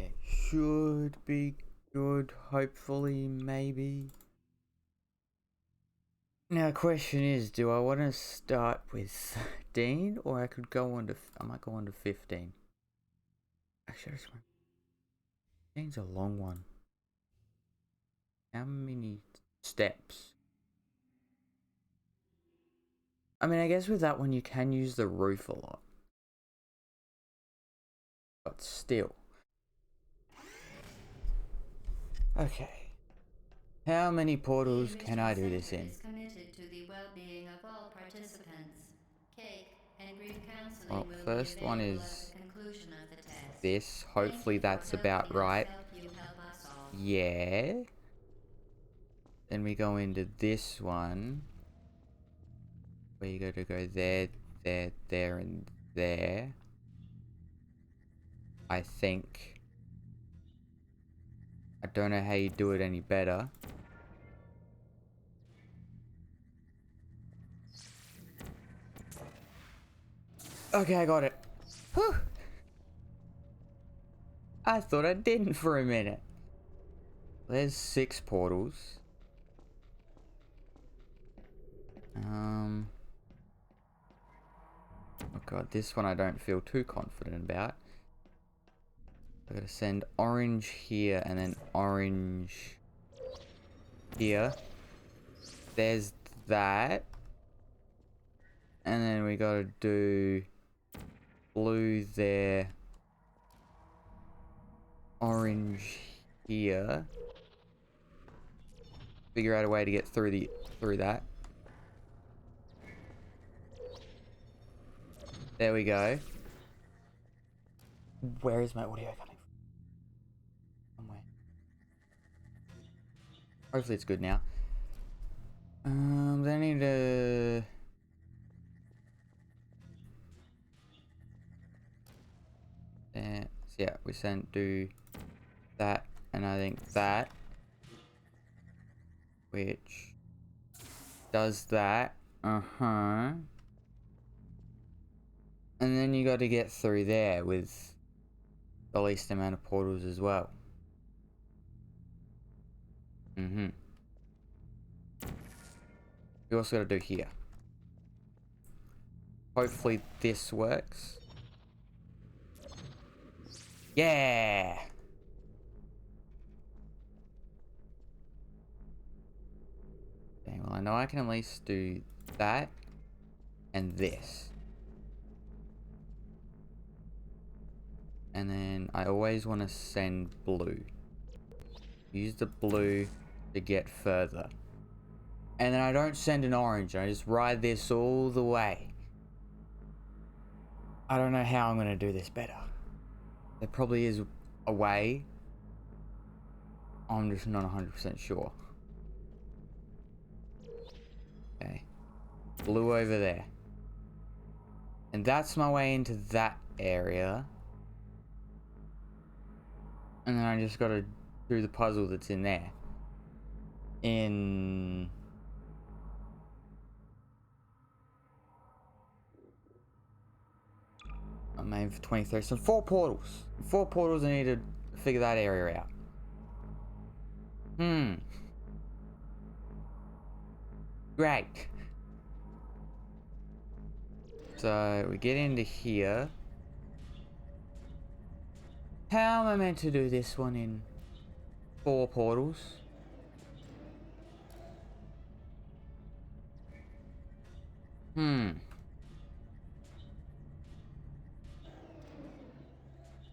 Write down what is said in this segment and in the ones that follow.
Okay, should be good, hopefully, maybe. Now, question is, do I want to start with 13 or I could go on to, I might go on to 15. Actually, I just want, 15's a long one. How many steps? I mean, I guess with that one you can use the roof a lot. But still. Okay. How many portals can I do this in? Is committed to the well-being of all participants. Cake and grief counseling Well, will be first one available at is the conclusion of the test. this. Thank Hopefully you for that's about helping us right. help you help us all. Yeah. Then we go into this one. Where you got to go there, there, and there. I think. I don't know how you do it any better. Okay, I got it. Whew. I thought I didn't for a minute. There's 6 portals. Oh god, this one I don't feel too confident about. I gotta send orange here and then orange here. There's that. And then we gotta do blue there. Orange here. Figure out a way to get through that. There we go. Where is my audio coming from? Somewhere. Hopefully it's good now. Then I need to... So yeah, we do that, and I think that, which does that. And then you got to get through there with the least amount of portals as well. You also got to do here. Hopefully this works. Yeah. Okay, well I know I can at least do that and this. And then I always want to send blue. Use the blue to get further. And then I don't send an orange. I just ride this all the way. I don't know how I'm going to do this better. There probably is a way. I'm just not 100% sure. Okay. Blue over there. And that's my way into that area. And then I just got to do the puzzle that's in there. I'm aiming for 23. So 4 portals. 4 portals, I need to figure that area out. Great. So we get into here. How am I meant to do this one in 4 portals?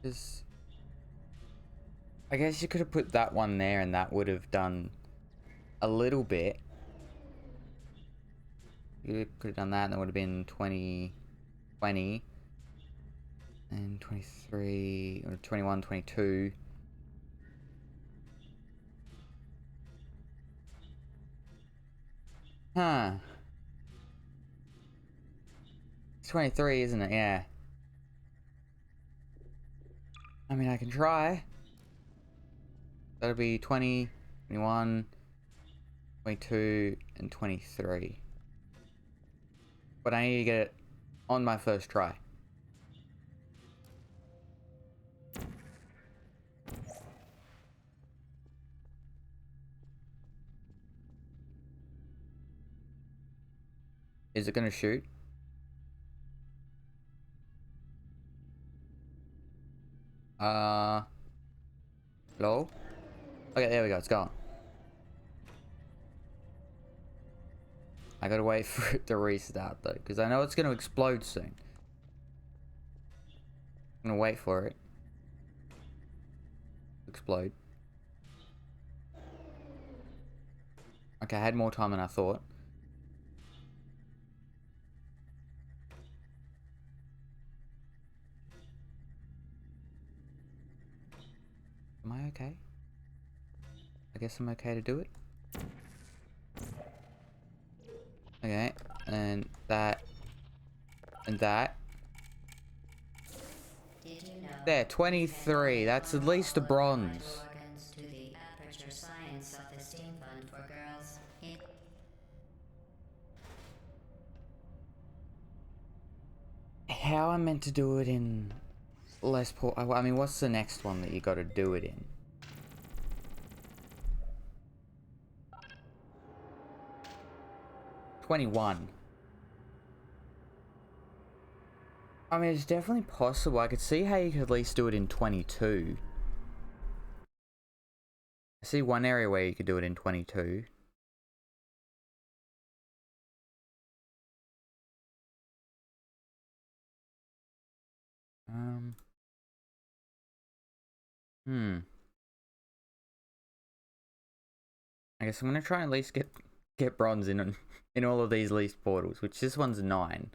Because I guess you could have put that one there and that would have done a little bit. You could have done that and that would have been 20, 20. And 23, or 21, 22. Huh. It's 23, isn't it? Yeah. I mean, I can try. That'll be 20, 21, 22, and 23. But I need to get it on my first try. Is it gonna shoot? Hello? Okay, there we go, it's gone. I gotta wait for it to restart though, because I know it's gonna explode soon. I'm gonna wait for it. Explode. Okay, I had more time than I thought. Am I okay? I guess I'm okay to do it. Okay, and that. And that. Did you know There, 23. That's at least a bronze. organs to the Aperture Science Self-Esteem Fund for Girls? How I'm meant to do it in less poor. I mean, what's the next one that you gotta do it in? $21. I mean, it's definitely possible. I could see how you could at least do it in 22. I see one area where you could do it in 22. I guess I'm gonna try and at least get bronze in all of these least portals, which this one's 9.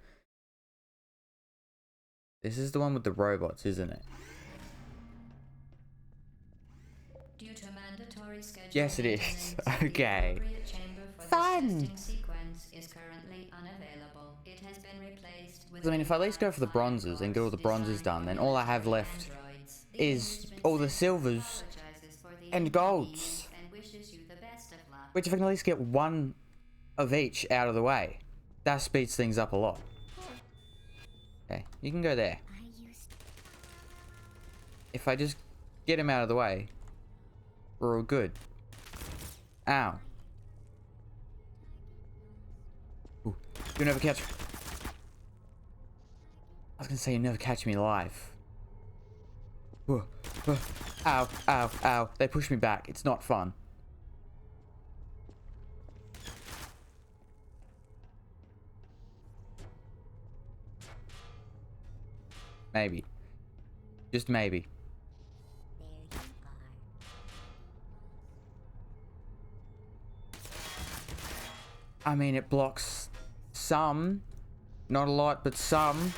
This is the one with the robots, isn't it? Due to mandatory schedule Yes, it is. maintenance, Okay. The appropriate chamber for Fun. this testing sequence is currently unavailable. It has been replaced with I mean, if I at least go for the bronzes and get all the bronzes done, then all I have left is all the silvers and golds. Which if I can at least get one of each out of the way, that speeds things up a lot. Okay, you can go there. If I just get him out of the way, we're all good. Ow. Ooh, you'll never catch... I was gonna say, you never catch me alive. Ooh, ooh. Ow, ow, ow. They push me back. It's not fun. Maybe. Just maybe. I mean, it blocks some. Not a lot, but some.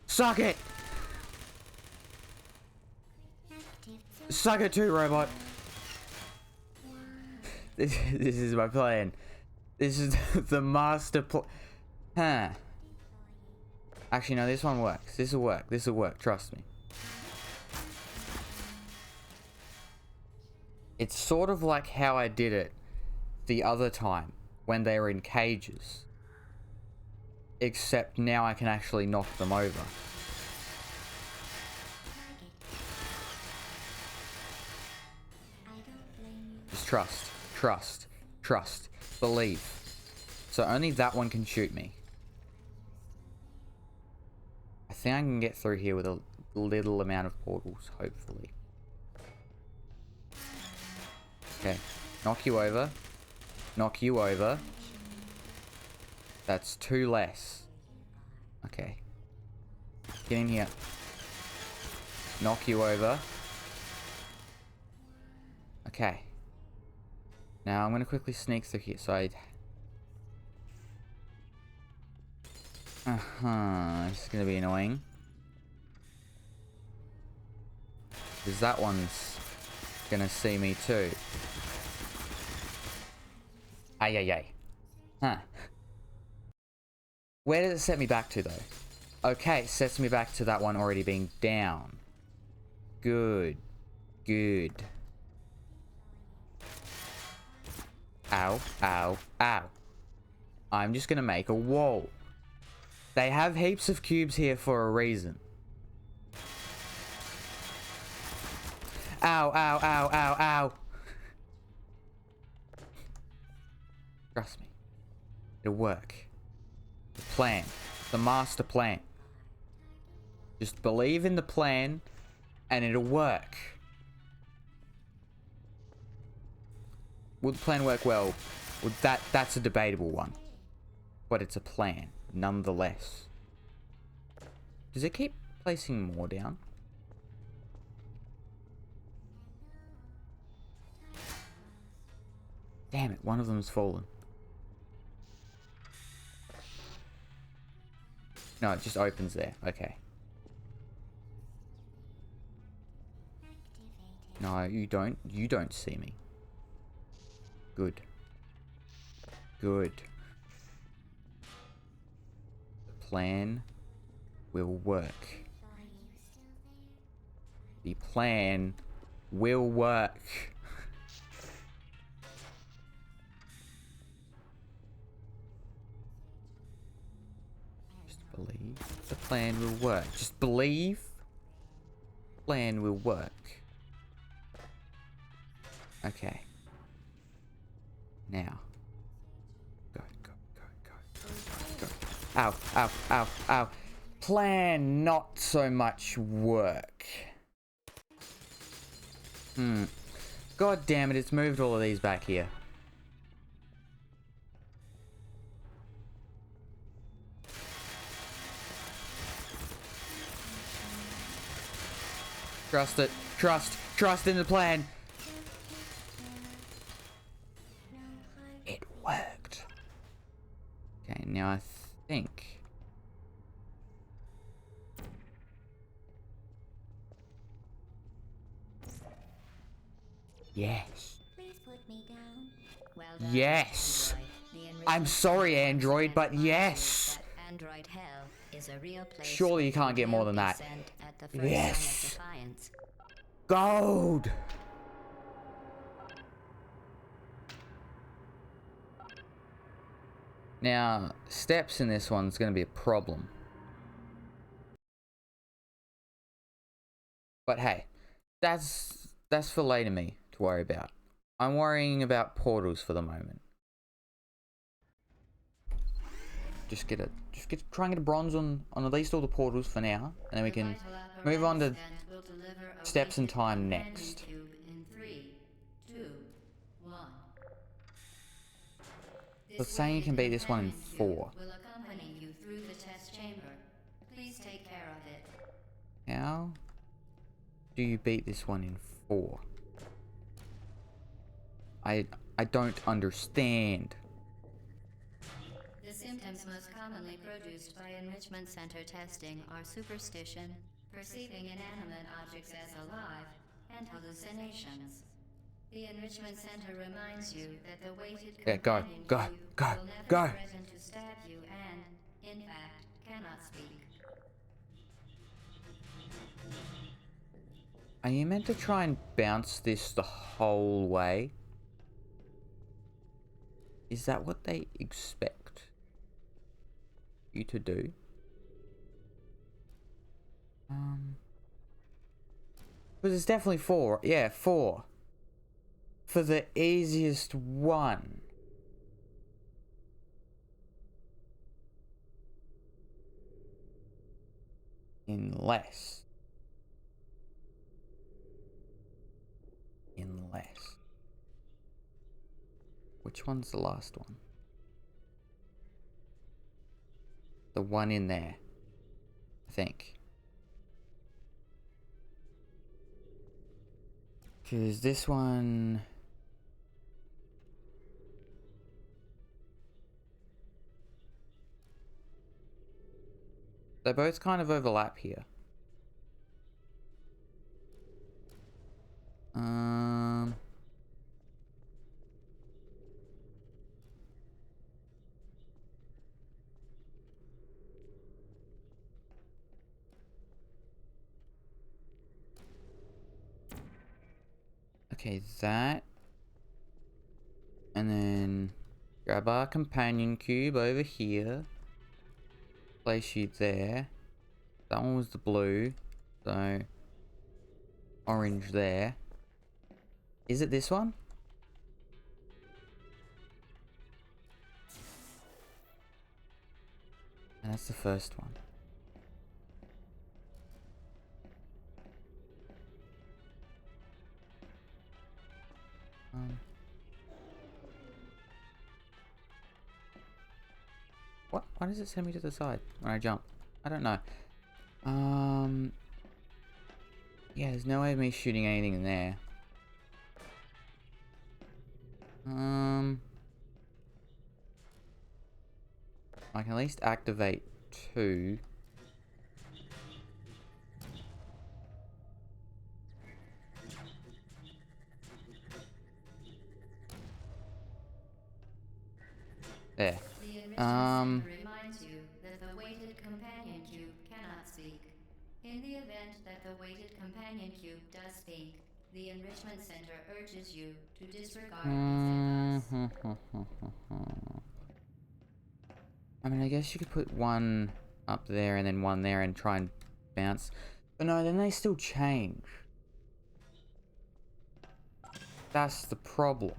Suck it! Suck it too, robot. This is my plan. This is the master plan. Huh. Actually, no, this one works. This will work. This will work. Trust me. It's sort of like how I did it the other time when they were in cages. Except now I can actually knock them over. Just trust. Trust. Trust. Believe. So only that one can shoot me. I think I can get through here with a little amount of portals, hopefully. Okay. Knock you over. Knock you over. That's 2 less. Okay. Get in here. Knock you over. Okay. Now I'm going to quickly sneak through here. So I... This is going to be annoying. Because that one's going to see me too. Ay, ay, ay. Huh. Where does it set me back to, though? Okay, it sets me back to that one already being down. Good. Good. Ow, ow, ow. I'm just gonna make a wall. They have heaps of cubes here for a reason. Ow, ow, ow, ow, ow. Trust me. It'll work. The plan. The master plan. Just believe in the plan and it'll work. Will the plan work well? Well, that's a debatable one. But it's a plan, nonetheless. Does it keep placing more down? Damn it, one of them's fallen. No, it just opens there. Okay. No, you don't. You don't see me. Good. Good. The plan will work. The plan will work. Just believe the plan will work. Just believe the plan will work. Okay. Now. Go, go, go, go, go. Ow, ow, ow, ow. Plan, not so much work. God damn it, it's moved all of these back here. Trust it. Trust in the plan. It worked. Okay, now I think... Yes. Please put me down. Well done, Yes. Android. I'm sorry, Android, but yes. Android hell is a real place. Surely you can't get more than that. At the first Yes. sign of defiance. Gold. Now, steps in this one's going to be a problem. But hey, that's for later me to worry about. I'm worrying about portals for the moment. Try and get a bronze on at least all the portals for now, and then we can move on to steps in time next. In 3, 2, 1. It's saying you can beat this one in 4. Will accompany you through the test chamber. Please take care of it. How do you beat this one in 4? I don't understand. The symptoms most commonly produced by enrichment center testing are superstition, perceiving inanimate objects as alive, and hallucinations. The enrichment center reminds you that the weighted Go, companion go, cube go, will never go. threaten to stab you and, in fact, cannot speak. Are you meant to try and bounce this the whole way? Is that what they expect you to do? Because it's definitely 4. Yeah, 4. For the easiest one. Unless. Which one's the last one? The one in there, I think. Because this one... They both kind of overlap here. Okay, that. And then grab our companion cube over here. Place you there. That one was the blue. So orange there. Is it this one? That's the first one. What? Why does it send me to the side when I jump? I don't know. Yeah, there's no way of me shooting anything in there. I can at least activate 2. There. The enrichment center reminds you that the weighted companion cube cannot speak. In the event that the weighted companion cube does speak, the enrichment center urges you to disregard its advice. I mean, I guess you could put one up there and then one there and try and bounce. But no, then they still change. That's the problem.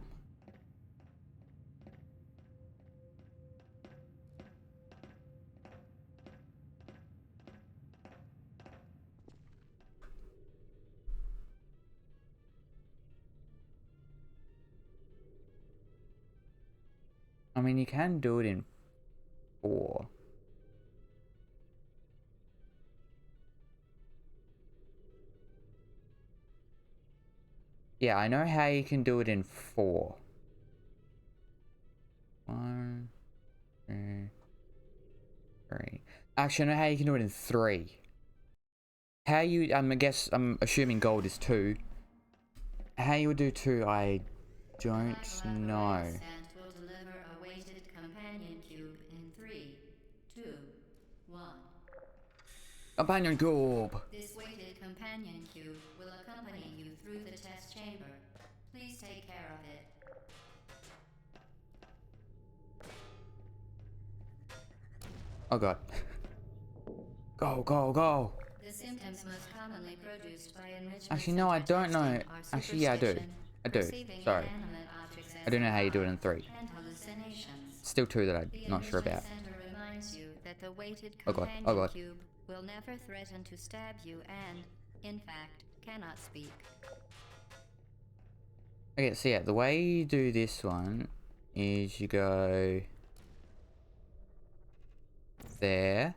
I mean, you can do it in 4. Yeah, I know how you can do it in 4. 1, 2, 3. Actually, I know how you can do it in 3. How you, I guess, I'm assuming gold is 2. How you would do 2, I don't know. Will deliver a weighted companion cube in 3, 2, 1. Companion cube! This weighted companion cube will accompany you through the test chamber. Please take care of it. Oh god. Go, go, go! The symptoms most commonly produced by enrichment Actually, no, I don't know. testing are Actually, yeah, I do. I do. perceiving Sorry. inanimate objects as I don't know how you do it in alive, 3. and hallucinations. Still 2 that I'm The not sure about. enrichment center reminds you that the weighted Oh god, companion oh god. cube will never threaten to stab you and, in fact, cannot speak. Okay, so yeah, the way you do this one is you go there.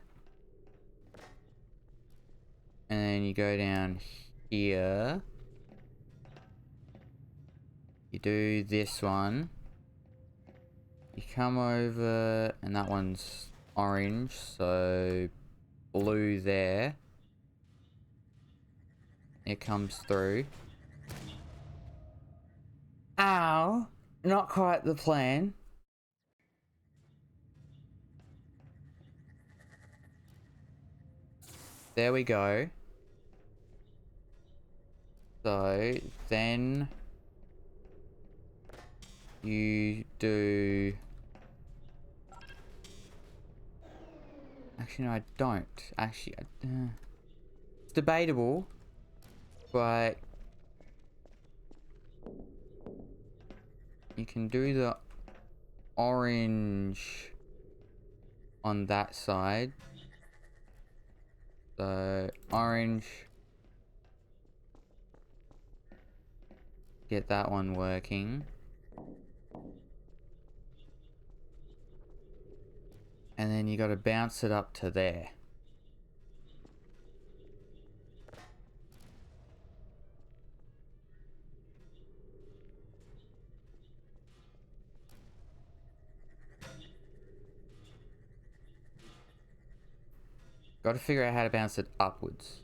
And then you go down here. You do this one. You come over, and that one's orange, so blue there. It comes through. Ow! Not quite the plan. There we go. So, then you do... Actually, no, I don't. Actually, it's debatable, but you can do the orange on that side. So, orange. Get that one working. And then you got to bounce it up to there. Got to figure out how to bounce it upwards.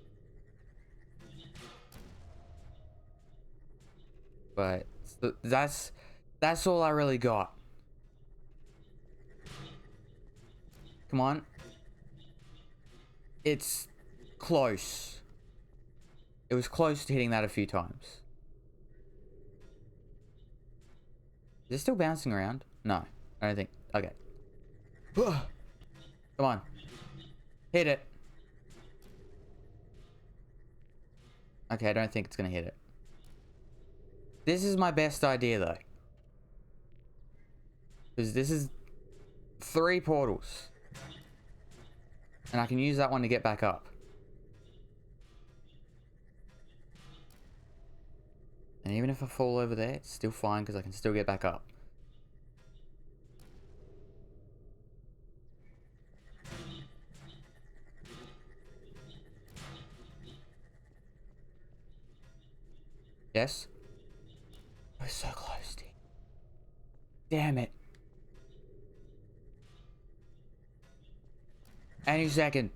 But that's all I really got. Come on. It's close. It was close to hitting that a few times. Is it still bouncing around? No, I don't think. Okay. Come on. Hit it. Okay, I don't think it's gonna hit it. This is my best idea though. Because this is 3 portals. And I can use that one to get back up. And even if I fall over there, it's still fine because I can still get back up. Yes? We're so close, dude. Damn it. Any second.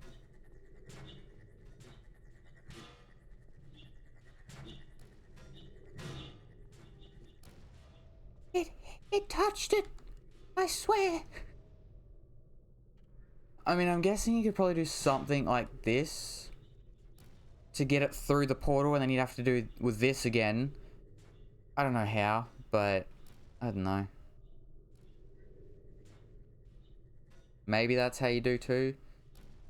It touched it. I swear. I mean, I'm guessing you could probably do something like this to get it through the portal, and then you'd have to do with this again. I don't know how, but I don't know. Maybe that's how you do too.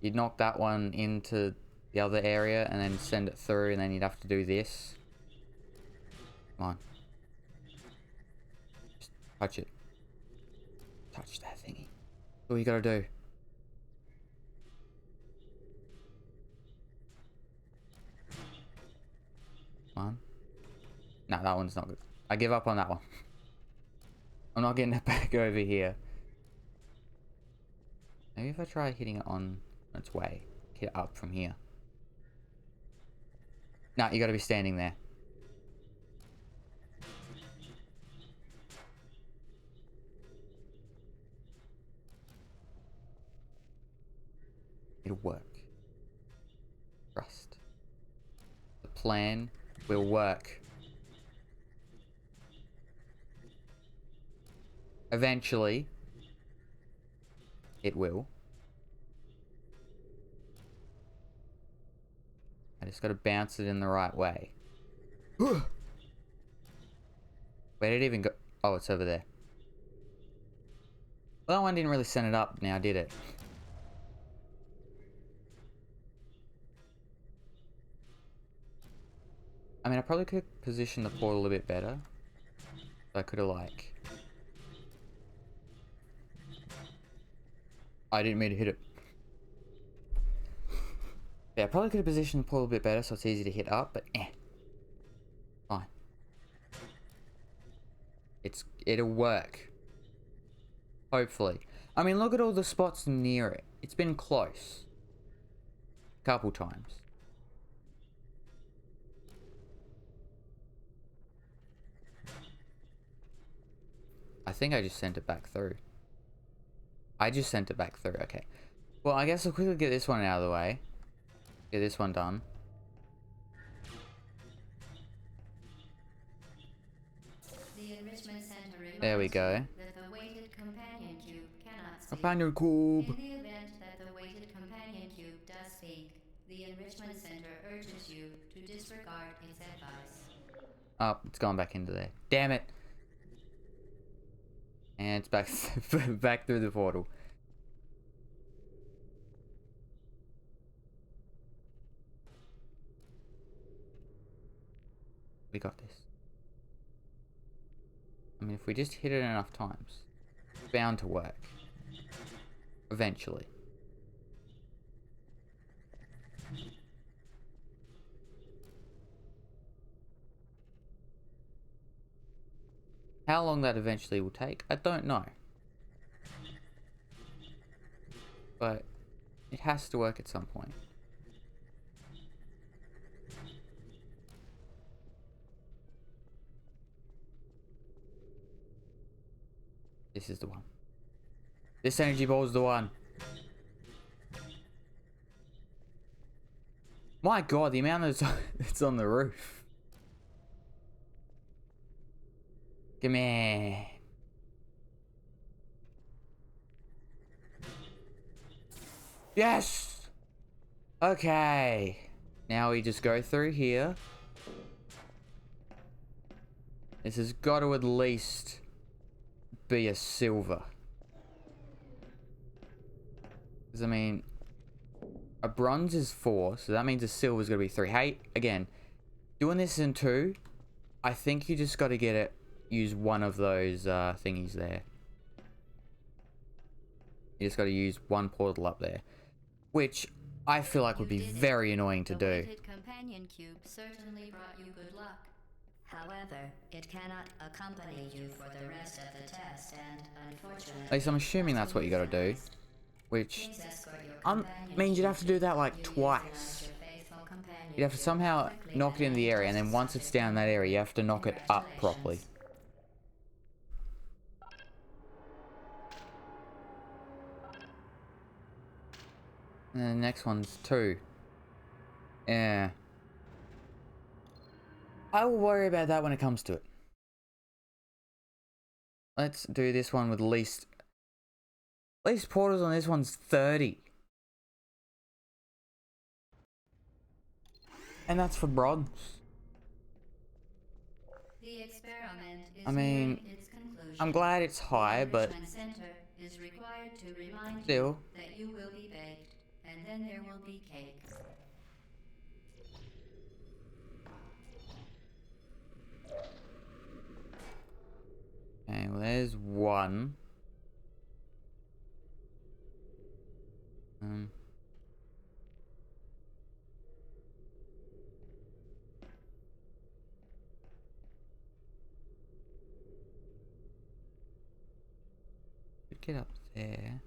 You'd knock that one into the other area and then send it through, and then you'd have to do this. Come on. Just touch it. Touch that thingy. That's all you gotta do. Come on. No, that one's not good. I give up on that one. I'm not getting it back over here. Maybe if I try hitting it on its way. Hit it up from here. No, you gotta be standing there. It'll work. Trust. The plan will work. Eventually, it will. I just gotta bounce it in the right way. Where did it even go? Oh, it's over there. Well, that one didn't really send it up now, did it? I mean, I probably could position the portal a bit better. So I could have, like... I didn't mean to hit it. Yeah, I probably could have positioned the portal a bit better so it's easy to hit up, but fine. It'll work. Hopefully. I mean, look at all the spots near it. It's been close. A couple times. I think I just sent it back through. I just sent it back through, okay. Well, I guess I'll quickly get this one out of the way. Get this one done. The enrichment center There we go. that the weighted companion cube cannot speak. Companion cube. In the event that the weighted companion cube does speak, the enrichment center urges you to disregard its advice. Oh, it's gone back into there. Damn it. And it's back back through the portal. We got this. I mean, if we just hit it enough times, it's bound to work. Eventually. How long that eventually will take, I don't know. But it has to work at some point. This is the one. This energy ball is the one. My god, the amount that's on the roof. Come here. Yes! Okay. Now we just go through here. This has got to at least be a silver. Because, I mean, a bronze is 4, so that means a silver is going to be 3. Hey, again, doing this in 2, I think you just got to get it, use one of those thingies there. You just got to use one portal up there. which I feel like would be very annoying to The do. weighted companion cube certainly brought you good luck. However, it cannot accompany you for the rest of the test, and unfortunately, At least I'm assuming that's what you gotta do. Which please escort your companion means you'd have to do that cube. like You twice. utilized your faithful companion You'd have to cube somehow more quickly knock it than in the any area, and then test once it's subject down that area, you have to knock it up properly. Congratulations. And then the next one's 2. Yeah. I will worry about that when it comes to it. Let's do this one with least portals on this one's 30. And that's for bronze. The experiment is I mean, nearing its conclusion. I'm glad it's high, The but Enrichment Center is required to remind still. you that you will be baked, and then there will be cake. Okay, well there's one. Get up there.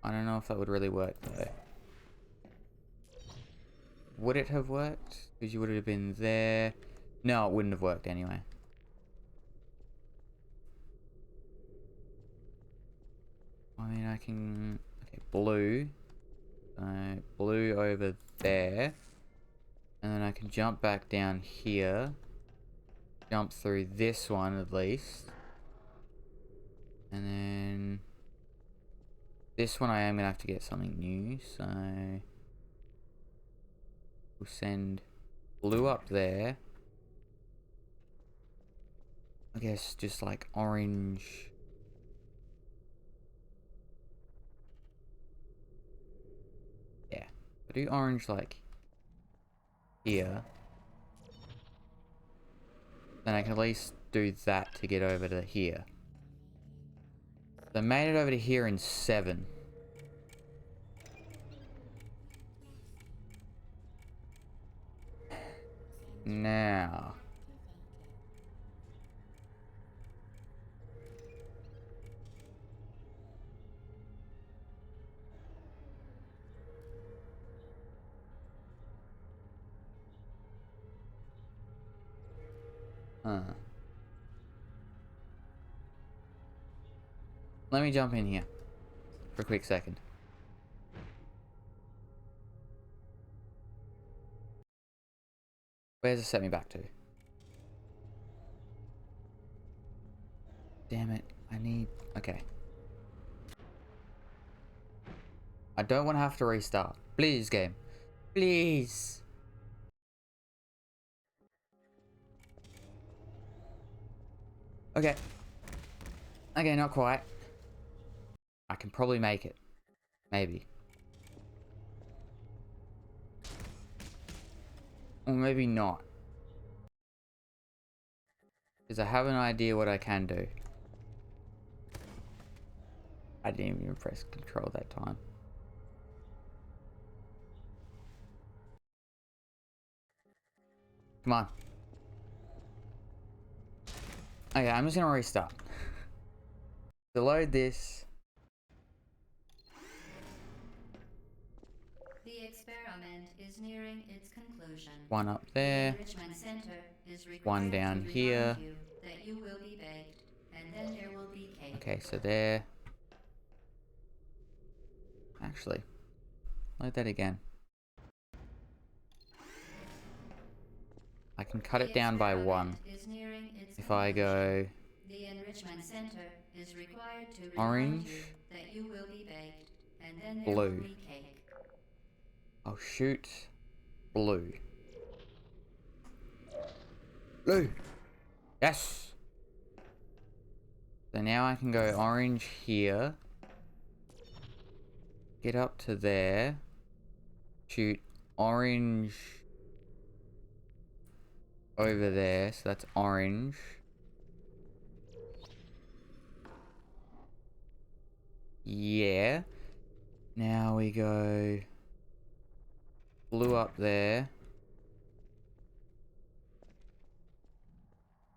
I don't know if that would really work though. Would it have worked? Because you would have been there. No, it wouldn't have worked anyway. I mean, I can... Okay, blue. Blue over there. And then I can jump back down here. Jump through this one at least. And then... This one I am going to have to get something new, so... We'll send blue up there. I guess just like orange. Yeah. I'll do orange like here. Then I can at least do that to get over to here. So I made it over to here in 7. Now. Huh. Let me jump in here for a quick second. Where does it set me back to? Damn it. I need... Okay. I don't want to have to restart. Please, game. Please. Okay. Okay, not quite. I can probably make it. Maybe. Or maybe not. Because I have an idea what I can do. I didn't even press control that time. Come on. Okay, I'm just gonna restart. To load this. The experiment is nearing its conclusion. One up there. The Enrichment Center is required One down to here. remind you that you will be baked, and then there will be cake. Okay, so there. Actually, load that again. I can cut it down by 1. If I go the Enrichment Center is required to orange, remind you that you will be baked, and then there blue. will be cake. I'll shoot blue. Blue. Yes. So now I can go orange here. Get up to there. Shoot orange over there. So that's orange. Yeah. Now we go blue up there.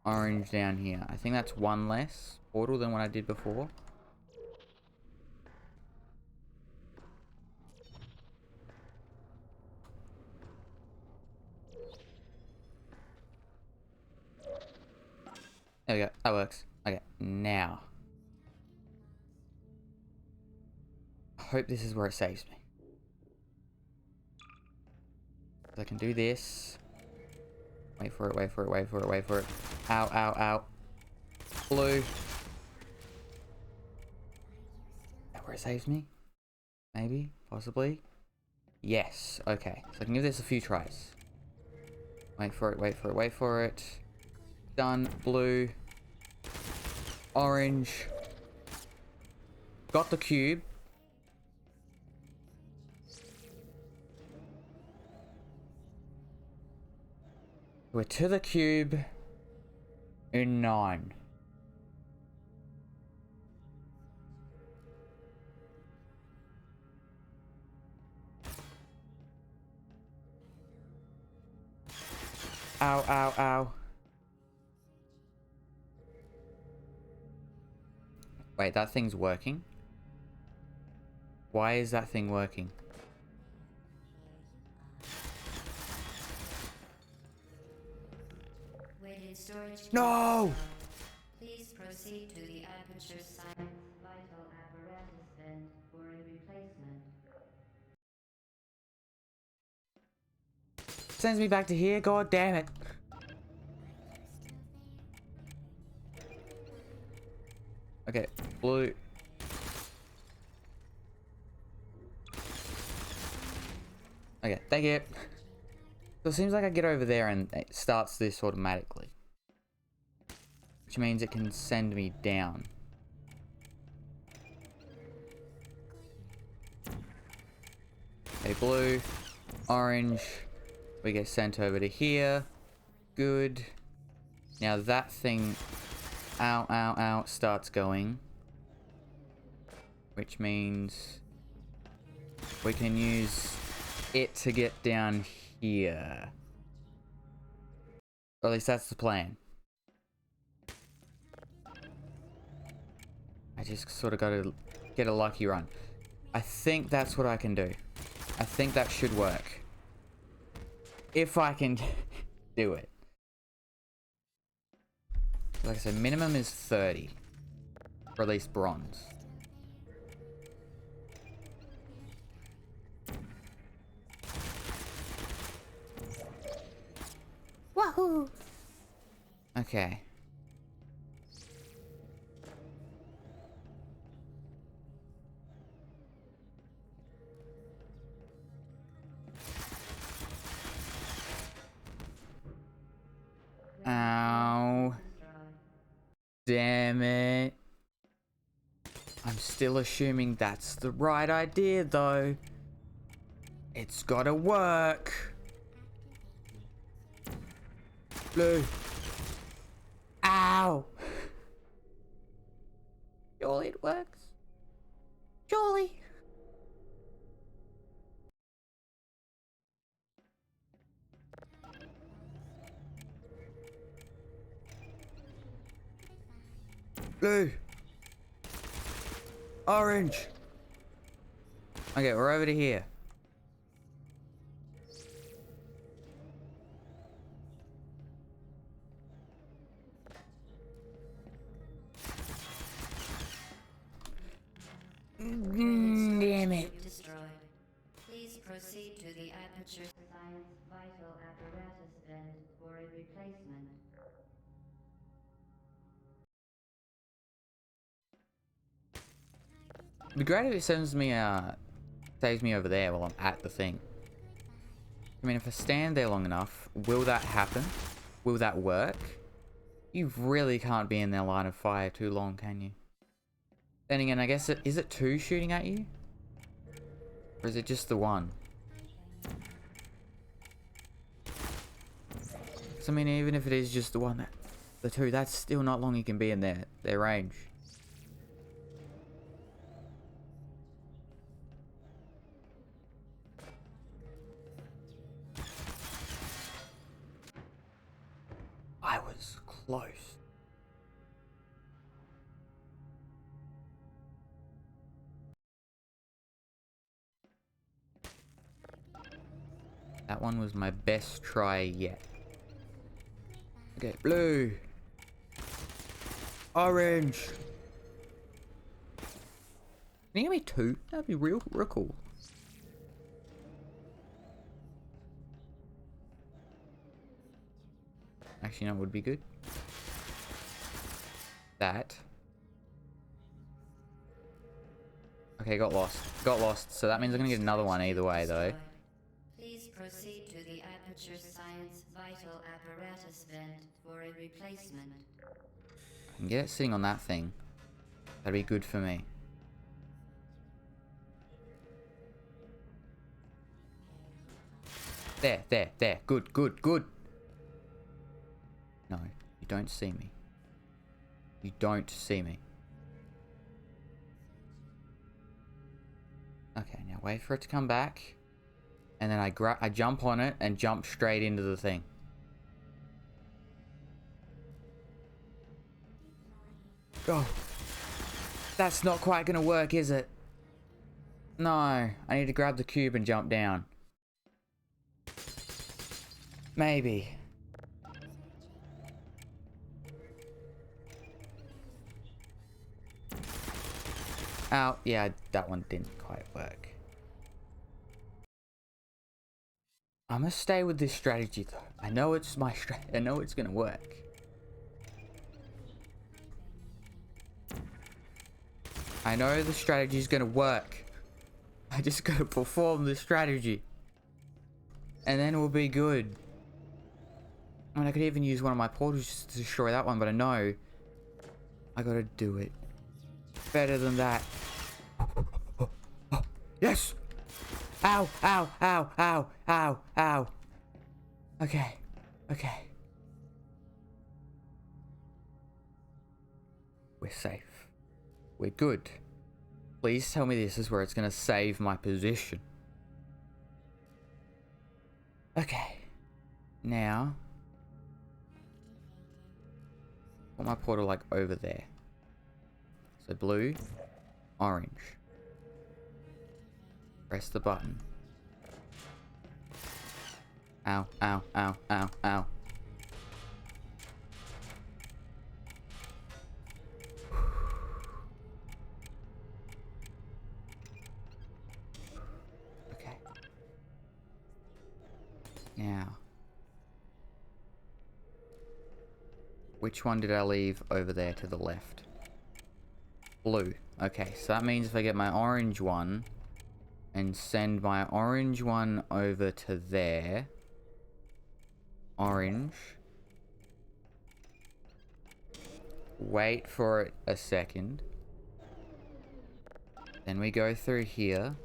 Orange down here. I think that's one less portal than what I did before. There we go. That works. Okay, now. I hope this is where it saves me. I can do this. Wait for it, wait for it, wait for it, wait for it. Ow, ow, ow. Blue. Is that where it saves me? Maybe? Possibly? Yes. Okay. So I can give this a few tries. Wait for it, wait for it, wait for it. Done. Blue. Orange. Got the cube. We're to the cube in 9. Ow, ow, ow. Wait, that thing's working? Why is that thing working? Weighted storage. No! Please proceed to the Aperture Science Vital Apparatus vent for a replacement. Sends me back to here? God damn it. Okay, blue. Okay, thank you. So it seems like I get over there and it starts this automatically. Which means it can send me down. Okay, blue, orange. We get sent over to here. Good. Now that thing, ow, ow, ow, starts going. Which means we can use it to get down here. Or at least that's the plan. I just sort of gotta get a lucky run. I think that's what I can do. I think that should work. If I can do it. Like I said, minimum is 30. Or at least bronze. Wahoo! Okay. Ow. Damn it. I'm still assuming that's the right idea, though. It's gotta work. Blue. Ow. Surely it works. Surely. Blue. Orange. Okay, we're over to here. Damn it. Destroyed. Please proceed to the Aperture Science Vital Apparatus vent for a replacement. It'd be great if it sends me, saves me over there while I'm at the thing. I mean, if I stand there long enough, will that happen? Will that work? You really can't be in their line of fire too long, can you? Then again, I guess is it 2 shooting at you? Or is it just the 1? So, I mean, even if it is just the 1, the 2, that's still not long you can be in their range. close. That one was my best try yet. Okay, blue. Orange. Can you give me 2? That'd be real cool. Actually, no, it would be good. That. Okay, got lost. Got lost. So that means I'm gonna get another one either way, though. Please proceed to the Aperture Science Vital Apparatus vent for a replacement. I can get it sitting on that thing. That'd be good for me. There. Good. No, you don't see me. You don't see me. Okay, now wait for it to come back. And then I jump on it and jump straight into the thing. Oh. That's not quite gonna work, is it? No, I need to grab the cube and jump down. Maybe. Oh, yeah, that one didn't quite work. I'm gonna stay with this strategy though. I know it's my I know it's gonna work. I know the strategy's gonna work. I just gotta perform the strategy. And then we'll be good. I mean, I could even use one of my portals just to destroy that one, but I know I gotta do it better than that. Yes! Ow! Okay. We're safe. We're good. Please tell me this is where it's gonna save my position. Okay. Now, put my portal like over there. So blue, orange. Press the button. Ow. Okay. Now, which one did I leave over there to the left? Blue. Okay, so that means if I get my orange one and send my orange one over to there. Orange. Wait for it a second. Then we go through here.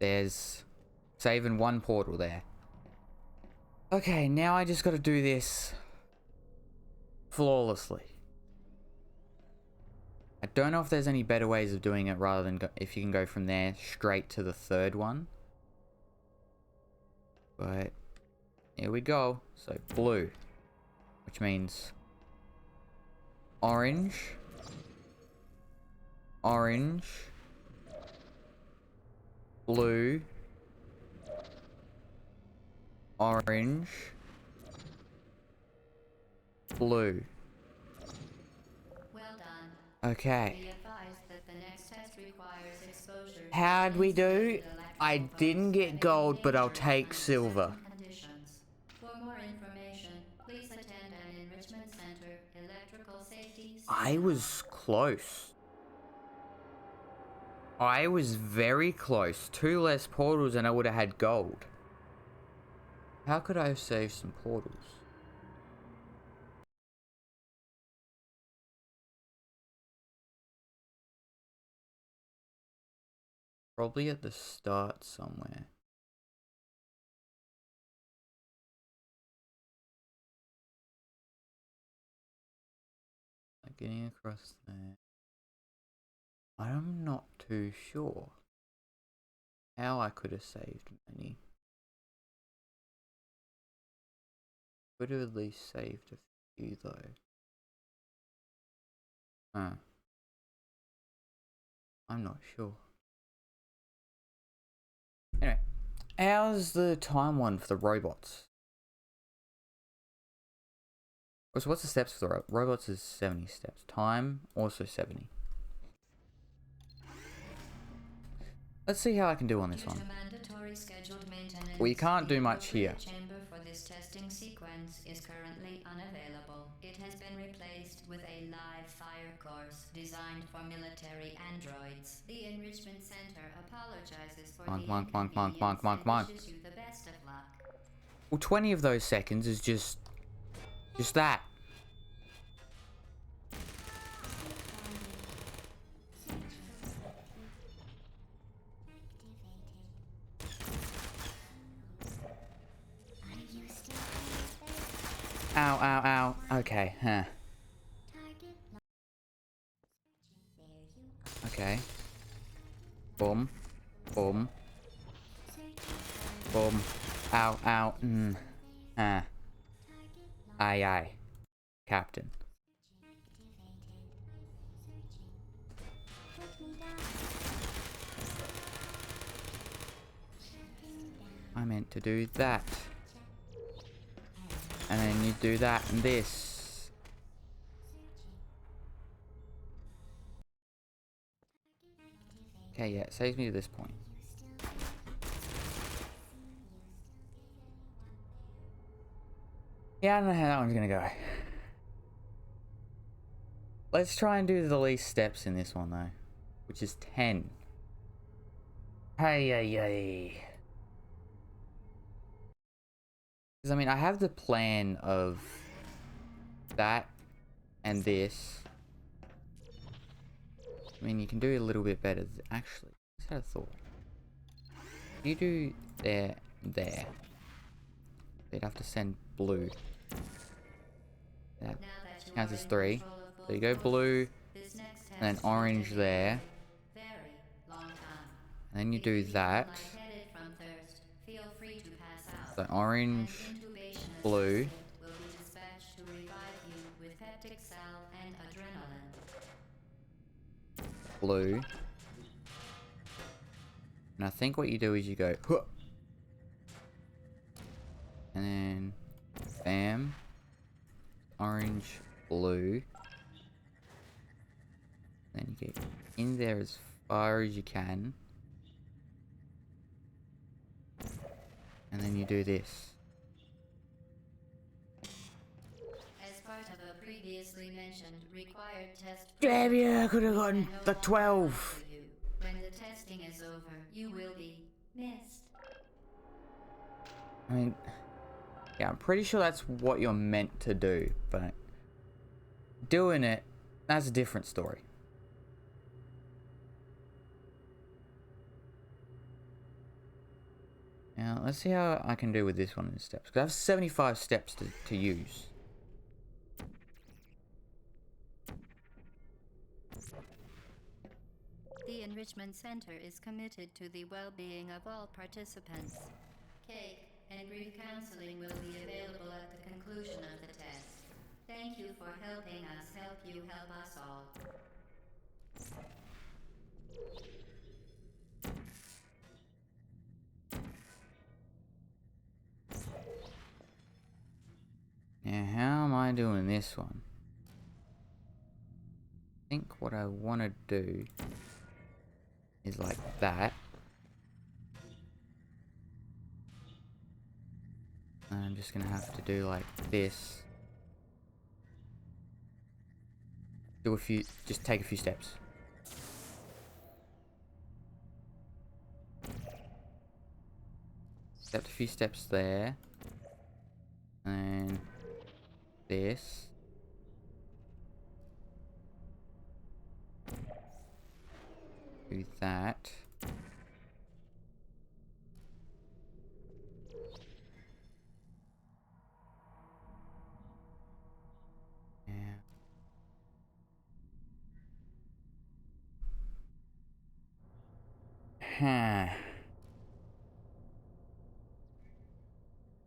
There's saving one portal there. Okay, now I just gotta do this flawlessly. I don't know if there's any better ways of doing it rather than if you can go from there straight to the third one. But here we go. So blue, which means orange, orange, blue, orange, blue. Well done. Okay. Be advised that the next test requires exposure to How'd we do? electrical I pulse didn't get at gold, but I'll dangerous take uncertain silver. conditions. For more information, please attend an Enrichment Center electrical safety I seminar. was close. I was very close. 2 less portals and I would have had gold. How could I have saved some portals? Probably at the start somewhere. Like getting across there. I'm not too sure how I could have saved many. Could have at least saved a few though. Huh. I'm not sure. Anyway, how's the time one for the robots? So what's the steps for the robots? Is 70 steps. Time also 70. Let's see how I can do on this one. Well, you can't do much here. Chamber for this testing sequence is currently unavailable. It has been replaced with a live fire course designed for military androids. The Enrichment Center apologizes for the inconvenience and wishes you the best of luck. Well, 20 of those seconds is just that. Ow, ow, ow. Okay, huh. Okay. Boom. Boom. Boom. Ow, ow. Ah. Aye, aye. Captain. I meant to do that. And then you do that and this. Okay, yeah, it saves me to this point. Yeah, I don't know how that one's gonna go. Let's try and do the least steps in this one though, which is 10. Hey, hey, hey. Because I mean, I have the plan of that and this. I mean, you can do a little bit better. Actually, I just had a thought. You do there, there. They'd have to send blue. That counts as 3. So you go blue, and then orange there. And then you do that. So orange, blue. Blue. And I think what you do is you go, huh, and then bam, orange, blue. Then you get in there as far as you can. And then you do this. As part of a previously mentioned required test. Damn, yeah, I could have gotten the 12. When the testing is over, you will be missed. I mean, yeah, I'm pretty sure that's what you're meant to do, but doing it, that's a different story. Now, let's see how I can do with this one in steps. Because I have 75 steps to use. The Enrichment Center is committed to the well-being of all participants. Cake and brief counseling will be available at the conclusion of the test. Thank you for helping us help you help us all. Now, how am I doing this one? I think what I want to do is like that. And I'm just going to have to do like this. Do a few, just take a few steps. Step a few steps there. And then this. Do that. Yeah. Huh.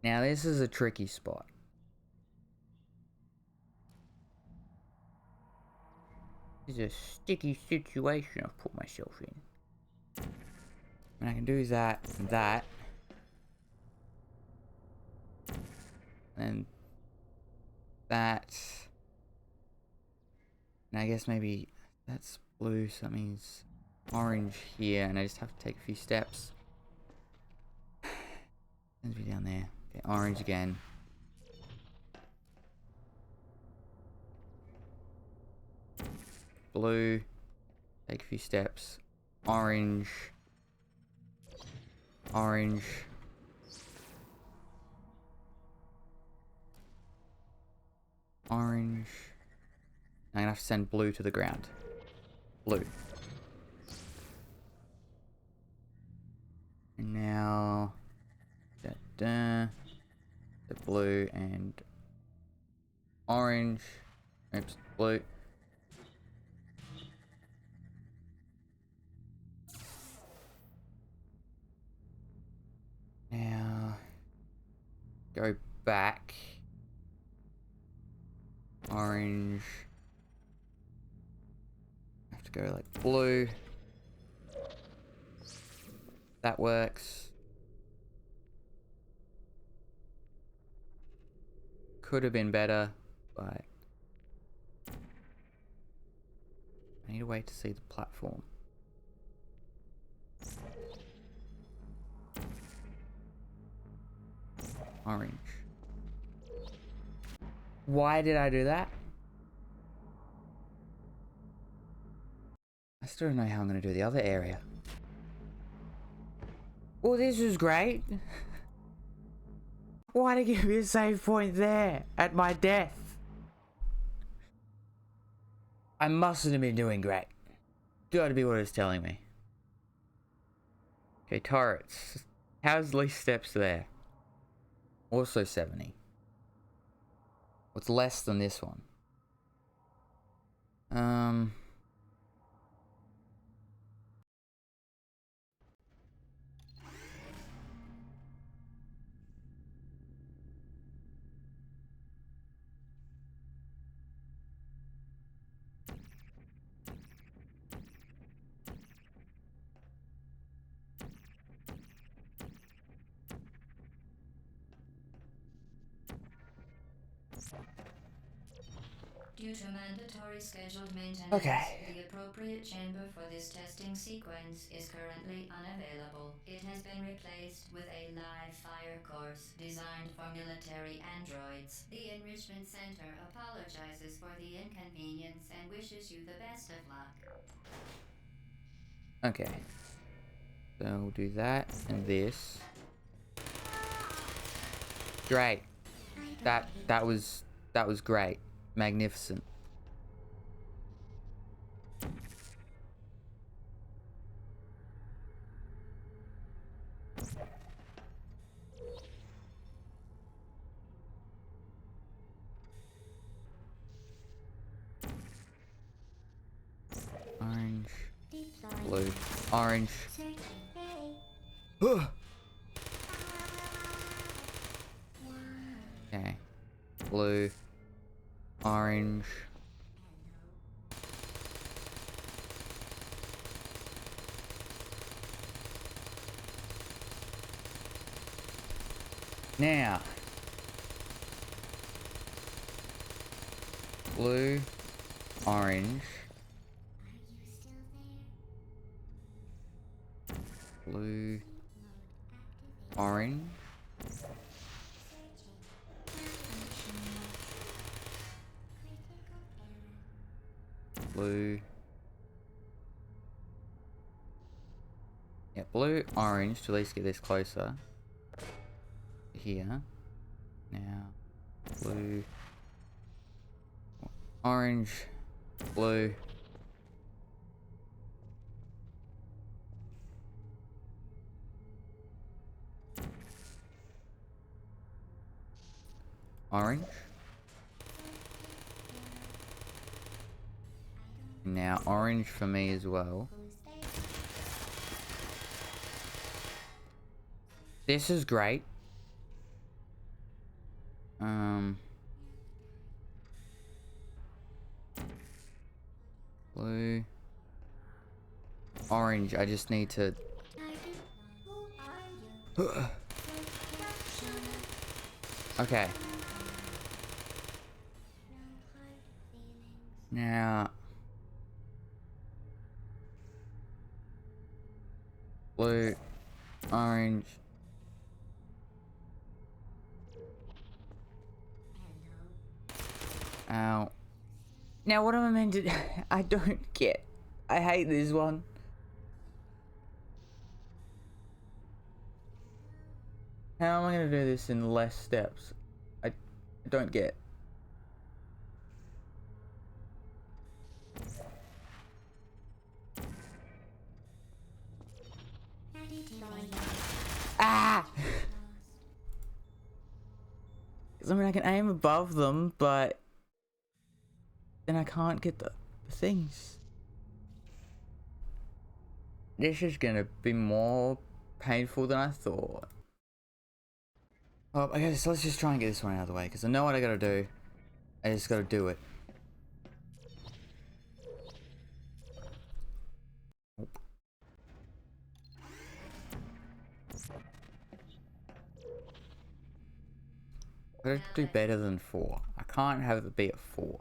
Now this is a tricky spot. This is a sticky situation I've put myself in. And I can do that and that. And that. And I guess maybe that's blue, so that means orange here, and I just have to take a few steps. Sends me down there. Okay, orange again. Blue. Take a few steps. Orange. Orange. Orange. I'm gonna have to send blue to the ground. Blue. And now the blue and orange. Oops, blue. Now go back. Orange. Have to go like blue. That works. Could have been better, but I need to wait to see the platform. Orange. Why did I do that? I still don't know how I'm going to do the other area. Well, this was great. Why did it give me a save point there at my death? I mustn't have been doing great. Gotta be what it's telling me. Okay, turrets. How's least steps there? Also 70. What's less than this one? Due to mandatory scheduled maintenance, Okay. the appropriate chamber for this testing sequence is currently unavailable. It has been replaced with a live fire course designed for military androids. The Enrichment Center apologizes for the inconvenience and wishes you the best of luck. Okay. So we'll do that and this. Great. That was great. Magnificent. Orange. Blue. Orange. Okay. Blue. Orange. Now. Blue. Orange. Blue. Orange. Blue. Yeah, blue, orange to at least get this closer. Here. Now. Blue. Orange. Blue. Orange. Now orange for me as well. This is great. Blue. Blue. Orange, I just need to... Okay. Now... Blue. Orange. Ow. Now what am I meant to... I don't get... I hate this one. How am I going to do this in less steps? I don't get. Ah! Because I mean, I can aim above them, but then I can't get the things. This is going to be more painful than I thought. Oh, okay, so let's just try and get this one out of the way, because I know what I gotta do. I just gotta do it. Nope. I gotta do better than 4. I can't have it be at 4.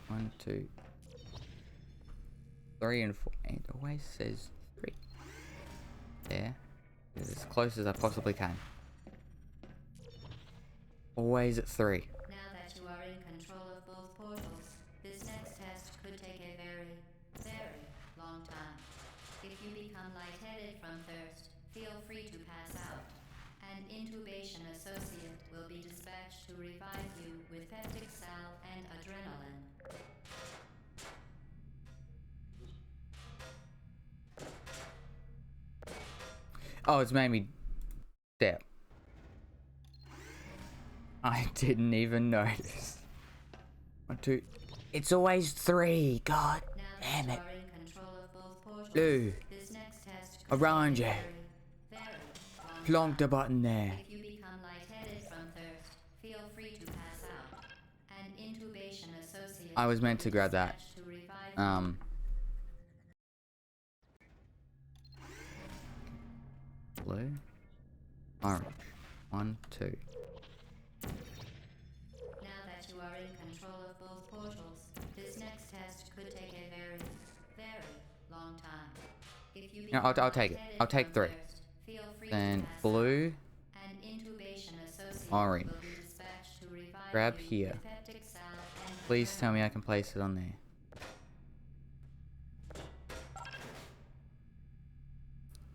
1, 2, 3, and 4. And it always says 3. There. As close as I possibly can. Always at 3. Now that you are in control of both portals, this next test could take a very, very long time. If you become lightheaded from thirst, feel free to pass out. An intubation associate will be dispatched to revive you with peptic salve and adrenaline. Oh, it's made me step. I didn't even notice. 1, 2. It's always 3. God damn it. Blue. Orange. Plonk the button there. If you become lightheaded from thirst, feel free to pass out. An intubation associate I was meant to grab that. to revive you. Blue. Orange. 1, 2. Now that you are in control of both portals, this next test could take a very, very long time. If you No, I'll take it. I'll take 3. feel free Then to pass blue. out. An intubation associate Orange. will be dispatched to revive Grab you here. with peptic salve and Please tell me I can place it on there.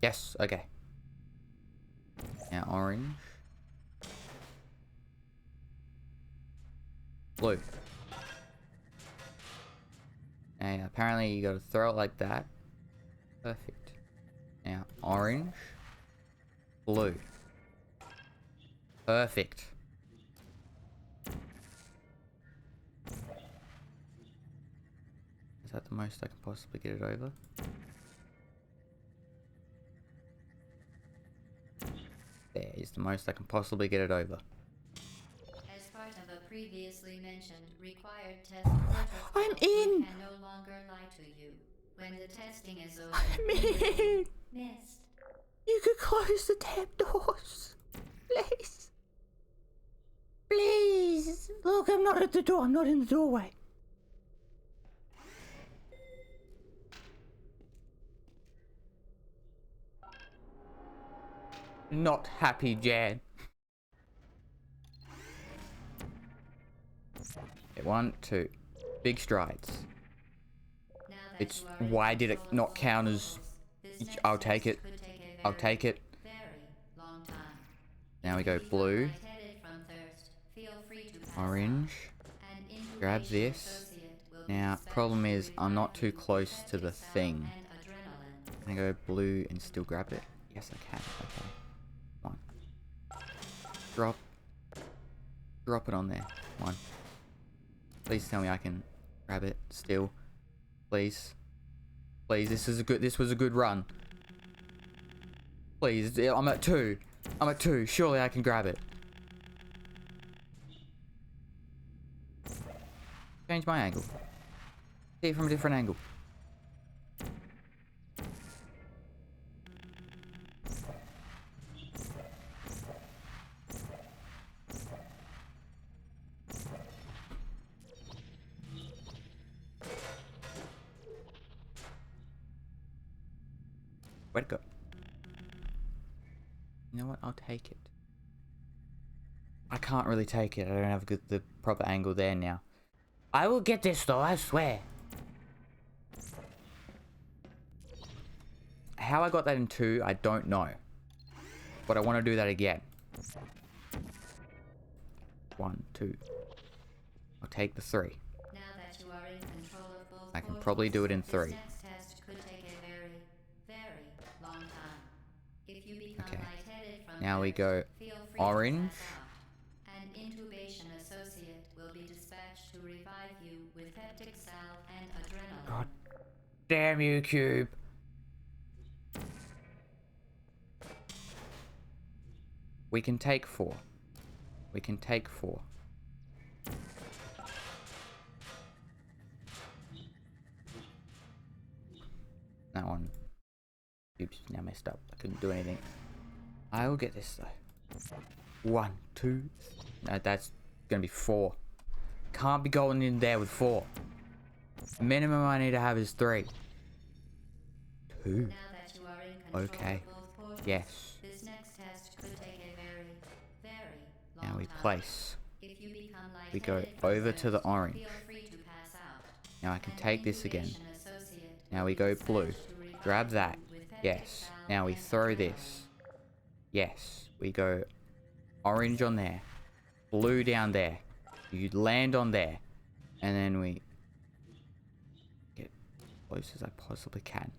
Yes, okay. Now orange. Blue. And apparently you gotta throw it like that. Perfect. Now orange. Blue. Perfect. Is that the most I can possibly get it over? There is the most I can possibly get it over. as part of a previously mentioned required test protocol, I'm in! can no longer lie to you. When the testing is over, I'm in! missed. You could close the damn doors. Please. Please. Look, I'm not at the door. I'm not in the doorway. Not happy, Jan. Okay, 1, 2. Big strides. Now that It's you are in why did it control of not both count as? portals, this next I'll take test it. could take a I'll very, take it. very long time. Now we If go you become blue, lightheaded from thirst, feel free to pass orange. out. An Grab intubation this. associate will be Now, dispatched problem to is I'm not revive too you with close to the peptic salve thing. and adrenaline. Can I go blue and still grab it? Yes, I can. Okay. 1. Drop. Drop it on there. 1. Please tell me I can grab it still. Please. Please, this was a good run. Please, I'm at 2. I'm at 2. Surely I can grab it. Change my angle. See it from a different angle. Where'd it go? You know what? I'll take it. I can't really take it. I don't have the proper angle there now. I will get this though, I swear. How I got that in 2, I don't know. But I want to do that again. 1, 2. I'll take the 3. Now that you are in control of both I can probably do it in 3. this next test could take a very, very long time. If you become Okay. lightheaded from Now we it, go feel free orange. to pass out. An intubation associate will be dispatched to revive you with peptic salve and adrenaline. God damn you, Cube. We can take 4. We can take 4. That one. Oops, now messed up. I couldn't do anything. I will get this though. 1, 2. No, that's gonna be 4. Can't be going in there with 4. Minimum I need to have is 3. 2. Now that you are in control Okay. of both portals, Yes. this next test could take a very, very long Now we time. place. If you become We go lightheaded from over to the it, orange. feel free to pass out. Now I can An take this again. intubation associate Now will we be go dispatched blue. to revive Grab you that. with peptic Yes. salve Now we and throw adrenaline. this. Yes. We go orange on there. Blue down there. You land on there. And then we get as close as I possibly can.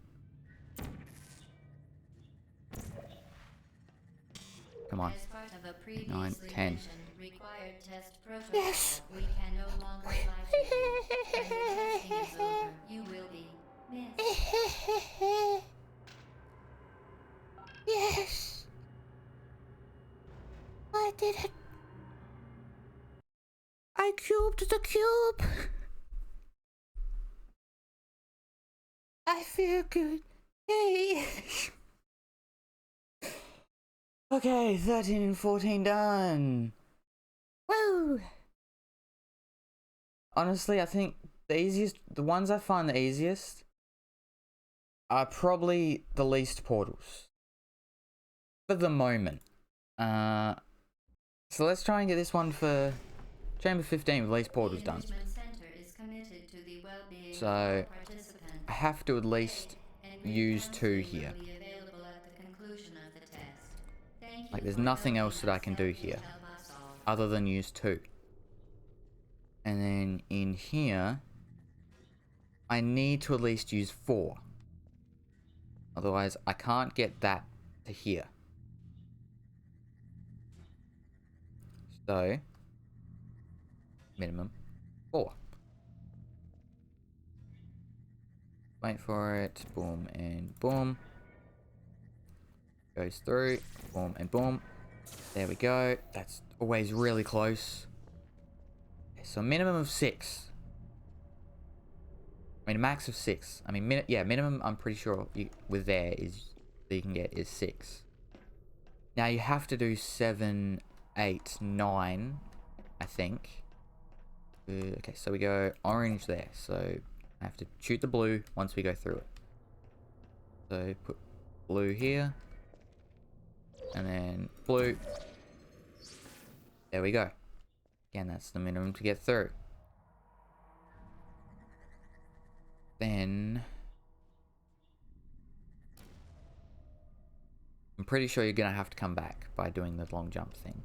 Come on. As part of a 9, previously 10. mentioned required test protocol, we can no longer lie to you. When the testing is over, you will be missed. Yes. I did it. I cubed the cube. I feel good. Hey. Okay, 13 and 14 done. Woo. Honestly, I think the ones I find the easiest are probably the least portals. For the moment. So let's try and get this one for Chamber 15 with least portals done. The Enrichment Center is committed to the well-being So, of all participants. I have to at least And use refunds 2 will here. be available at the conclusion of the test. Thank Like, you there's for nothing helping else that I us can help do you here help us all. other than use 2. And then in here, I need to at least use 4. Otherwise, I can't get that to here. So, minimum 4. Wait for it. Boom and boom. Goes through. Boom and boom. There we go. That's always really close. So minimum of 6. I mean, a max of 6. I mean, minimum. I'm pretty sure with there is that you can get is 6. Now you have to do 7, 8, 9, I think. Okay, so we go orange there. So I have to shoot the blue once we go through it. So put blue here, and then blue. There we go. Again, that's the minimum to get through. Then I'm pretty sure you're gonna have to come back by doing the long jump thing.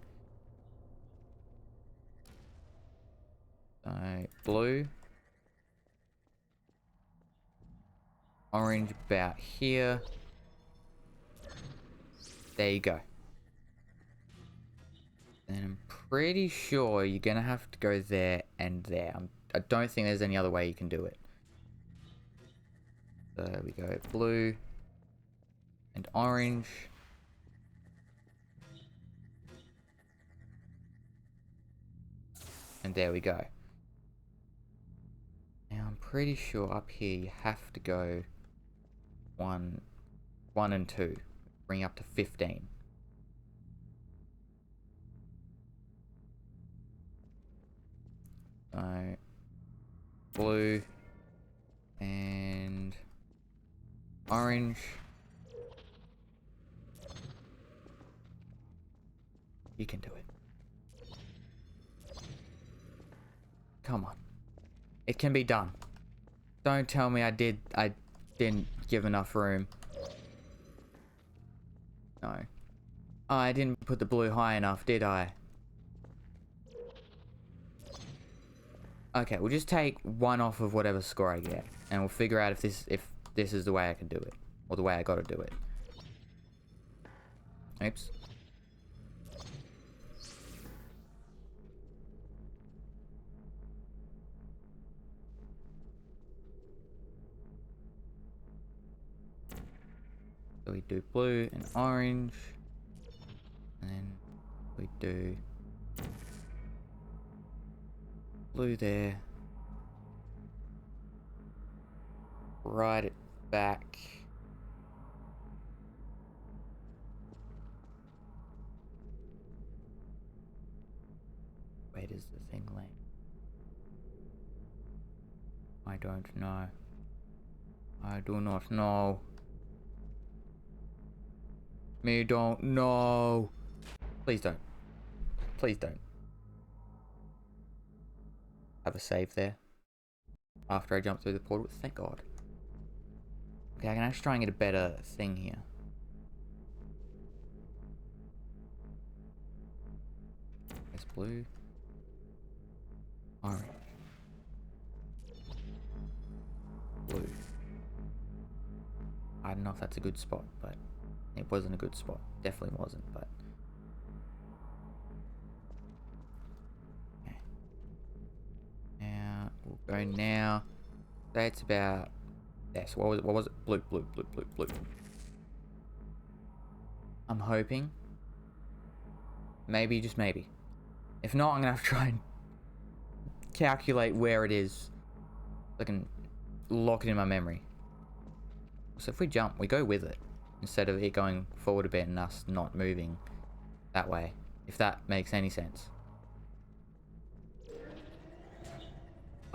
So blue, orange about here. There you go. And I'm pretty sure you're gonna have to go there and there. I don't think there's any other way you can do it. So we go blue and orange. And there we go. I'm pretty sure up here you have to go 1 and 2. Bring up to 15. So blue and orange. You can do it. Come on. It can be done. Don't tell me I didn't give enough room. No. Oh, I didn't put the blue high enough, did I? Okay, we'll just take 1 off of whatever score I get, and we'll figure out if this is the way I can do it, or the way I gotta do it. Oops. So we do blue and orange, and then we do blue there. Write it back. Where does the thing land? I don't know. I do not know. Me don't know. Please don't. Please don't. Have a save there. After I jump through the portal. Thank God. Okay, I can actually try and get a better thing here. It's blue. Orange. Blue. I don't know if that's a good spot, but it wasn't a good spot. Definitely wasn't, but... Okay. Now, we'll go now. That's about... Yes, what was it? Blue, blue, blue, blue, blue. I'm hoping. Maybe, just maybe. If not, I'm gonna have to try and calculate where it is. So I can lock it in my memory. So if we jump, we go with it. Instead of it going forward a bit and us not moving that way. If that makes any sense.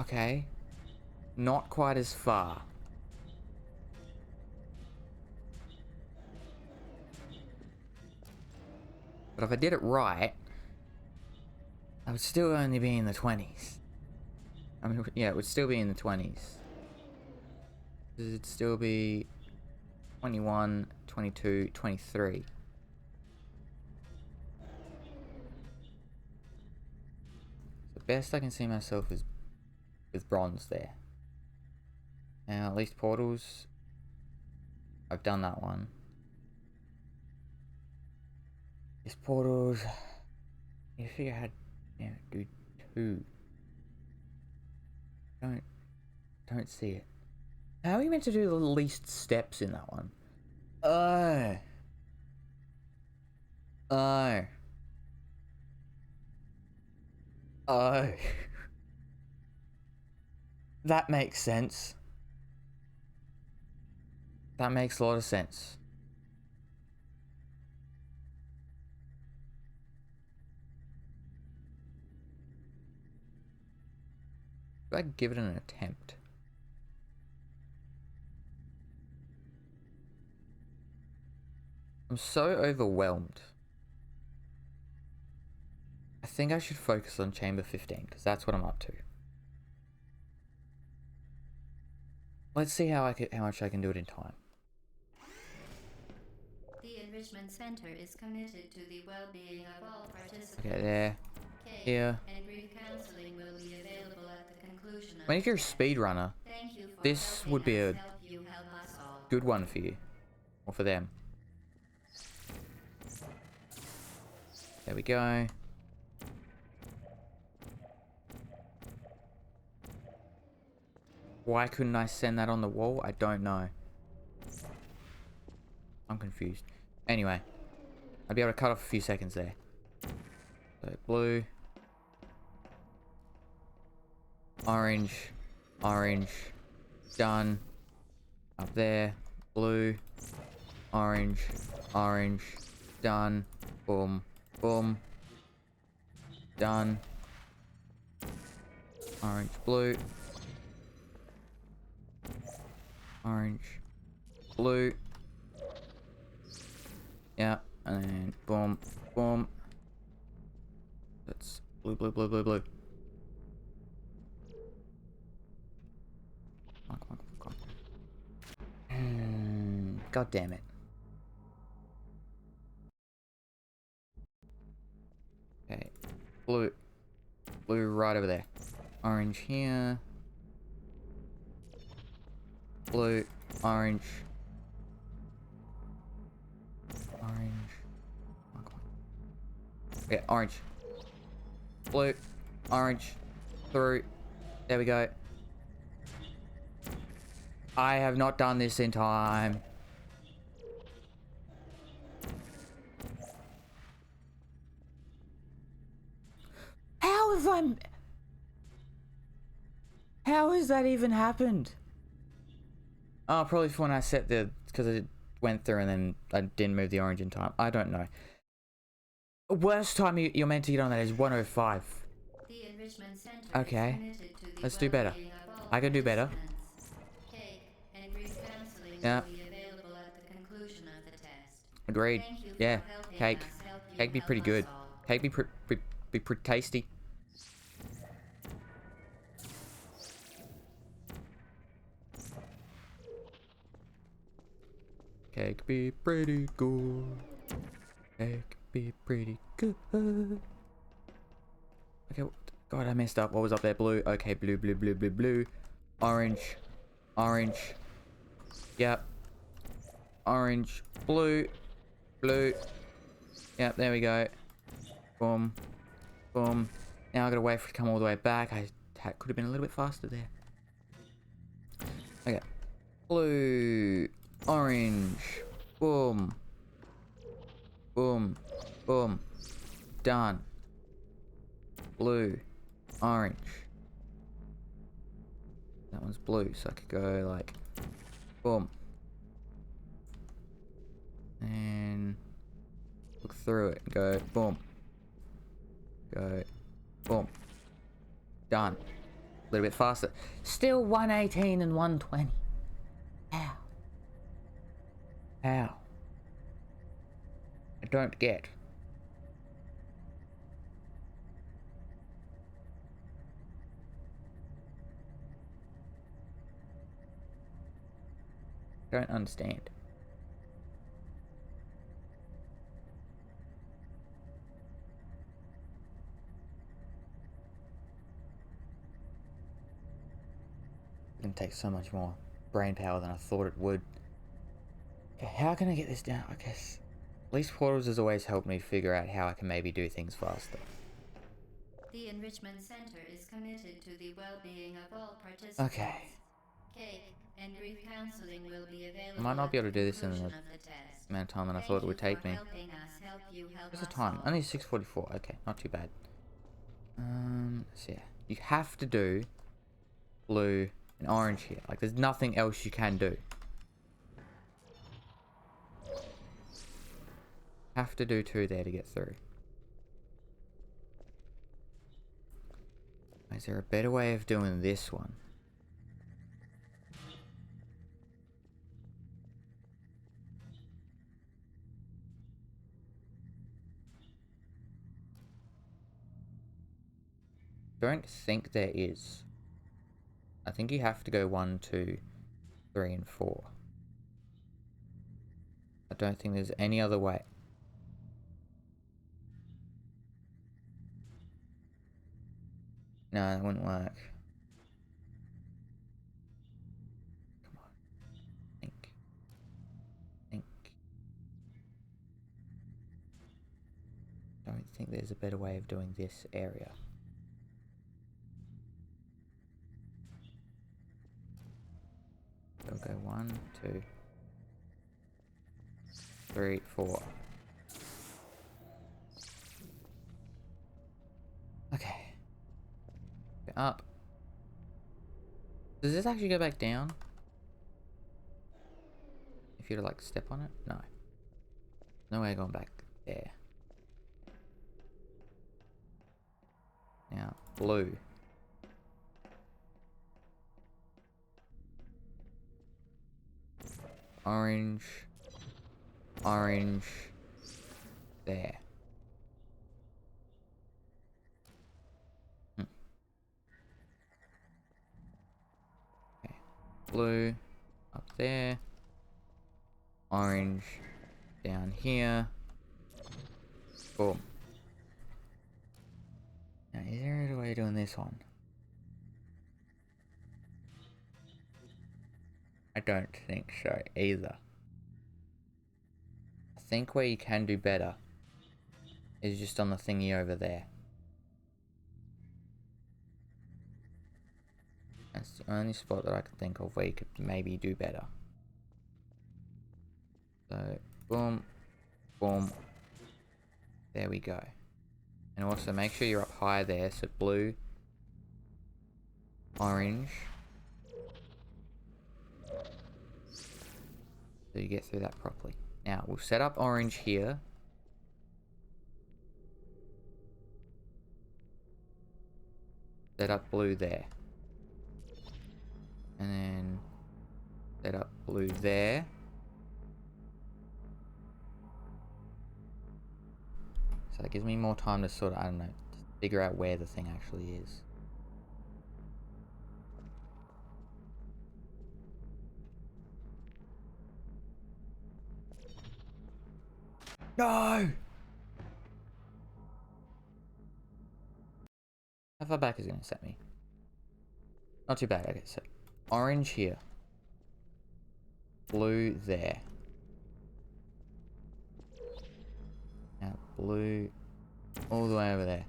Okay. Not quite as far. But if I did it right, I would still only be in the 20s. I mean, yeah, it would still be in the 20s. It'd still be 21, 22, 23. The best I can see myself is with bronze there. Now, at least portals, I've done that one. These portals, you figure how to do 2. Don't see it. How are you meant to do the least steps in that one? Oh. Oh. Oh. That makes sense. That makes a lot of sense. I'd give it an attempt. I'm so overwhelmed. I think I should focus on chamber 15 because that's what I'm up to. Let's see how much I can do it in time. The Enrichment Center is committed to the well-being of all participants. Okay, there. Here. And brief counseling will be available at the conclusion of When you're a speedrunner, this would be a good one for you. Or for them. There we go. Why couldn't I send that on the wall? I don't know. I'm confused. Anyway. I'll be able to cut off a few seconds there. So blue. Orange. orange, done. Up there, blue, orange, orange, done. Boom, boom, done. Orange, blue, orange, blue. Yeah, and then boom, boom. That's blue, blue, blue, blue, blue. Come on, come on, come on, come on. God damn it. Okay, blue. Blue right over there. Orange here. Blue, orange. Orange. Come on, come on. Okay, orange. Blue, orange. Through. There we go. I have not done this in time. How has that even happened? Oh, probably when I set the... because it went through and then I didn't move the orange in time. I don't know. Worst time you're meant to get on that is 105. The Enrichment Center Okay. is committed to the Let's do better. well-being of all I can do better. participants. Cake and brief counseling Yeah. will be available at the conclusion of the test. Agreed. Thank you Yeah. for helping Cake. us help you Cake be help pretty us good. all. Cake be pretty tasty. Cake be pretty good. Cake be pretty good. Okay, God, I messed up. What was up there? Blue. Okay, blue, blue, blue, blue, blue. Orange. Orange. Yep. Orange. Blue. Blue. Yep, there we go. Boom. Boom. Now I gotta wait for it to come all the way back. I could have been a little bit faster there. Okay. Blue. Orange. Boom. Boom. Boom. Done. Blue. Orange. That one's blue, so I could go like... boom. And... look through it and go boom. Go boom. Done. A little bit faster. Still 118 and 120. How? How? I don't get. Don't understand. It's gonna take so much more brain power than I thought it would. Okay, how can I get this down? I guess at least Portals has always helped me figure out how I can maybe do things faster. The Enrichment Center is committed to the well-being of all participants. Okay. Cake and brief counseling will be available. I might not be able to do this in the conclusion of the test. amount of time than I Thank thought it you would take for me. helping us help you help What's the us time? all. Only 6:44. Okay, not too bad. So yeah, you have to do blue and orange here. Like, there's nothing else you can do. Have to do 2 there to get through. Is there a better way of doing this one? Don't think there is. I think you have to go 1, 2, 3, and 4. I don't think there's any other way. No, that wouldn't work. Come on. Think. Think. Don't think there's a better way of doing this area. So go 1, 2, 3, 4. Okay. Go up. Does this actually go back down? If you were to like step on it? No. No way going back there. Now, blue. Orange. Orange. There. Okay. Blue. Up there. Orange. Down here. Boom. Now, is there a way of doing this one? I don't think so either. I think where you can do better is just on the thingy over there. That's the only spot that I can think of where you could maybe do better. So, boom, boom. There we go. And also make sure you're up high there, so blue, orange. So you get through that properly. Now, we'll set up orange here. Set up blue there. And then set up blue there. So that gives me more time to sort of, I don't know, figure out where the thing actually is. No! How far back is it going to set me? Not too bad. Okay, so orange here. Blue there. Now blue all the way over there.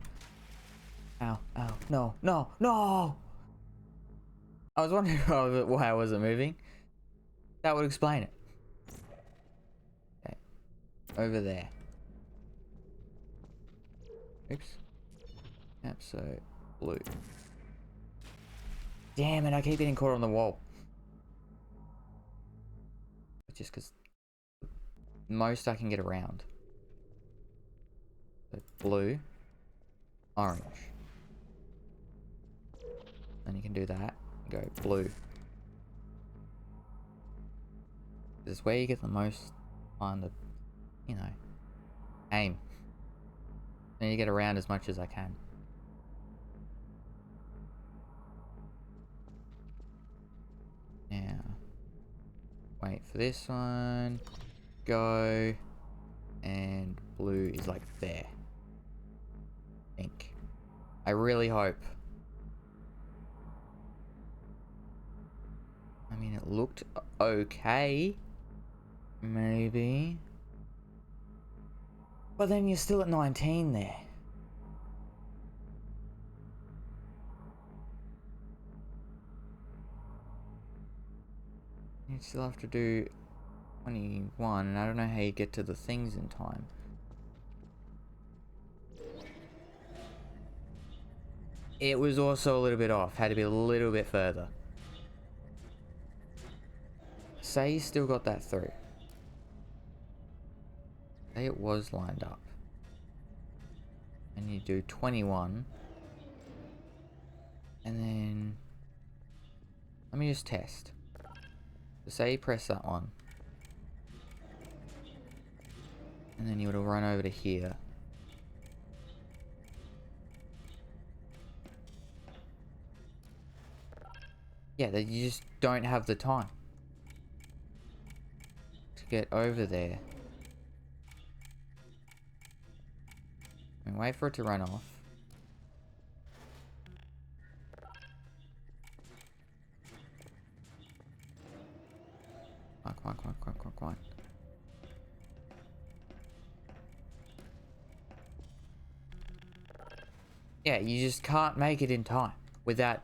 Ow, ow, no, no, no! I was wondering why I wasn't moving. That would explain it. Okay, over there. Oops. Yep, so blue. Damn it, I keep getting caught on the wall. Just because most I can get around. So blue, orange. Then you can do that. Go blue. This is where you get the most time to, you know, aim. And you get around as much as I can. Now, wait for this one. Go. And blue is like there. I think. I really hope. I mean, it looked okay. Maybe. But then you're still at 19 there. You still have to do 21, and I don't know how you get to the things in time. It was also a little bit off. Had to be a little bit further. Say you still got that through. Say it was lined up. And you do 21. And then... let me just test. So say you press that one. And then you would have run over to here. Yeah, that you just don't have the time to get over there. And wait for it to run off. Come on, come on, come on, come on, come on. Yeah, you just can't make it in time without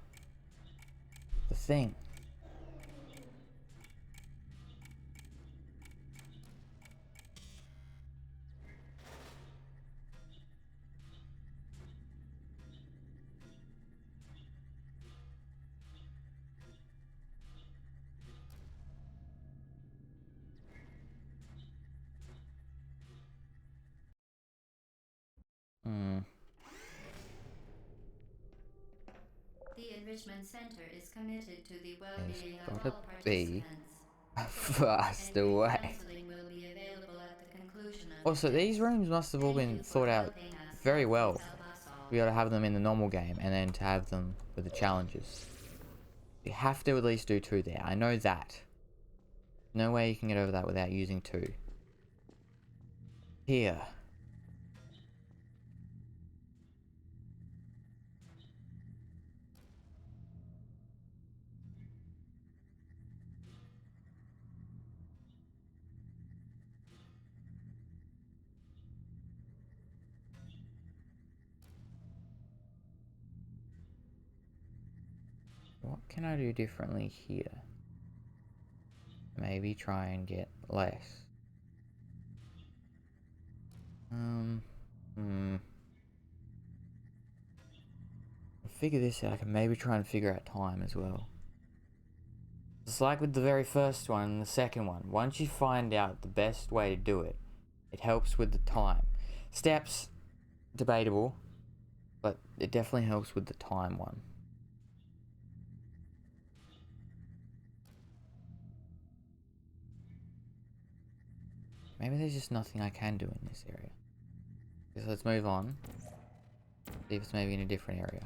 the thing. Hmm. The Enrichment Center is committed to the There's well-being of gotta all be participants. a faster And way. counseling will be available at the conclusion of Also, the these test. rooms must have all Thank been you for thought out helping us very help you well help us all. to be able to have them in the normal game and then to have them with the challenges. You have to at least do 2 there. I know that. No way you can get over that without using 2. Here. What can I do differently here? Maybe try and get less. I'll figure this out. I can maybe try and figure out time as well. It's like with the very first one and the second one. Once you find out the best way to do it, it helps with the time. Steps, debatable, but it definitely helps with the time one. Maybe there's just nothing I can do in this area. So let's move on. See if it's maybe in a different area.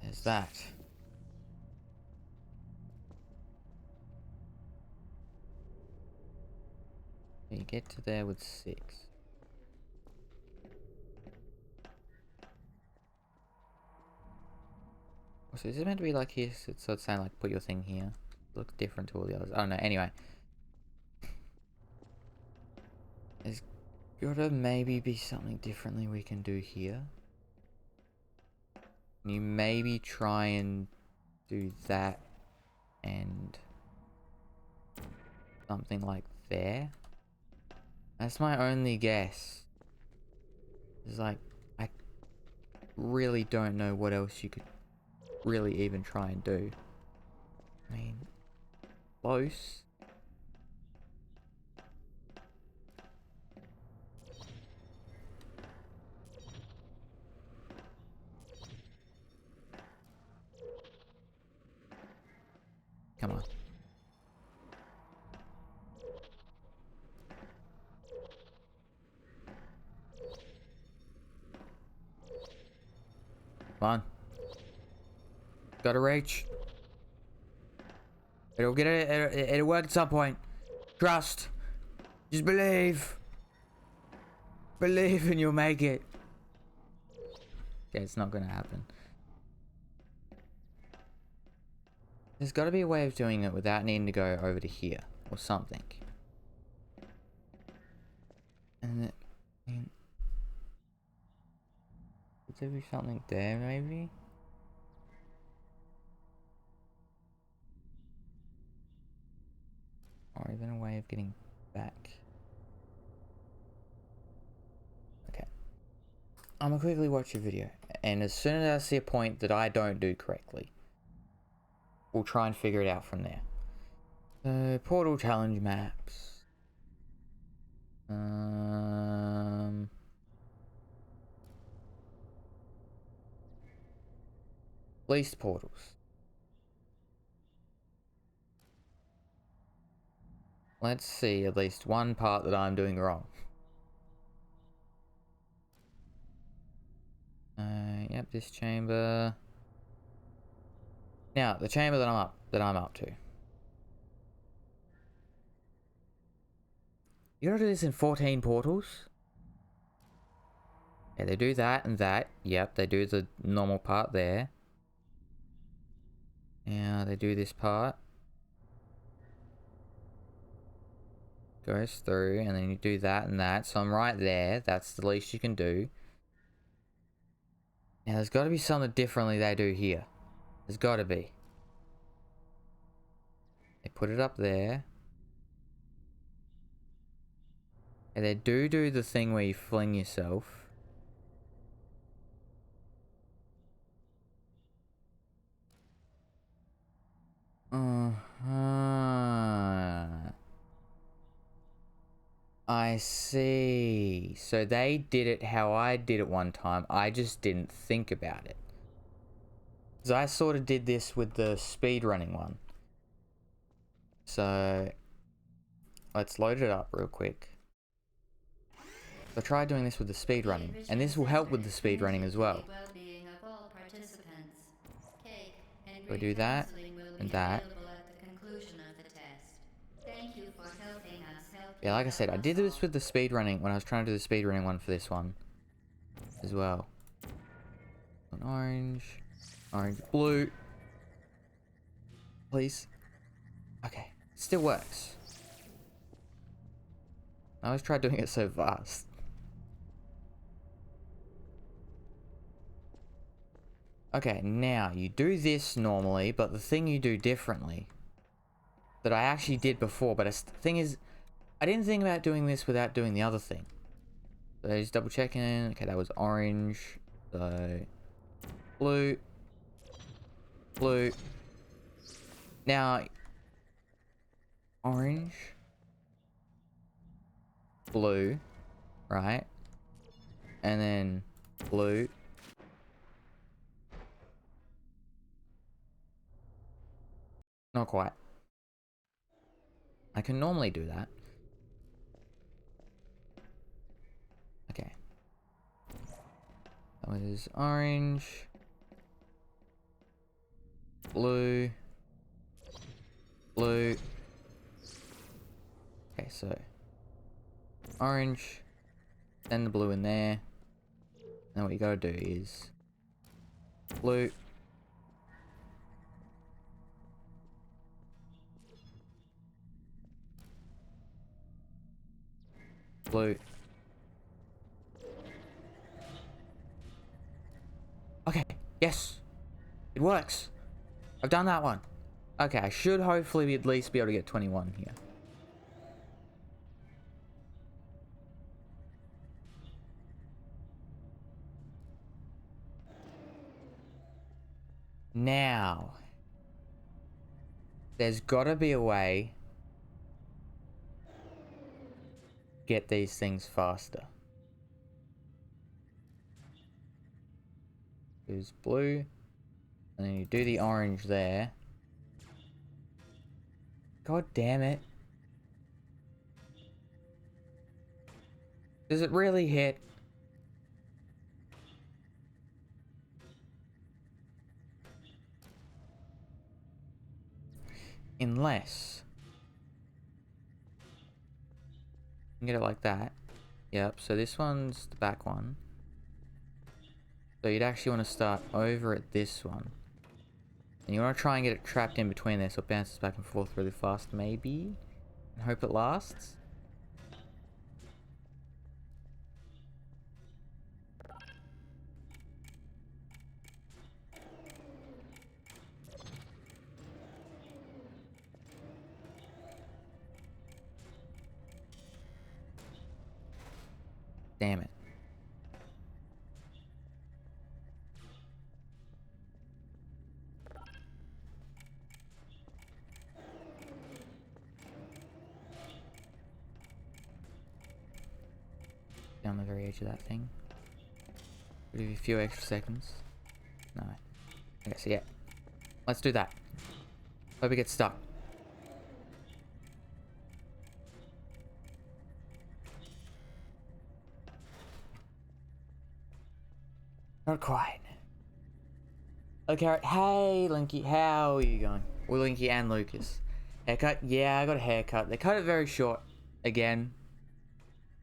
There's that. You get to there with 6. So is it meant to be like here? So it's saying like put your thing here. Look different to all the others. I don't know. Anyway. There's gotta maybe be something differently we can do here. You maybe try and do that and something like there. That's my only guess. It's like, I really don't know what else you could really even try and do. I mean, close. Come on. Come on. Gotta reach. It'll get it. It'll work at some point. Trust. Just believe. Believe and you'll make it. Okay, it's not gonna happen. There's gotta be a way of doing it without needing to go over to here or something. And it, I mean, could there be something there maybe? Or even a way of getting back. Okay. I'm gonna quickly watch your video, and as soon as I see a point that I don't do correctly, we'll try and figure it out from there. So, portal challenge maps. Least portals. Let's see at least one part that I'm doing wrong. Yep, this chamber. Now, the chamber that I'm up to. You gotta do this in 14 portals? Yeah, they do that and that. Yep, they do the normal part there. Yeah, they do this part. Goes through, and then you do that and that. So I'm right there. That's the least you can do. Now, there's got to be something differently they do here. There's got to be. They put it up there. And they do the thing where you fling yourself. Uh-huh. I see. So they did it how I did it one time. I just didn't think about it. Because I sort of did this with the speedrunning one. So let's load it up real quick. I tried doing this with the speedrunning, and this will help with the speedrunning as well. We'll do that and that. Yeah, like I said, I did this with the speedrunning when I was trying to do the speedrunning one for this one as well. An orange, orange, blue. Please. Okay, still works. I always try doing it so fast. Okay, now you do this normally, but the thing you do differently that I actually did before, but the thing is, I didn't think about doing this without doing the other thing. So just double checking. Okay, that was orange. So blue, blue. Now orange, blue, right? And then blue. Not quite. I can normally do that. Okay. That was orange, blue, blue. Okay, so orange, then the blue in there. Then what you gotta do is blue, blue. Okay, yes, it works. I've done that one. Okay, I should hopefully at least be able to get 21 here. Now, there's gotta be a way to get these things faster. There's blue, and then you do the orange there. God damn it. Does it really hit? Unless you can get it like that. Yep, so this one's the back one. So you'd actually want to start over at this one. And you want to try and get it trapped in between there so it bounces back and forth really fast, maybe? And hope it lasts? Damn it. Down the very edge of that thing. Give you a few extra seconds. No. Okay, so yeah. Let's do that. Hope it gets stuck. Not quite. Okay, hey Linky, how are you going? Well, Linky and Lucas. Haircut? Yeah, I got a haircut. They cut it very short again.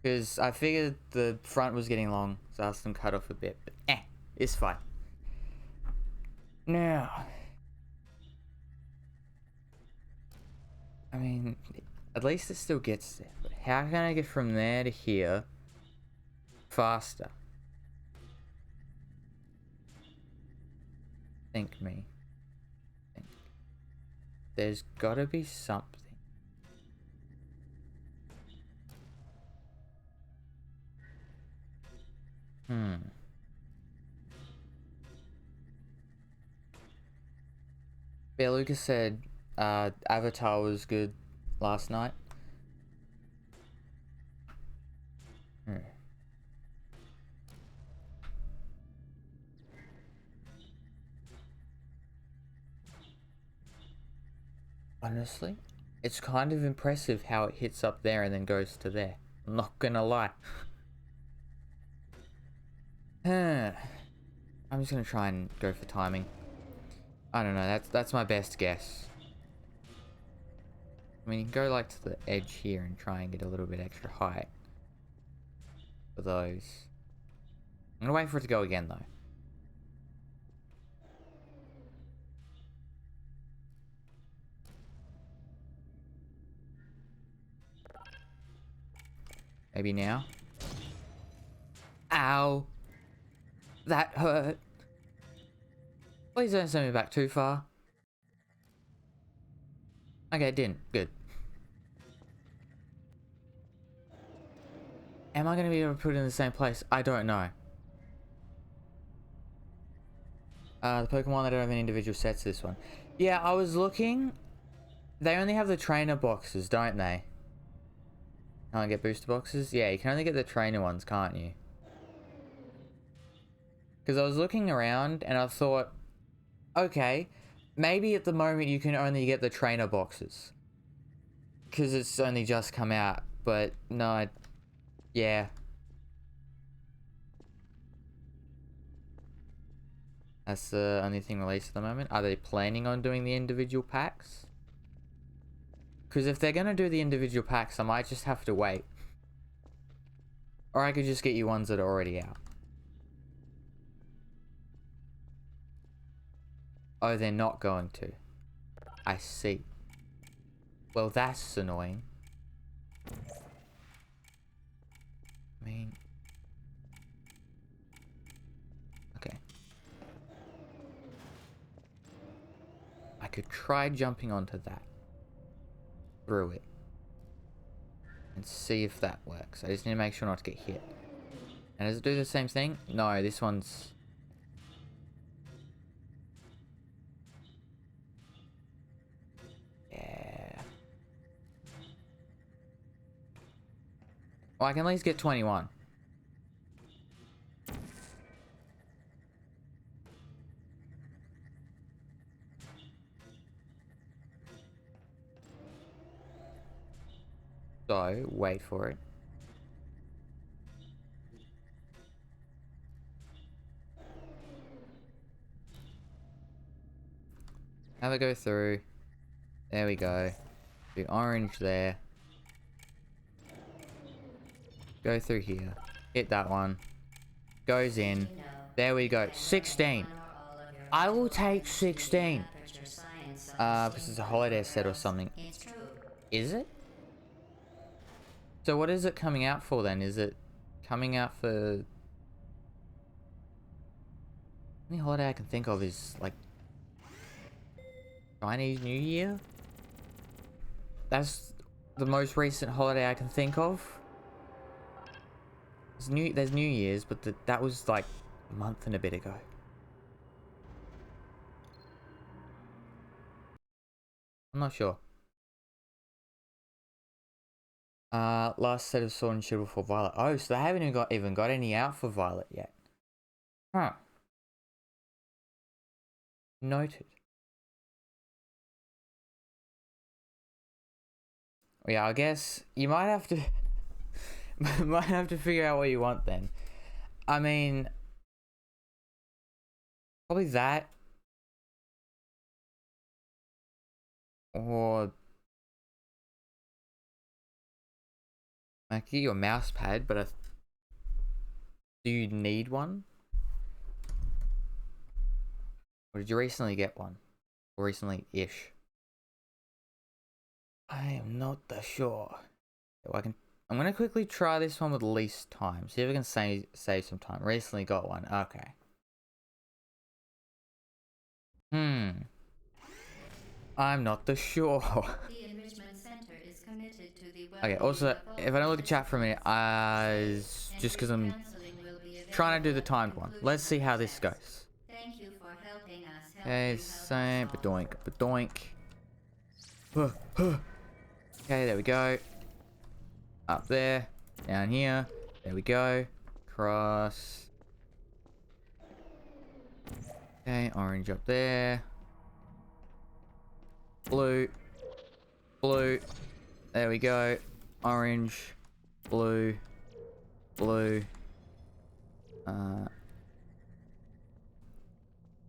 Because I figured the front was getting long, so I asked them cut off a bit. But it's fine. Now, I mean, at least it still gets there. But how can I get from there to here faster? Think me. Think. There's gotta be something. Yeah, Lucas said Avatar was good last night. Honestly, it's kind of impressive how it hits up there and then goes to there. I'm not gonna lie. I'm just gonna try and go for timing. I don't know, that's my best guess. I mean, you can go like to the edge here and try and get a little bit extra height for those. I'm gonna wait for it to go again though. Maybe now. Ow! That hurt. Please don't send me back too far. Okay, it didn't. Good. Am I gonna be able to put it in the same place? I don't know. The Pokemon that don't have any individual sets, this one. Yeah, I was looking. They only have the trainer boxes, don't they? Can I get booster boxes? Yeah, you can only get the trainer ones, can't you? Because I was looking around and I thought, okay, maybe at the moment you can only get the trainer boxes. Because it's only just come out. But no, yeah. That's the only thing released at the moment. Are they planning on doing the individual packs? Because if they're going to do the individual packs, I might just have to wait. Or I could just get you ones that are already out. Oh, they're not going to. I see. Well, that's annoying. I mean... Okay. I could try jumping onto that. Through it. And see if that works. I just need to make sure not to get hit. And does it do the same thing? No, this one's... Yeah. Well, I can at least get 21. So, wait for it. Have it go through. There we go. The orange there. Go through here. Hit that one. Goes in. There we go. 16. I will take 16. This is a holiday set or something. Is it? So what is it coming out for then? Is it coming out for... The only holiday I can think of is like Chinese New Year? That's the most recent holiday I can think of. There's New Year's, but that was like a month and a bit ago. I'm not sure. Last set of Sword and Shield before Violet. Oh, so they haven't even got any out for Violet yet. Huh. Noted. Yeah, I guess you might have to might have to figure out what you want then. I mean, probably that, or I could get you a mouse pad, but do you need one? Or did you recently get one? Or recently-ish? I am not sure. So I'm gonna quickly try this one with least time. See if I can save some time. Recently got one. Okay. I'm not sure. The Enrichment Center is committed to the Okay, also, if I don't look at chat for a minute, just because I'm trying to do the timed one. Let's see how this goes. Thank you for helping us. Okay, same, badoink, badoink. Okay, there we go. Up there, down here, there we go. Cross. Okay, orange up there. Blue. blue. There we go. Orange, blue, blue,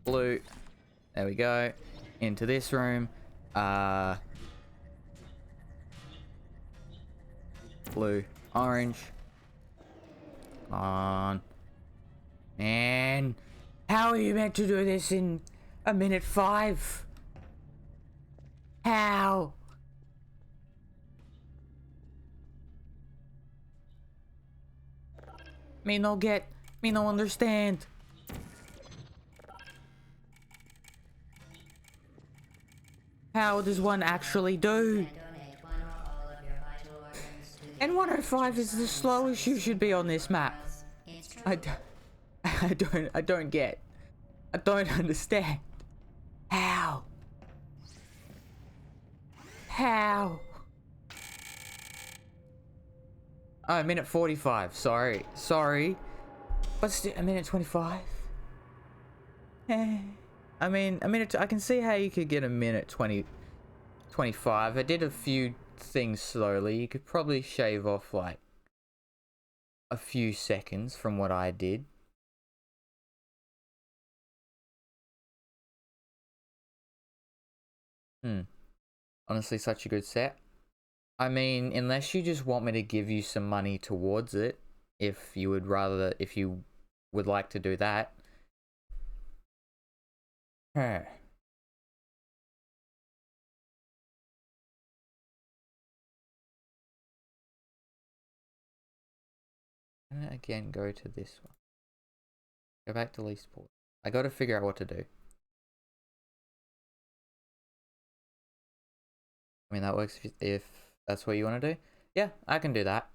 blue. There we go. Into this room. Blue, orange. Come on. Man, how are you meant to do this in a minute 5? How? Me no get. Me no understand. How does one actually do? And donate one or all of your vital organs to the And 105 is the slowest you should be on this map. It's true. I don't get. I don't understand. How? How? Oh, a minute 45. Sorry. But still, a minute 25. I mean, a minute. I can see how you could get a minute 25. I did a few things slowly. You could probably shave off like a few seconds from what I did. Honestly, such a good set. I mean, unless you just want me to give you some money towards it, if you would like to do that. Huh. I'm gonna again go to this one. Go back to least port. I gotta figure out what to do. I mean, that works if that's what you want to do. Yeah, I can do that.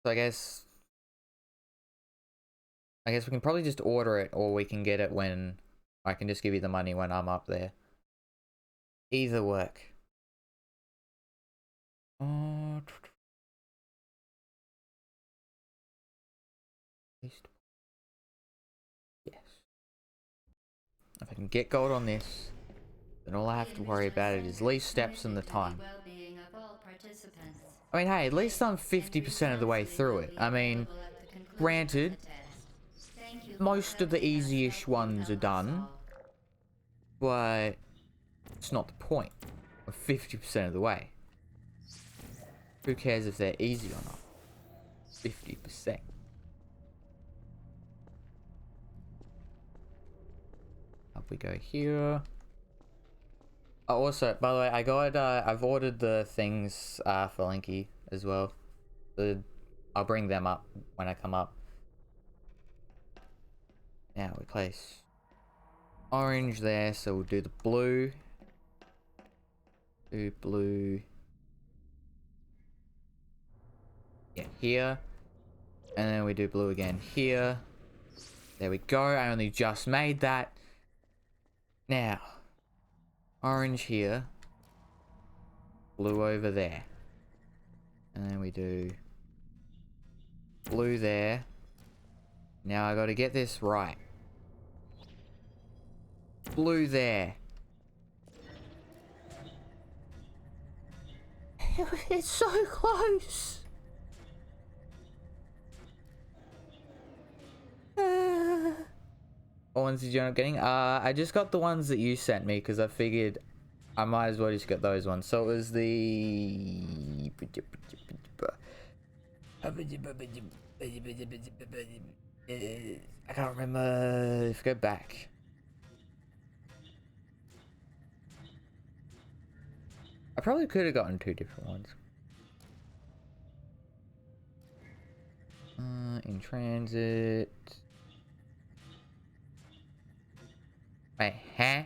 So I guess we can probably just order it, or we can get it when I can just give you the money when I'm up there. Either work. Yes. If I can get gold on this, then all I have to worry about it is least steps and the time. well-being of all participants. I mean, hey, at least I'm 50% of the way through it. I mean, granted, most of the easy-ish ones are done, but it's not the point. We're 50% of the way. Who cares if they're easy or not? 50%. Up we go here. Oh, also, by the way, I've ordered the things for Linky as well. I'll bring them up when I come up. Now we place orange there, so we'll do the blue. Do blue. Yeah, here. And then we do blue again here. There we go. I only just made that. Now, orange here. Blue over there. And then we do blue there. Now I gotta get this right. Blue there. It's so close. What ones did you end up getting? I just got the ones that you sent me because I figured I might as well just get those ones. So it was the... I can't remember. If I go back. I probably could have gotten 2 different ones. In transit. Wait, huh?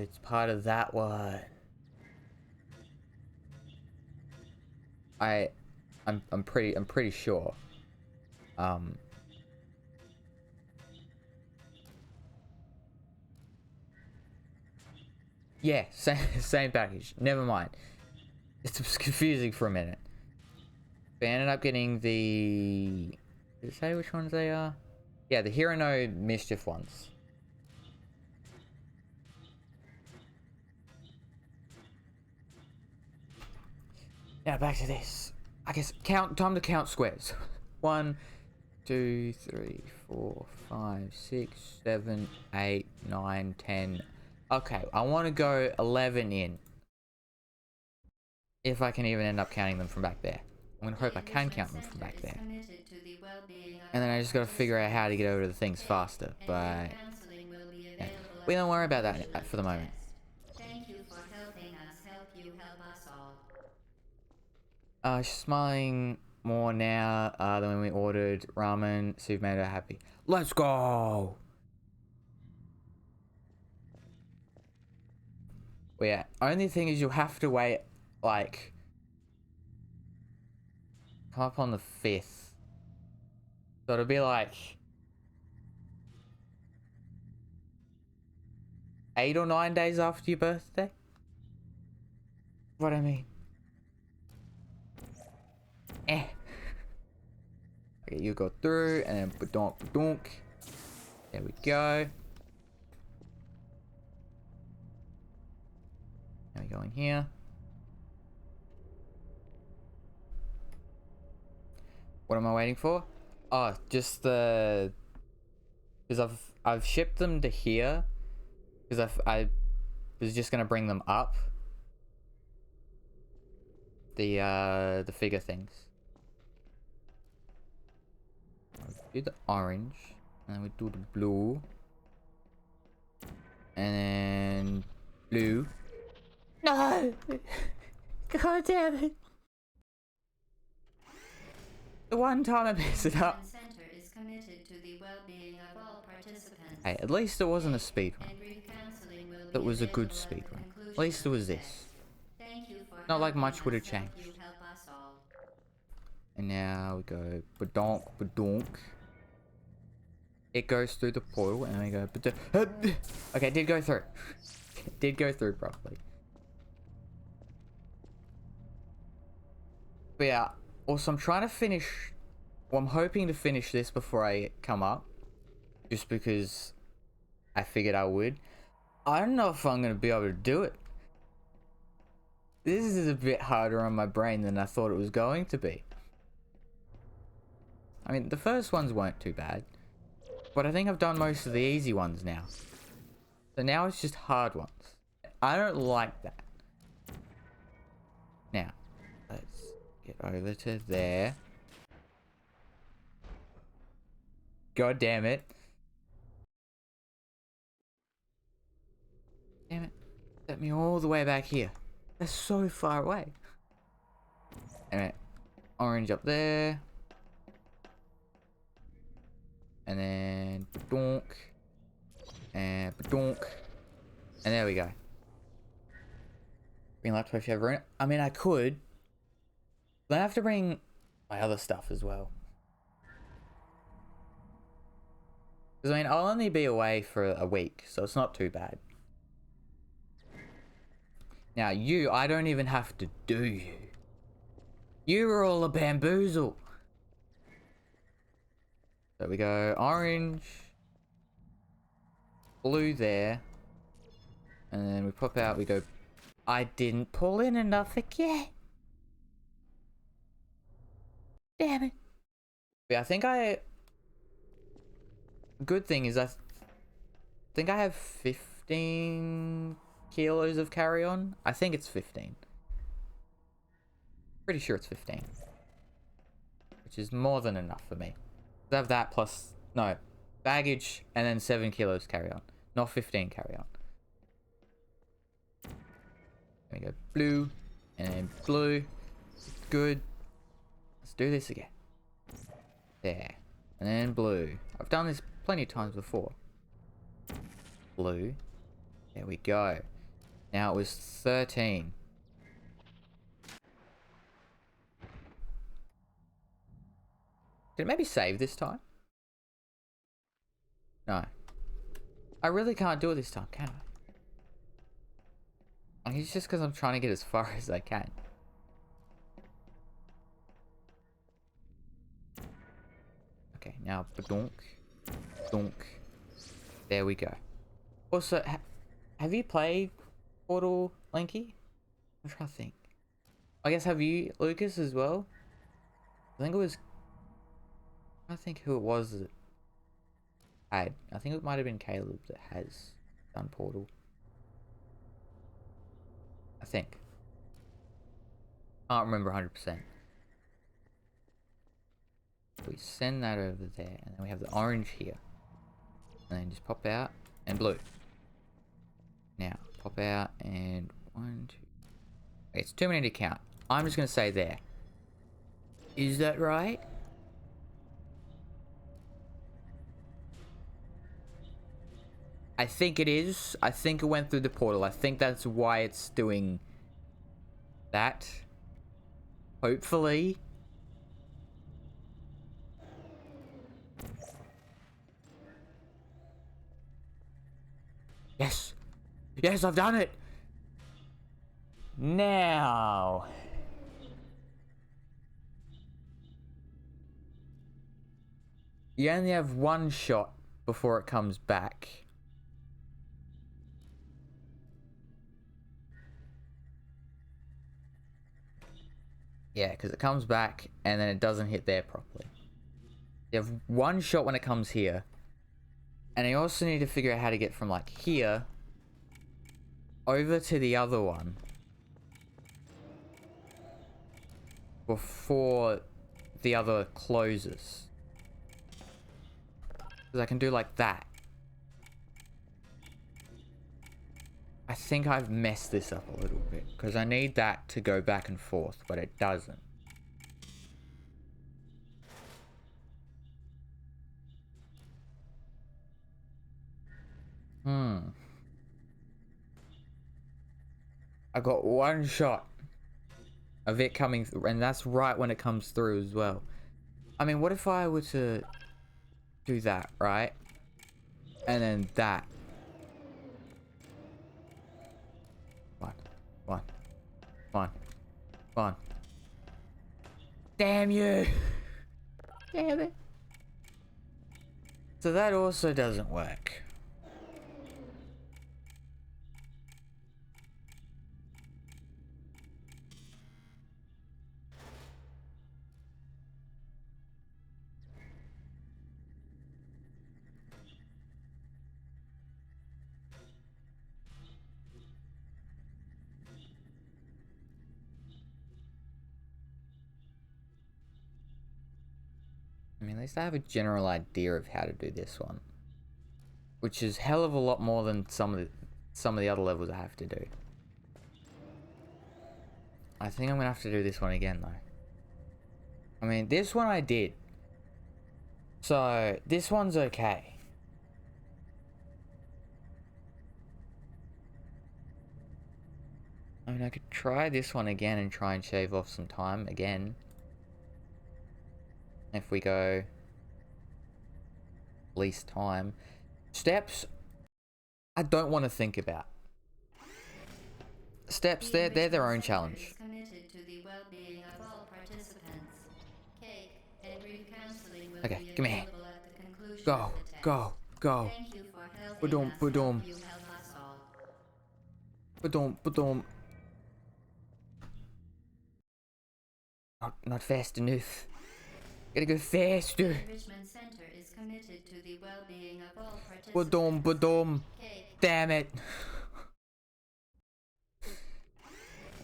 It's part of that one. I'm pretty sure. Yeah, same package. Never mind. It's confusing for a minute. We ended up getting the... Did it say which ones they are? Yeah, the Hero No Mischief ones. Now back to this. I guess time to count squares. 1, 2, 3, 4, 5, 6, 7, 8, 9, 10. Okay, I want to go 11 in. If I can even end up counting them from back there. I'm gonna hope I can count them from back there. And then I just gotta figure out how to get over to the things faster, but... Yeah. We don't worry about that for the moment. Thank you for helping us help you help us all. She's smiling more now than when we ordered ramen, so you've made her happy. Let's go! Well, yeah, only thing is you'll have to wait, like... Come up on the 5th. So it'll be like... 8 or 9 days after your birthday? What I mean? Okay, you go through, and then badonk badonk. There we go. Now we go in here. What am I waiting for? Oh, just the... Because I've shipped them to here. Because I was just gonna bring them up. The figure things. Do the orange, and then we do the blue, and then blue. No! God damn it! The one time I messed it up. Hey, at least it wasn't a speed run. That was a good speed run. At least it was this. Not like much would have changed. And now we go badonk badonk. It goes through the portal, and then we go badonk. Okay, it did go through. It did go through properly. But yeah, also I'm trying to finish... Well, I'm hoping to finish this before I come up. Just because I figured I would. I don't know if I'm going to be able to do it. This is a bit harder on my brain than I thought it was going to be. I mean, the first ones weren't too bad. But I think I've done most of the easy ones now. So now it's just hard ones. I don't like that. Now, let's get over to there. God damn it. Damn it. Set me all the way back here. That's so far away. Anyway, orange up there. And then badonk. And badonk. And there we go. Bring laptop if you have room. I mean, I could. But I have to bring my other stuff as well. Because, I mean, I'll only be away for a week, so it's not too bad. Now, you, I don't even have to do you. You were all a bamboozle. So we go orange, blue there, and then we pop out, we go, I didn't pull in enough again. Damn it. Yeah, I think good thing is I think I have 15 kilos of carry-on. I think it's 15. Pretty sure it's 15. Which is more than enough for me. I have that plus, no, baggage and then 7 kilos carry-on. Not 15 carry-on. There we go, blue, and then blue. Good. Let's do this again. There. And then blue. I've done this plenty of times before. Blue. There we go. Now it was 13. Did it maybe save this time? No. I really can't do it this time, can I? I mean, it's just because I'm trying to get as far as I can. Now, badonk, donk. There we go. Also, have you played Portal, Lanky? I'm trying to think. I guess have you, Lucas, as well? I think it was. I think who it was that had. I think it might have been Caleb that has done Portal. I think. Can't remember 100%. We send that over there, and then we have the orange here. And then just pop out, and blue. Now, pop out, and 1, 2... Okay, it's too many to count. I'm just going to say there. Is that right? I think it is. I think it went through the portal. I think that's why it's doing that. Hopefully. Yes. Yes, I've done it. Now. You only have one shot before it comes back. Yeah, because it comes back and then it doesn't hit there properly. You have one shot when it comes here. And you also need to figure out how to get from like here over to the other one before the other closes. Because I can do like that. I think I've messed this up a little bit because I need that to go back and forth, but it doesn't. I got one shot of it coming through, and that's right when it comes through as well. I mean, what if I were to do that, right? And then that. One. Damn you! Damn it. So that also doesn't work. I mean, at least I have a general idea of how to do this one, which is hell of a lot more than some of the other levels I have to do. I think I'm gonna have to do this one again though. I mean, this one I did, so this one's okay. I mean, I could try this one again and try and shave off some time again. If we go least time. Steps, I don't want to think about. Steps, they're their own challenge. Okay, come here. Go. Ba-dum. Not fast enough. Gotta go faster. Ba-dum. Damn it.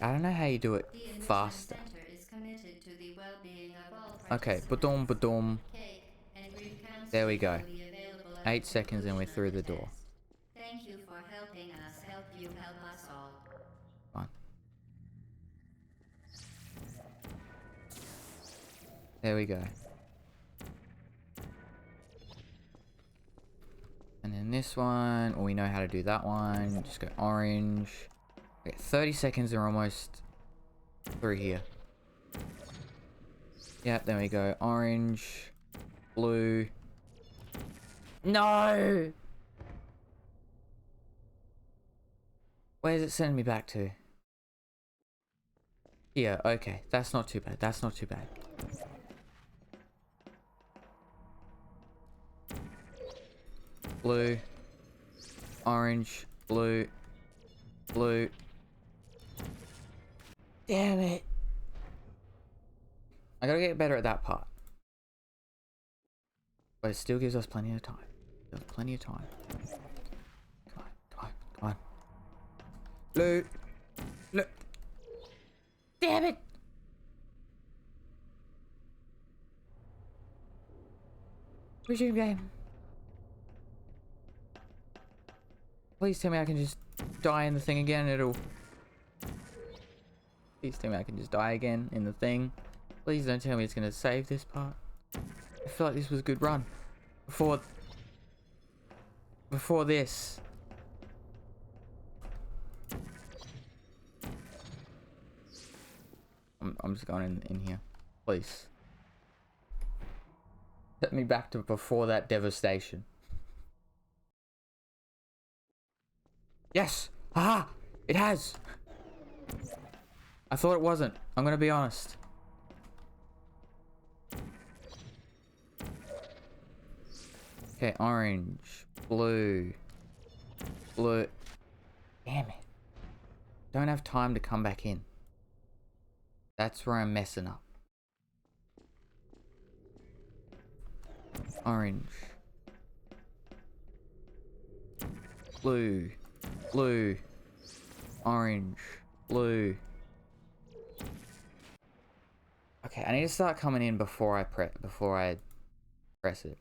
I don't know how you do it faster. Okay, ba-dum. There we go. 8 seconds and we're through the door. Thank you for helping us help you help us all. Fine. There we go. And then this one, well, we know how to do that one. Just go orange. Okay, 30 seconds and we're almost through here. Yep, there we go. Orange, blue. No! Where does it send me back to? Yeah, okay. That's not too bad. blue, orange, blue, blue. Damn it. I gotta get better at that part. But it still gives us plenty of time. There's plenty of time. Come on, come on, come on. Blue. Blue. Damn it! Resume game. Please tell me I can just die in the thing again. Please tell me I can just die again in the thing. Please don't tell me it's gonna save this part. I feel like this was a good run. Before this. I'm just going in here. Please. Set me back to before that devastation. Yes! Aha! It has! I thought it wasn't. I'm gonna be honest. Okay, orange, blue, blue. Damn it. Don't have time to come back in. That's where I'm messing up. Orange. Blue. Blue. Orange. Blue. Okay, I need to start coming in before I press it.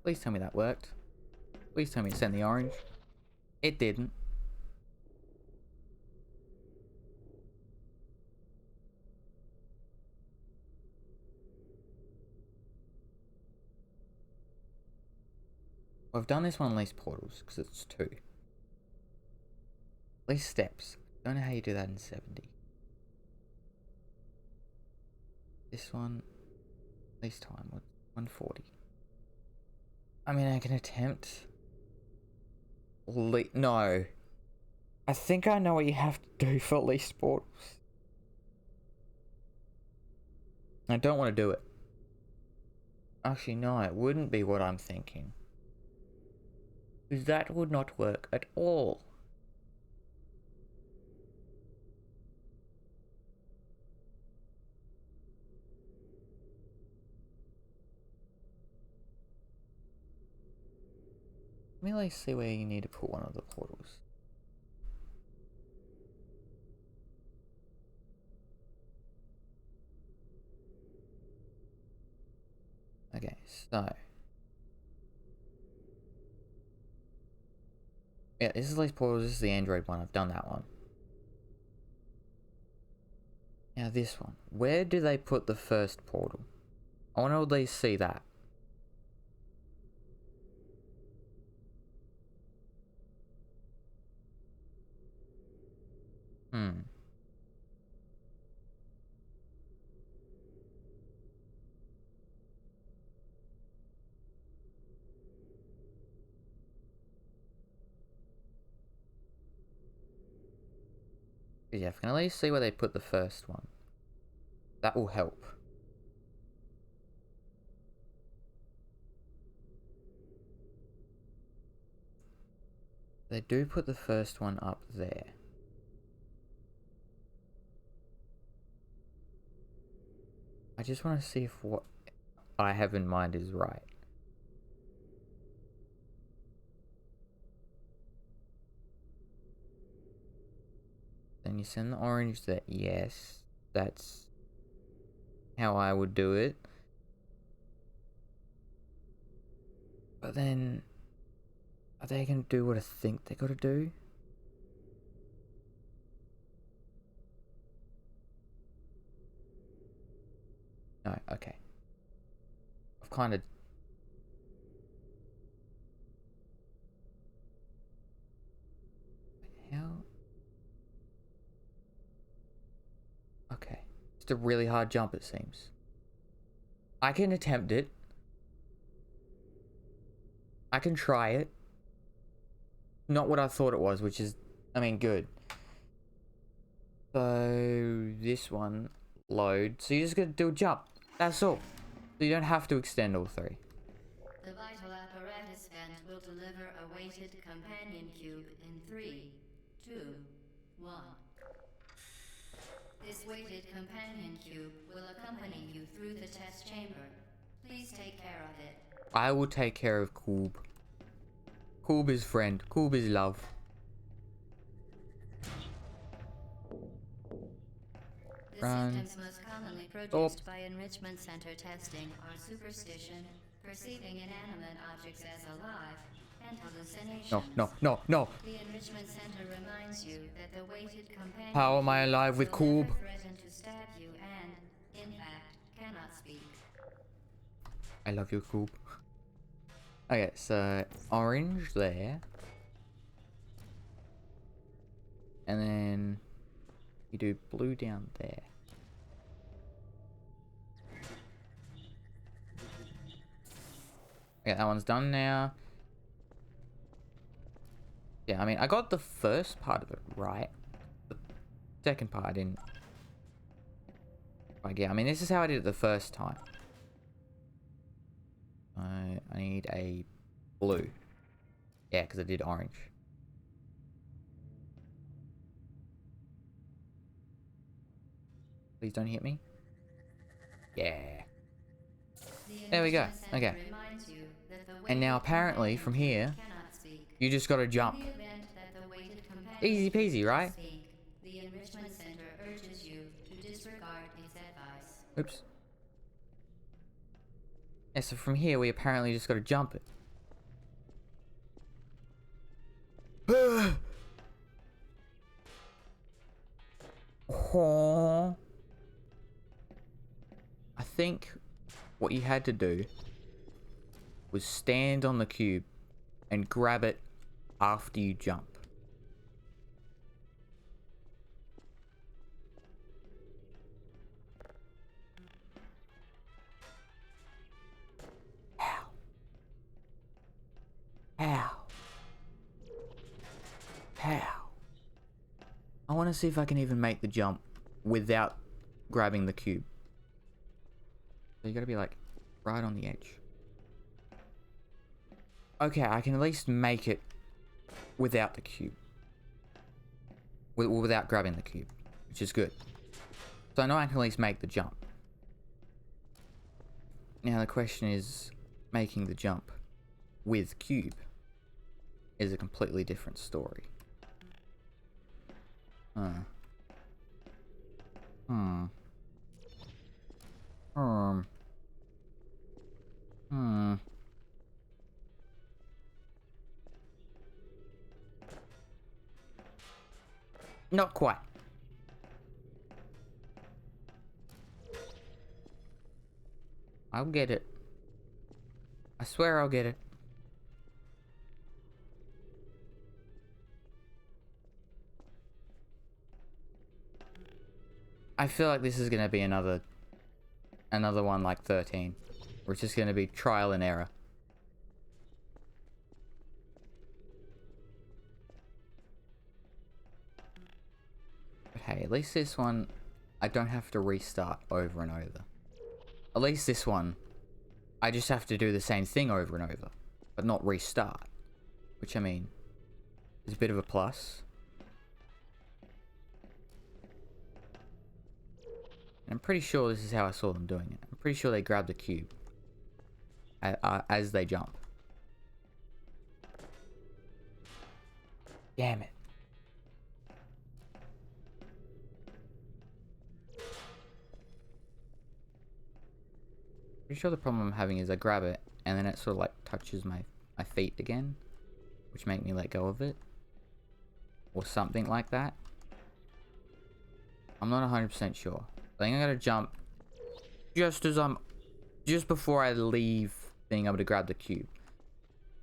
Please tell me that worked. Please tell me it sent the orange. It didn't. I've done this one on least portals because it's 2. Least steps. Don't know how you do that in 70. This one, least time, 140. I mean, I can attempt. No. I think I know what you have to do for least portals. I don't want to do it. Actually, no, it wouldn't be what I'm thinking. Because that would not work at all. Let me like see where you need to put one of the portals. Okay, so. Yeah, this is least portals, this is the Android one, I've done that one. Now this one. Where do they put the first portal? I want to at least see that. Yeah, if I can at least see where they put the first one. That will help. They do put the first one up there. I just want to see if what I have in mind is right. Then you send the orange there. Yes, that's how I would do it. But then, are they going to do what I think they got to do? No, okay. I've kind of... How? Okay. It's a really hard jump, it seems. I can attempt it. I can try it. Not what I thought it was, which is, I mean, good. So, this one, load. So you just gotta do a jump. That's all. So you don't have to extend all 3. The vital apparatus vent will deliver a weighted companion cube in 3, 2, 1. This weighted companion cube will accompany you through the test chamber. Please take care of it. I will take care of Koob. Koob is friend. Koob is love. The symptoms most commonly produced by enrichment center testing are superstition, perceiving inanimate objects as alive, and hallucinations. No. The enrichment center reminds you that the weighted companion How am I alive with will Koob? never threaten to stab you and, in fact, cannot speak. I love you, Koob. Okay, so orange there. And then you do blue down there. Yeah, that one's done now. Yeah, I mean, I got the first part of it right. The second part I didn't. Like, yeah, I mean, this is how I did it the first time. I need a blue. Yeah, because I did orange. Please don't hit me. Yeah. There we go. Okay. And now apparently from here, you just gotta jump. Easy peasy, right? The enrichment center urges you to disregard its advice. Oops. Yeah, so from here we apparently just gotta jump it. Oh. I think what you had to do was stand on the cube and grab it after you jump. How? How? How? I want to see if I can even make the jump without grabbing the cube. So you gotta be like right on the edge. Okay, I can at least make it without the cube. Without grabbing the cube, which is good. So I know I can at least make the jump. Now the question is, making the jump with cube is a completely different story. Not quite. I'll get it. I swear I'll get it. I feel like this is gonna be another one like 13. Where it's just gonna be trial and error. But hey, at least this one, I don't have to restart over and over. At least this one, I just have to do the same thing over and over, but not restart. Which, I mean, is a bit of a plus. And I'm pretty sure this is how I saw them doing it. I'm pretty sure they grab the cube as they jump. Damn it. Pretty sure the problem I'm having is I grab it and then it sort of like touches my feet again, which make me let go of it. Or something like that. I'm not 100% sure. I think I gotta jump just before I leave being able to grab the cube.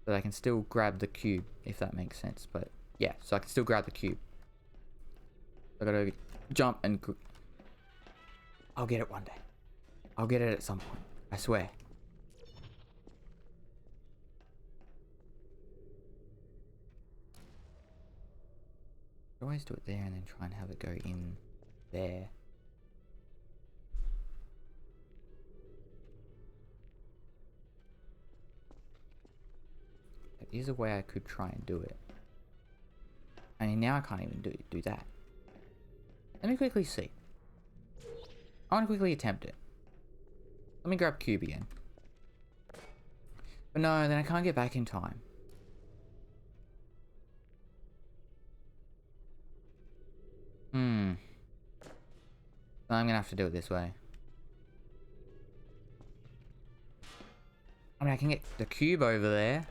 But I can still grab the cube, if that makes sense. But yeah, so I can still grab the cube. I gotta jump and... I'll get it one day. I'll get it at some point. I swear. I always do it there and then try and have it go in there. Here's a way I could try and do it. I mean, now I can't even do that. Let me quickly see. I want to quickly attempt it. Let me grab cube again. But no, then I can't get back in time. So I'm gonna have to do it this way. I mean, I can get the cube over there.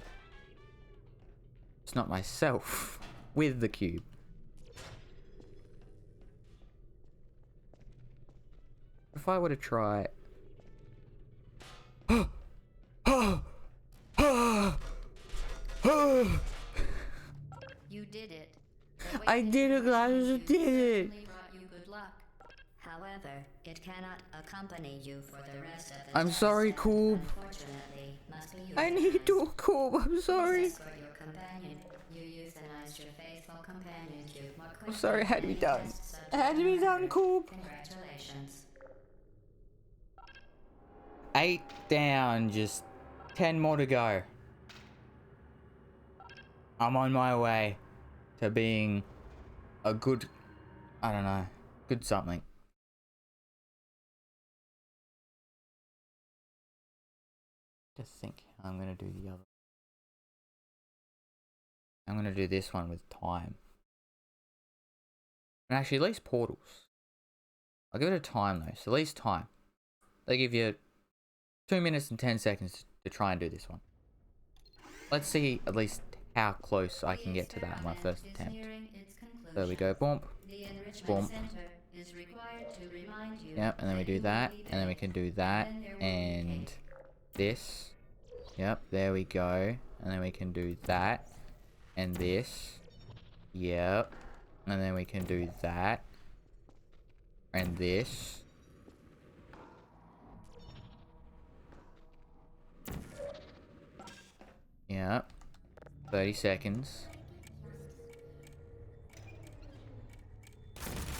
It's not myself with the cube. If I were to try... You did it. I did it, guys! I did it! Brought you good luck. However, it cannot accompany you for the rest of the I'm test sorry, and Coob. unfortunately, must be I need to Coob, I'm sorry. escort your companion. You euthanized your faithful companion cube more quickly I'm sorry, it had to be than done. any test subject It had to be done, record. Coob. Congratulations. 8 down, just 10 more to go. I'm on my way to being a good, I don't know, good something. To think how I'm gonna do the other. I'm gonna do this one with time. And actually, at least portals. I'll give it a time though, so at least time. They give you 2 minutes and 10 seconds to try and do this one. Let's see at least how close I can get to that in my first attempt. There we go, boom. The enrichment Boom. center is required to remind you. Yep, and then we do you will that, be and then we paid. can do that, Then there will be and paid. this. Yep, there we go. And then we can do that, and this. Yep. And then we can do that, and this. Yep. 30 seconds.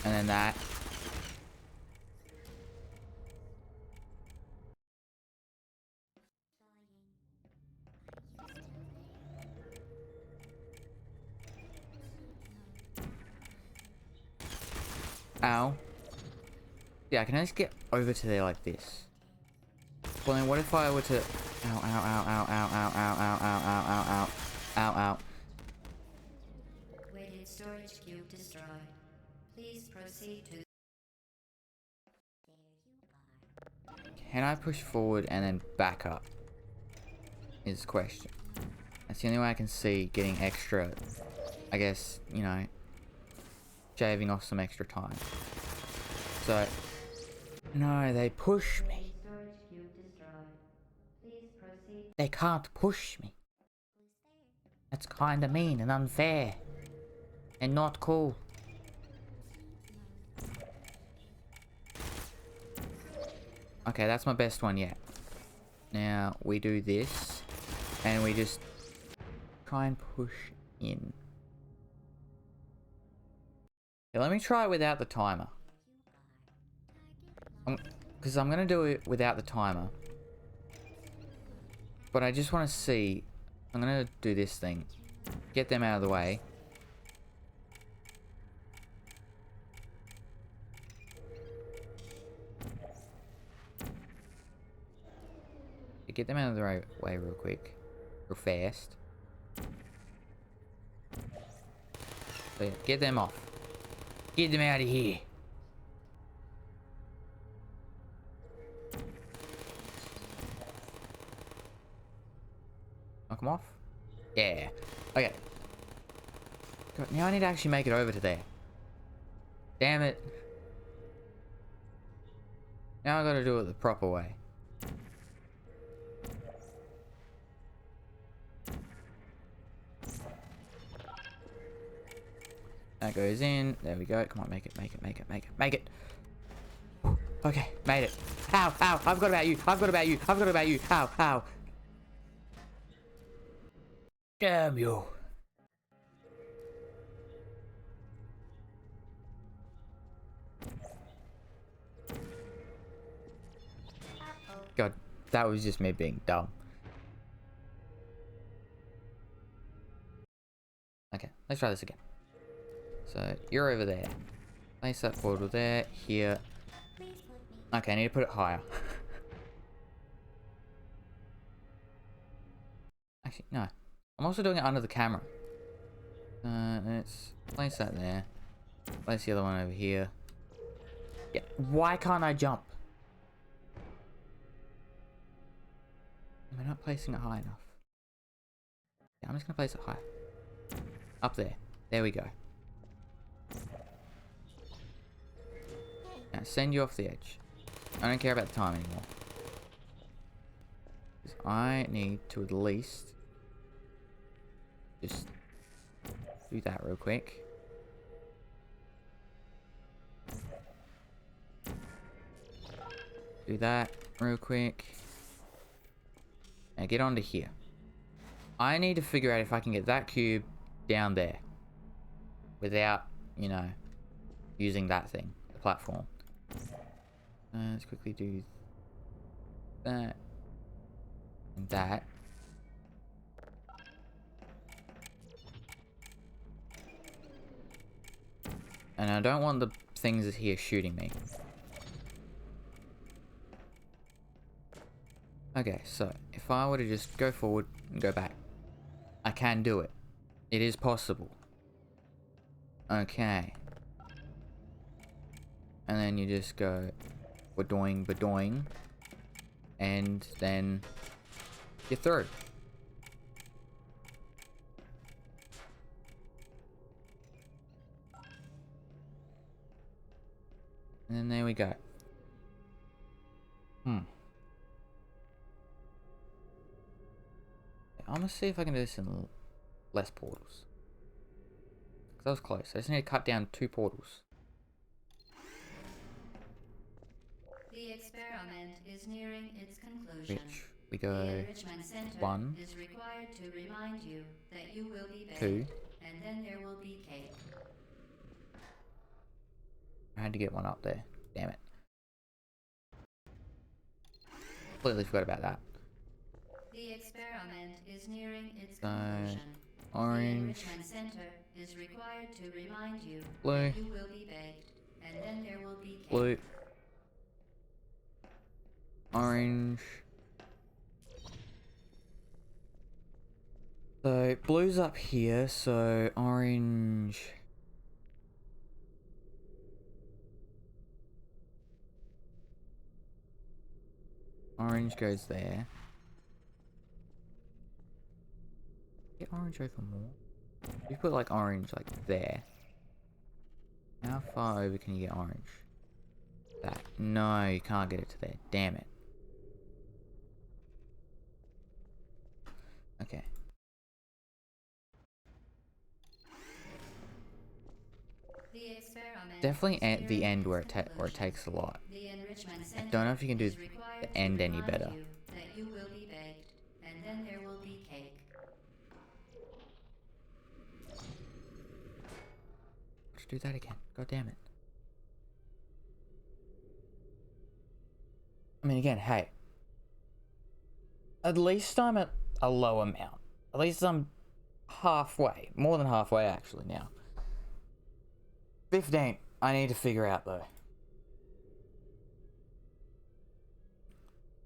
And then that. Ow. Yeah, I can just get over to there like this. Well then what if I were to... Ow, ow, ow, ow, ow, ow, ow, ow, ow, ow, ow, ow, ow, ow. Weighted storage cube destroyed. Please proceed to. Can I push forward and then back up? Is the question. That's the only way I can see getting extra, I guess, you know, shaving off some extra time. So, no, they push me. Storage cube destroyed. Please proceed. They can't push me. That's kinda mean and unfair. And not cool. Okay, that's my best one yet. Now, we do this. And we just try and push in. Okay, let me try it without the timer. Because I'm going to do it without the timer. But I just want to see. I'm going to do this thing. Get them out of the way. Get them out of the way real quick. Real fast. So yeah, get them off. Get them out of here. Knock them off? Yeah. Okay. God, now I need to actually make it over to there. Damn it. Now I gotta do it the proper way. That goes in. There we go. Come on, make it, make it, make it, make it, make it. Okay, made it. Ow, ow, I've got about you. I've got about you. I've got about you. Ow, ow. Damn you. God, that was just me being dumb. Let's try this again. So you're over there. Place that portal there, here. Okay, I need to put it higher. Actually, no. I'm also doing it under the camera. Let's place that there. Place the other one over here. Yeah, why can't I jump? Am I not placing it high enough? Yeah, I'm just gonna place it high. Up there. There we go. Now send you off the edge. I don't care about the time anymore. 'Cause I need to at least just do that real quick. Do that real quick. Now get onto here. I need to figure out if I can get that cube down there without, you know, using that thing, the platform. Let's quickly do that and that. And I don't want the things here shooting me. Okay, so if I were to just go forward and go back, I can do it. It is possible. Okay. And then you just go badoing, badoing, and then you're through. And then there we go. I'm gonna see if I can do this in less portals. Cause that was close. I just need to cut down 2 portals. The experiment is nearing its conclusion. Which we go The enrichment center 1 is required to remind you that you will be baked, 2. and then there will be cake. I had to get one up there. Damn it. Completely forgot about that. The experiment is nearing its So, conclusion. The orange, enrichment center is required to remind you blue, that you will be baked, and then there will be cake. blue, orange. So blue's up here, so orange. Orange goes there. Get orange over more. You put like orange like there. How far over can you get orange? That. No, you can't get it to there. Damn it. Okay. The experiment Definitely is at the nearing end where its it conclusion. takes a lot. The enrichment I center don't know if you can do is required the to end any remind better. you that you will be baked, and then there will be cake. Let's do that again. God damn it. I mean, again, hey. At least I'm at a low amount. At least I'm halfway. More than halfway, actually, now. 15. I need to figure out, though.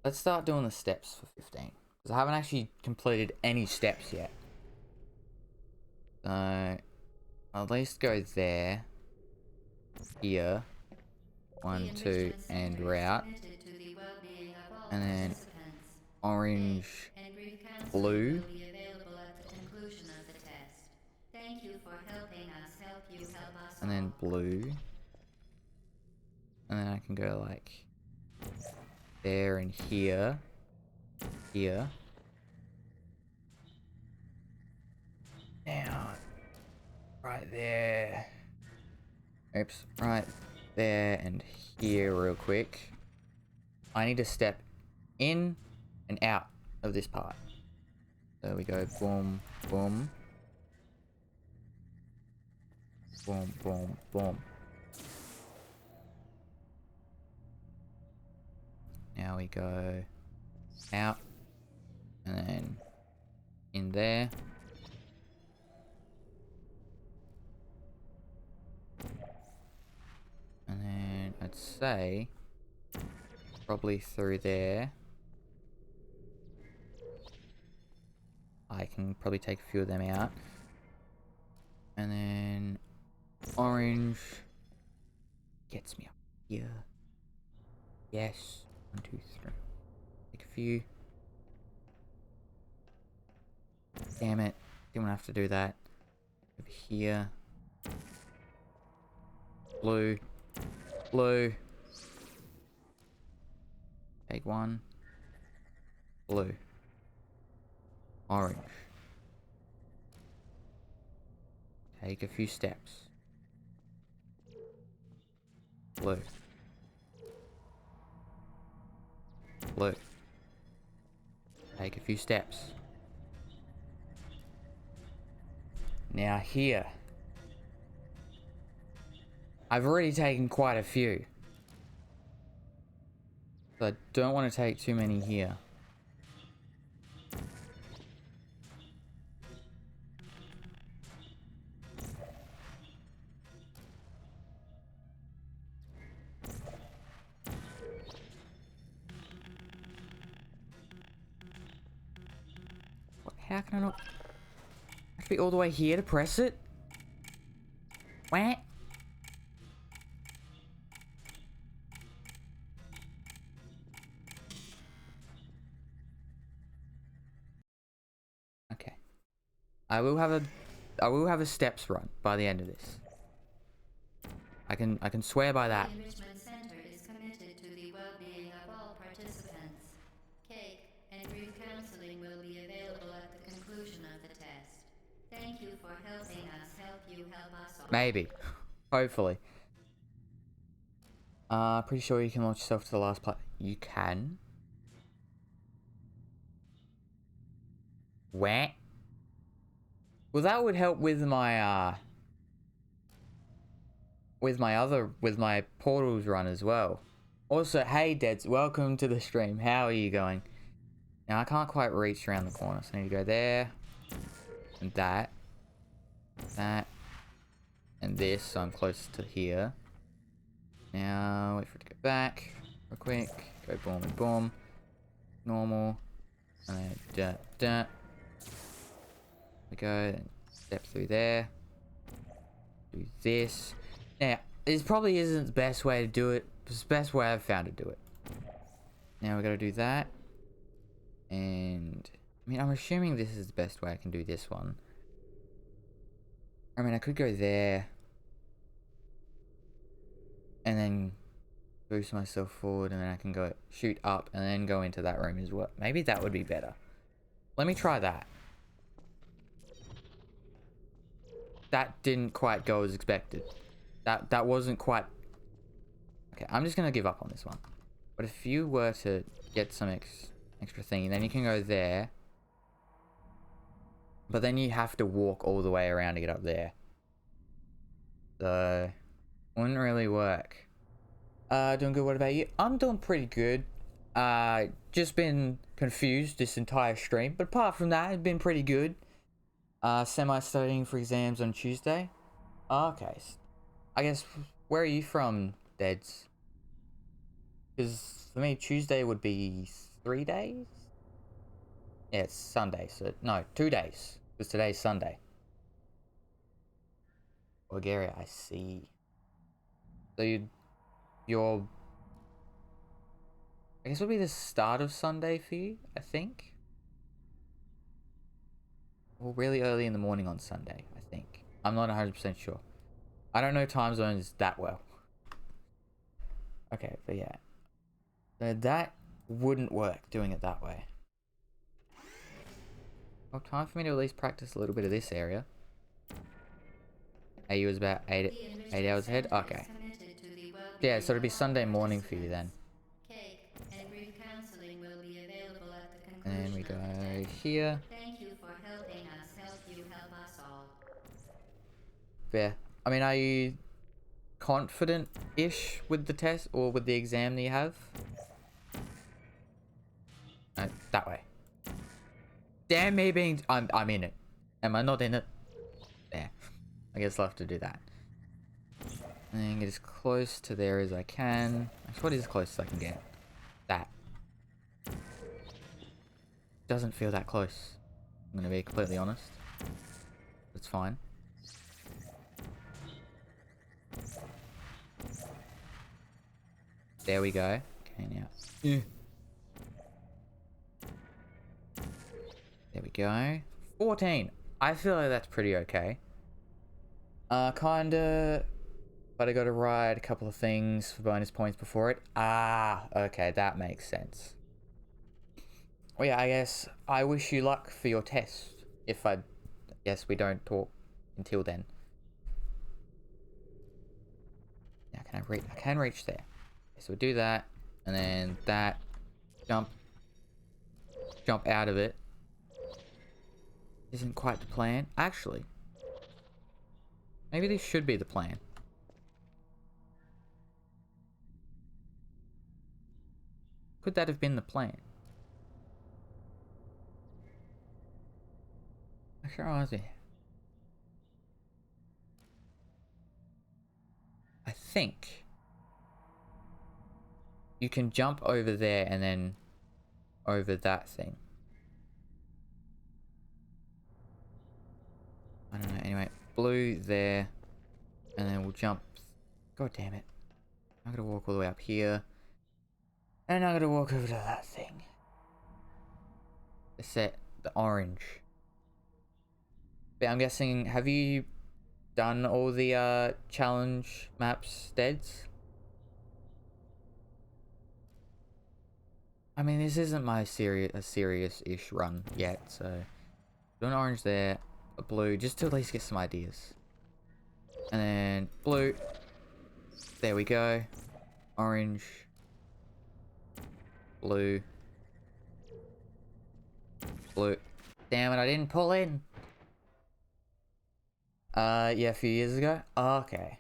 Let's start doing the steps for 15. Because I haven't actually completed any steps yet. So, I'll at least go there. Here. 1, 2, and route. And then orange, blue. And then blue. And then I can go like there and here. Here. Now, right there. Oops, right there and here real quick. I need to step in and out of this part. So we go boom, boom. Boom, boom, boom. Now we go out and then in there. say probably through there. I can probably take a few of them out. And then orange gets me up here. Yes. 1, 2, 3. Take a few. Damn it. Didn't want to have to do that. Over here. Blue. Blue. Take 1. Blue. Orange. Take a few steps. Blue. Blue. Take a few steps. Now here. I've already taken quite a few. So I don't want to take too many here. How can I not? I have to be all the way here to press it? What? Okay. I will have a steps run by the end of this. I can swear by that. The Enrichment Center is committed to the well-being of all participants. Cake and group counseling will be available at the conclusion of the test. Thank you for helping us help you help us all. Maybe. Hopefully. Pretty sure you can launch yourself to the last part. You can. Where? Well, that would help with my with my portals run as well. Also, hey Deads, welcome to the stream. How are you going? Now I can't quite reach around the corner, so I need to go there and that, and this, so I'm close to here. Now wait for it to go back real quick. Go boom and boom. Normal. And then we go. Step through there. Do this. Now, this probably isn't the best way to do it. It's the best way I've found to do it. Now we gotta do that. And I mean, I'm assuming this is the best way I can do this one. I mean, I could go there. And then boost myself forward, and then I can go shoot up and then go into that room as well. Maybe that would be better. Let me try that. That didn't quite go as expected. That wasn't quite... Okay, I'm just gonna give up on this one. But if you were to get some extra thing, then you can go there. But then you have to walk all the way around to get up there. So... wouldn't really work. Doing good. What about you? I'm doing pretty good. Just been confused this entire stream, but apart from that, it's been pretty good. Semi-studying for exams on Tuesday. Okay. I guess, where are you from, Deads? Because for me, Tuesday would be 3 days? Yeah, it's Sunday, so... no, 2 days. Because today's Sunday. Bulgaria, I see. So you're... I guess it would be the start of Sunday for you, I think? Well, really early in the morning on Sunday, I think. I'm not 100% sure. I don't know time zones that well. Okay, but yeah. So that wouldn't work, doing it that way. Well, time for me to at least practice a little bit of this area. AU is about 8 hours ahead? Okay. Yeah, so it'll be Sunday morning for you then. And then we go here. Thank you for helping us help you help us all. Fair. I mean, are you confident-ish with the test or with the exam that you have? No, that way. Damn me being... I'm in it. Am I not in it? There. I guess I'll have to do that. And then get as close to there as I can. Actually, what is as close as I can get? That. Doesn't feel that close. I'm gonna be completely honest. It's fine. There we go. Okay, now. There we go. 14. I feel like that's pretty okay. Kinda. But I gotta ride a couple of things for bonus points before it. Ah, okay, that makes sense. Well, yeah, I guess I wish you luck for your test. If I guess we don't talk until then. Now, can I reach? I can reach there. Okay, so we'll do that, and then that. Jump out of it. Isn't quite the plan. Actually, maybe this should be the plan. Could that have been the plan? Sure was it. I think you can jump over there and then over that thing. I don't know. Anyway, blue there, and then we'll jump. God damn it! I'm gonna walk all the way up here, and I'm gonna walk over to that thing. Set the orange. But I'm guessing, have you done all the challenge maps, Deads? I mean, this isn't my serious-ish run yet, so do an orange there, a blue, just to at least get some ideas. And then blue. There we go. Orange. Blue. Blue. Damn it, I didn't pull in. Yeah, a few years ago. Oh, okay.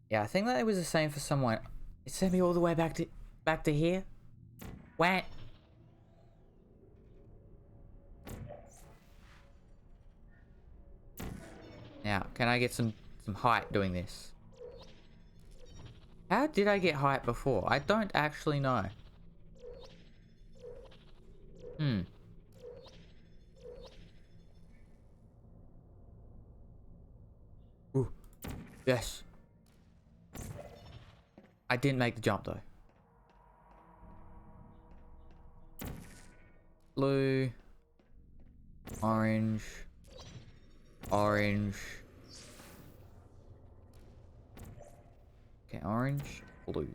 Yeah, I think that it was the same for someone. It sent me all the way back to here. What? Now, can I get some height doing this? How did I get height before? I don't actually know. Ooh. Yes. I didn't make the jump though. Blue. Orange. Orange. Okay, orange, blue.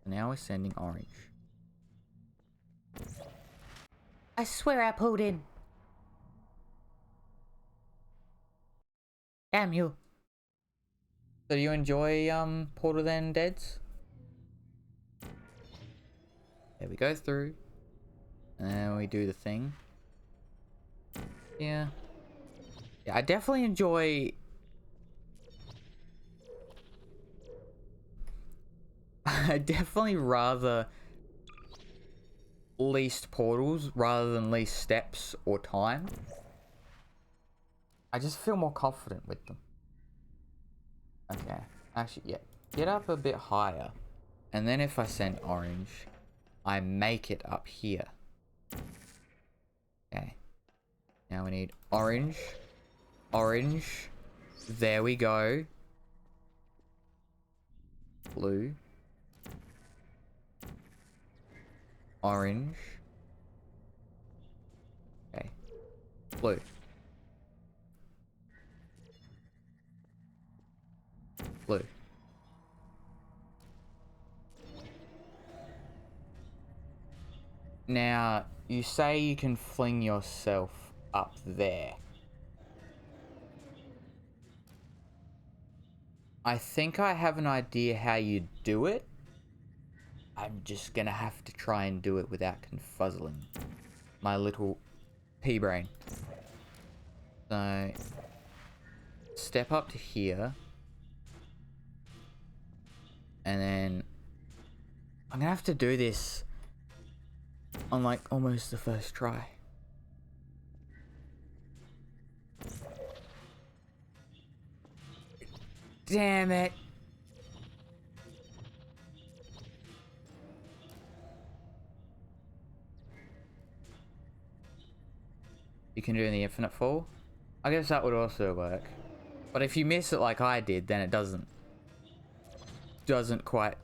Now we're sending orange. I swear I pulled in. Damn you. So do you enjoy Portal then, Deads? There we go through. And then we do the thing. Yeah. Yeah, I definitely enjoy... I definitely rather least portals rather than least steps or time. I just feel more confident with them. Okay. Actually, yeah. Get up a bit higher. And then if I send orange, I make it up here. Okay. Now we need orange. Orange. There we go. Blue. Orange. Okay. Blue. Blue. Now, you say you can fling yourself up there. I think I have an idea how you do it. I'm just gonna have to try and do it without confuzzling my little pea brain. So, step up to here. And then I'm gonna have to do this on like almost the first try. Damn it. You can do in the infinite fall. I guess that would also work. But if you miss it like I did, then it doesn't quite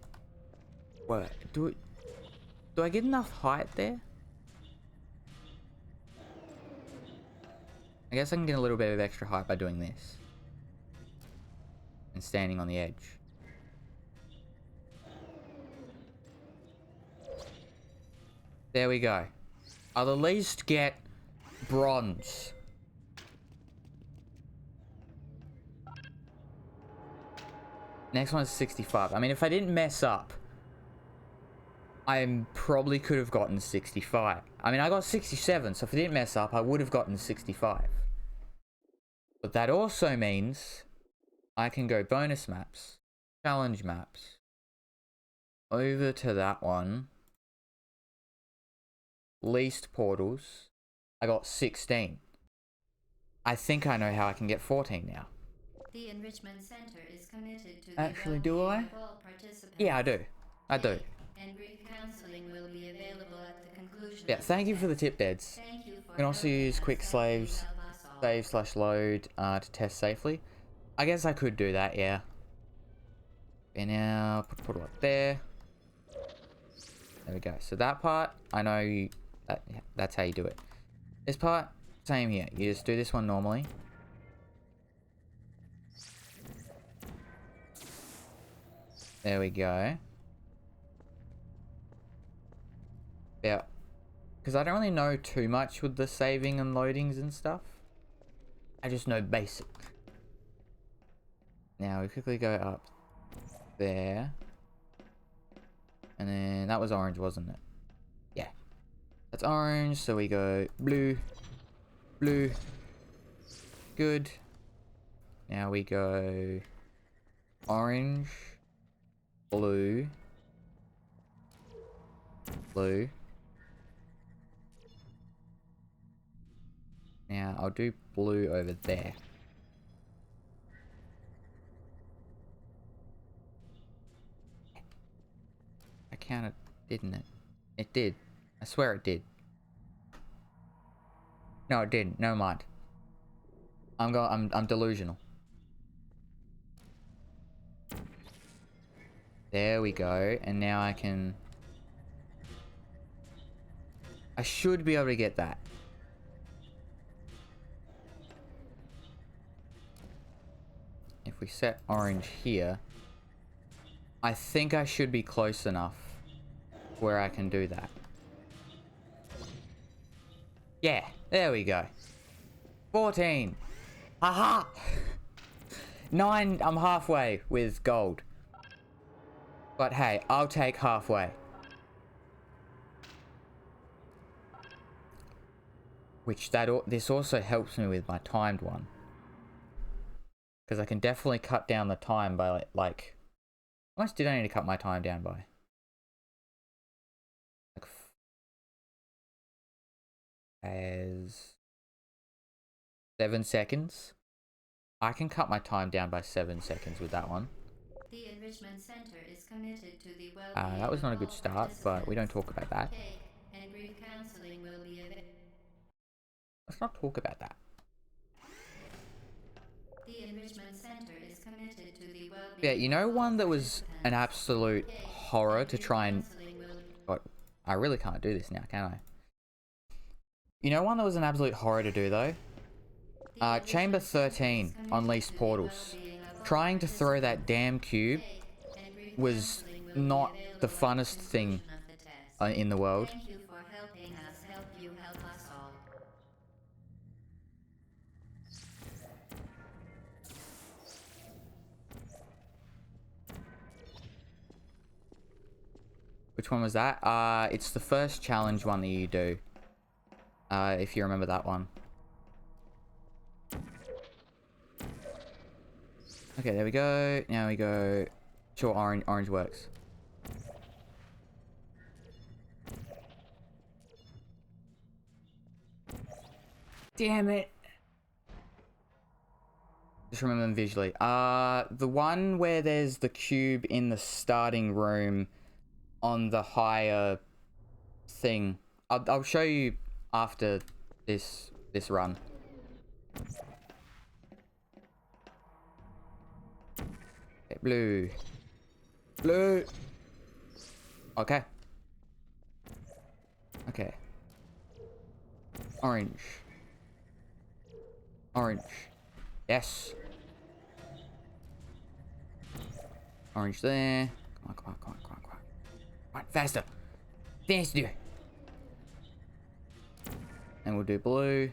work. Do I get enough height there? I guess I can get a little bit of extra height by doing this. And standing on the edge. There we go. I'll at least get bronze. Next one is 65. I mean, if I didn't mess up, I probably could have gotten 65. I mean, I got 67, so if I didn't mess up, I would have gotten 65. But that also means I can go bonus maps, challenge maps, over to that one, least portals. I got 16. I think I know how I can get 14 now. The Enrichment Center is committed to Actually, the do I? well-being of all participants. Yeah, I do. I do. And brief counseling will be available at the conclusion. Yeah, of thank you test. for the tip, Deads. Thank you for You can also helping use us quick help you saves, help us all. save/load to test safely. I guess I could do that, yeah. And now put it up there. There we go. So that part, I know that's how you do it. This part, same here. You just do this one normally. There we go. Yeah. Because I don't really know too much with the saving and loadings and stuff. I just know basic. Now we quickly go up there. And then that was orange, wasn't it? Yeah. That's orange, so we go blue. Blue. Good. Now we go orange. Blue. Blue. Now I'll do blue over there. I counted, didn't it? It did. I swear it did. No, it didn't. Never mind. I'm delusional. There we go. And now I should be able to get that. If we set orange here, I think I should be close enough where I can do that. Yeah, there we go. 14. Haha! 9, I'm halfway with gold. But hey, I'll take halfway. Which this also helps me with my timed one. Because I can definitely cut down the time by like... How much did I need to cut my time down by? Like... As... 7 seconds. I can cut my time down by 7 seconds with that one. The Enrichment Center is committed to the well-being That was not a of good all start, but we don't talk about that. Cake and brief counseling will be available. Let's not talk about that. The Enrichment Center is committed to the well-being. Yeah, you know one that was an absolute horror to try and... God, I really can't do this now, can I? You know one that was an absolute horror to do though? Chamber 13 on leased portals. Trying to throw that damn cube was not the funnest thing in the world. Thank you for helping us help you help us all. Which one was that? It's the first challenge one that you do. If you remember that one. Okay, there we go. Now we go... Sure, orange works. Damn it. Just remember them visually. The one where there's the cube in the starting room on the higher thing. I'll show you after this run. Okay, blue. Blue. Okay. Okay. Orange. Orange. Yes. Orange there. Come on, come on, come on, come on, come on. Come on, faster. Faster. And we'll do blue.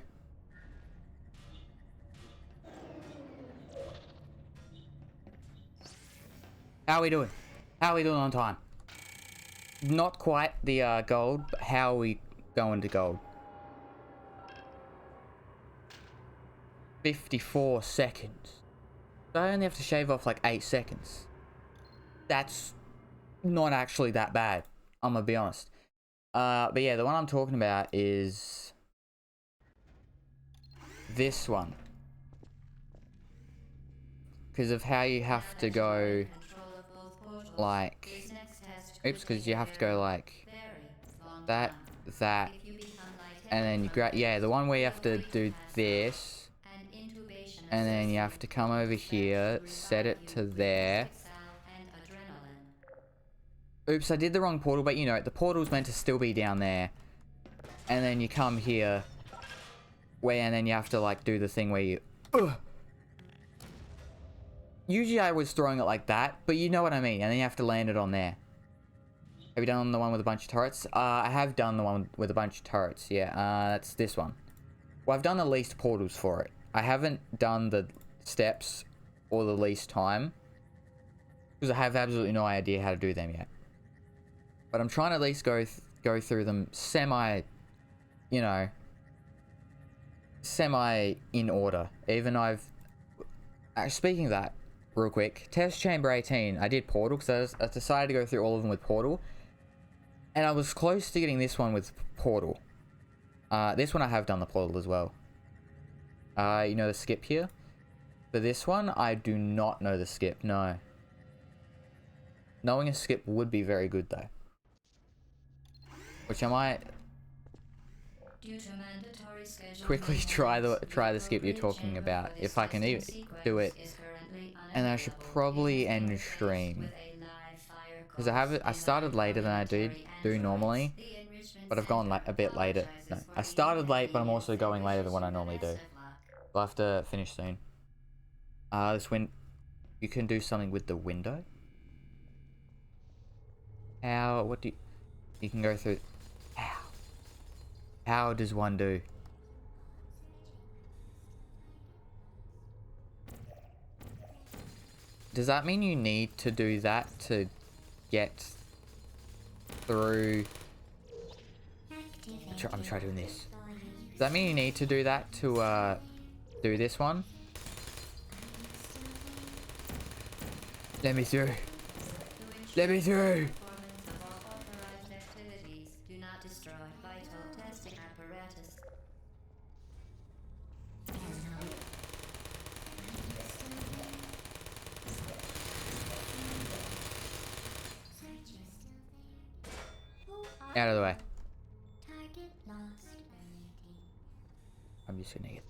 How are we doing? How are we doing on time? Not quite the gold, but how are we going to gold? 54 seconds. So I only have to shave off like 8 seconds. That's not actually that bad, I'm gonna be honest. But yeah, the one I'm talking about is this one. Because of how you have to go like... Oops, because you have to go like that, that, and then you grab... Yeah, the one where you have to do this, and then you have to come over here, set it to there. Oops, I did the wrong portal, but you know, the portal's meant to still be down there. And then you come here, and then you have to like do the thing where you... Usually I was throwing it like that, but you know what I mean, and then you have to land it on there. Have you done the one with a bunch of turrets? I have done the one with a bunch of turrets, yeah. That's this one. Well, I've done the least portals for it. I haven't done the steps or the least time, because I have absolutely no idea how to do them yet. But I'm trying to at least go through them semi, you know, semi in order. Even speaking of that, real quick, test chamber 18, I did portal because I decided to go through all of them with portal. And I was close to getting this one with portal. This one I have done the portal as well. You know the skip here? For this one, I do not know the skip, no. Knowing a skip would be very good though. Which I might quickly try the skip you're talking about, if I can even do it. And I should probably end stream. Because I started later than I do normally. But I've gone like a bit later. No, I started late, but I'm also going later than what I normally do. I'll have to finish soon. You can do something with the window. You can go through... How does one do? Does that mean you need to do that to get through... I'm trying doing this. Does that mean you need to do that to do this one? Let me through. Let me through. Out of the way. I'm just gonna get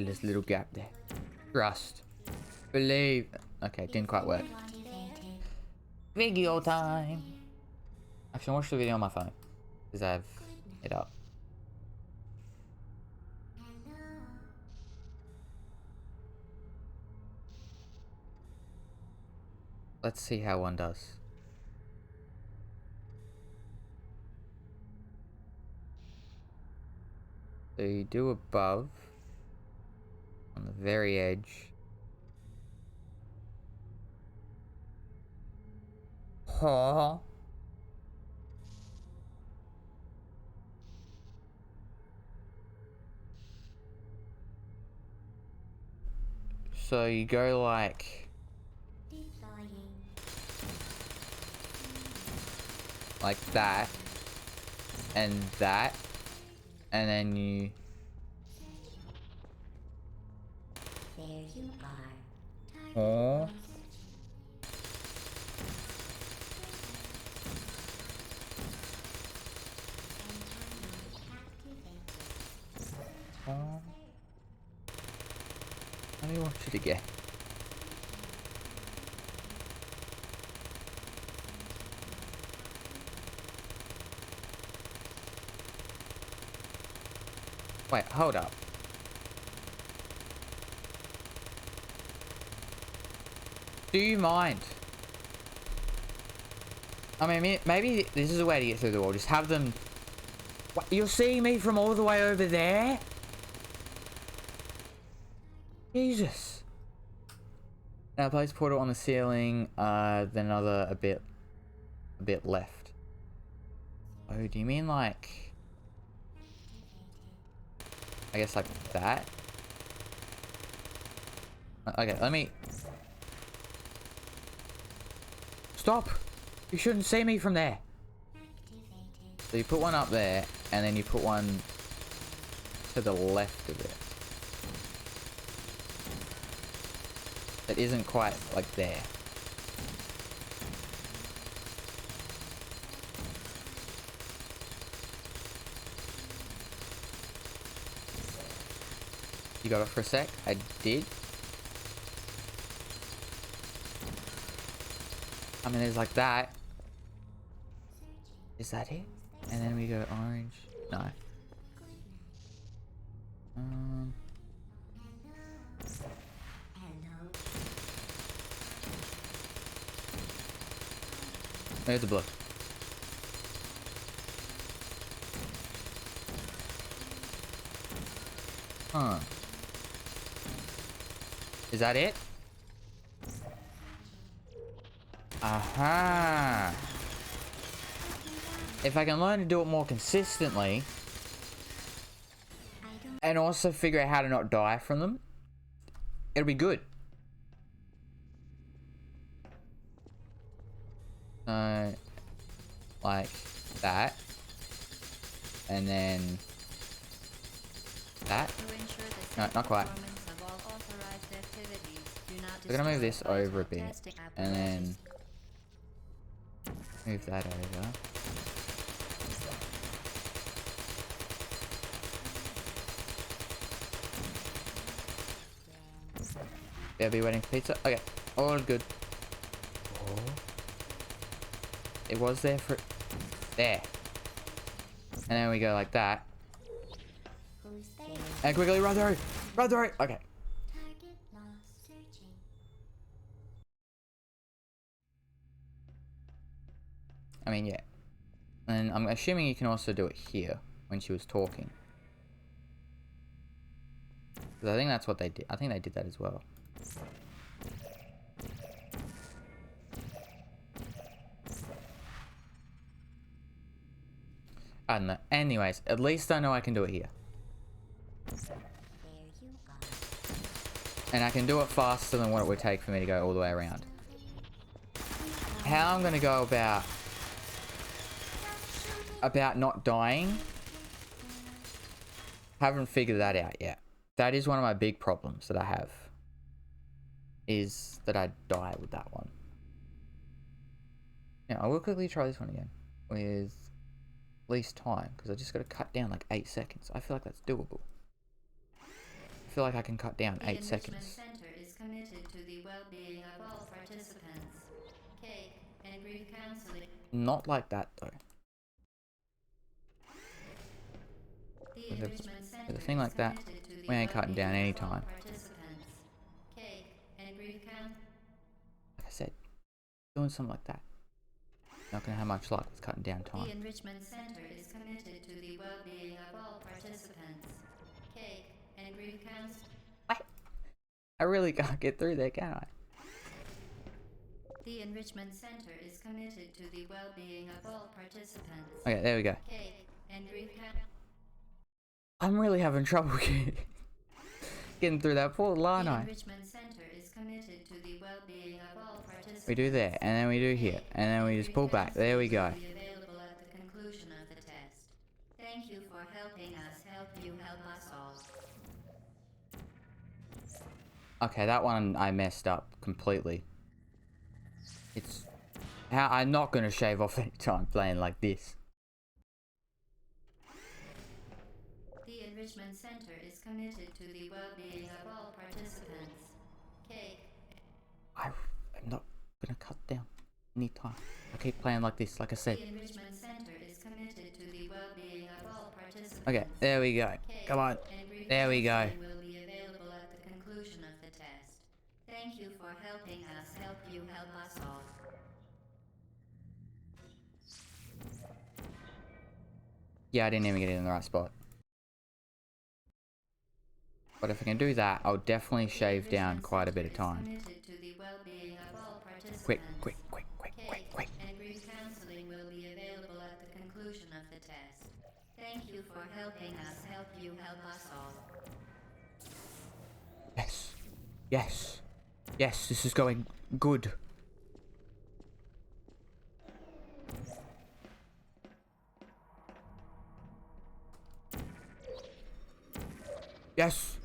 this little gap there. Trust. Believe. Okay, didn't quite work. Video time. Actually, I'll watch the video on my phone. Because I have it up. Let's see how one does. So you do above, on the very edge. Huh? So you go like that, and that. And then you... There you are. Oh. Oh. Let me watch it again. Wait, hold up. Do you mind? I mean, maybe this is a way to get through the wall. Just have them... What, you're seeing me from all the way over there? Jesus. Now place portal on the ceiling, then another a bit left. Oh, do you mean like... I guess like that? Okay, let me... Stop! You shouldn't see me from there. So you put one up there, and then you put one to the left of it. That isn't quite like there. You got it for a sec? I did. I mean, there's like that. Is that it? And then we go orange. No. There's the blue. Huh. Is that it? Aha. If I can learn to do it more consistently, and also figure out how to not die from them, it'll be good. Like that, and then that. No, not quite. We're gonna move this over a bit, and then move that over. Yeah, be waiting for pizza. Okay, all good. Oh. It was there for... There. And then we go like that. And quickly run through! Run through! Okay. I mean, yeah. And I'm assuming you can also do it here, when she was talking. Because I think that's what they did. I think they did that as well. I don't know. Anyways, at least I know I can do it here. And I can do it faster than what it would take for me to go all the way around. How I'm going to go about not dying, haven't figured that out yet. That is one of my big problems that I have. Is that I die with that one. Now, I will quickly try this one again. With least time. Because I just got to cut down like 8 seconds. I feel like that's doable. I feel like I can cut down 8 seconds. The Enrichment Center is committed to the well-being of all participants. Cake and grief counseling. Not like that though. With a thing like that, we ain't cutting down any time. Like I said, doing something like that. Not gonna have much luck with cutting down time. The Enrichment Center is committed to the well-being of all participants. Cake and grief counseling. I really can't get through there, can I? The Enrichment Center is committed to the well-being of all participants. Okay, there we go. Cake and grief I'm really having trouble getting through that pool, aren't I? The Enrichment Center is committed to the well-being of all participants. We do there, and then we do here, and then we just pull back. There we go. Available at the conclusion of the test. Thank you for helping us help you help us all. Okay, that one I messed up completely. It's how I'm not gonna shave off any time playing like this. The Enrichment Center is committed to the well-being of all participants. Cake. I'm not gonna cut down any time. I keep playing like this, like I said. The Enrichment Center is committed to the well-being of all participants. Okay, there we go. Come on. There we go. Will be available at the conclusion of the test. Thank you for helping us help you help us all. Yeah, I didn't even get it in the right spot. But if I can do that, I'll definitely shave down quite a bit of time. Quick, quick, quick, quick, quick, quick. And brief counseling will be available at the conclusion of the test. Thank you for helping us help you help us all. Yes. Yes. Yes, this is going good. Yes.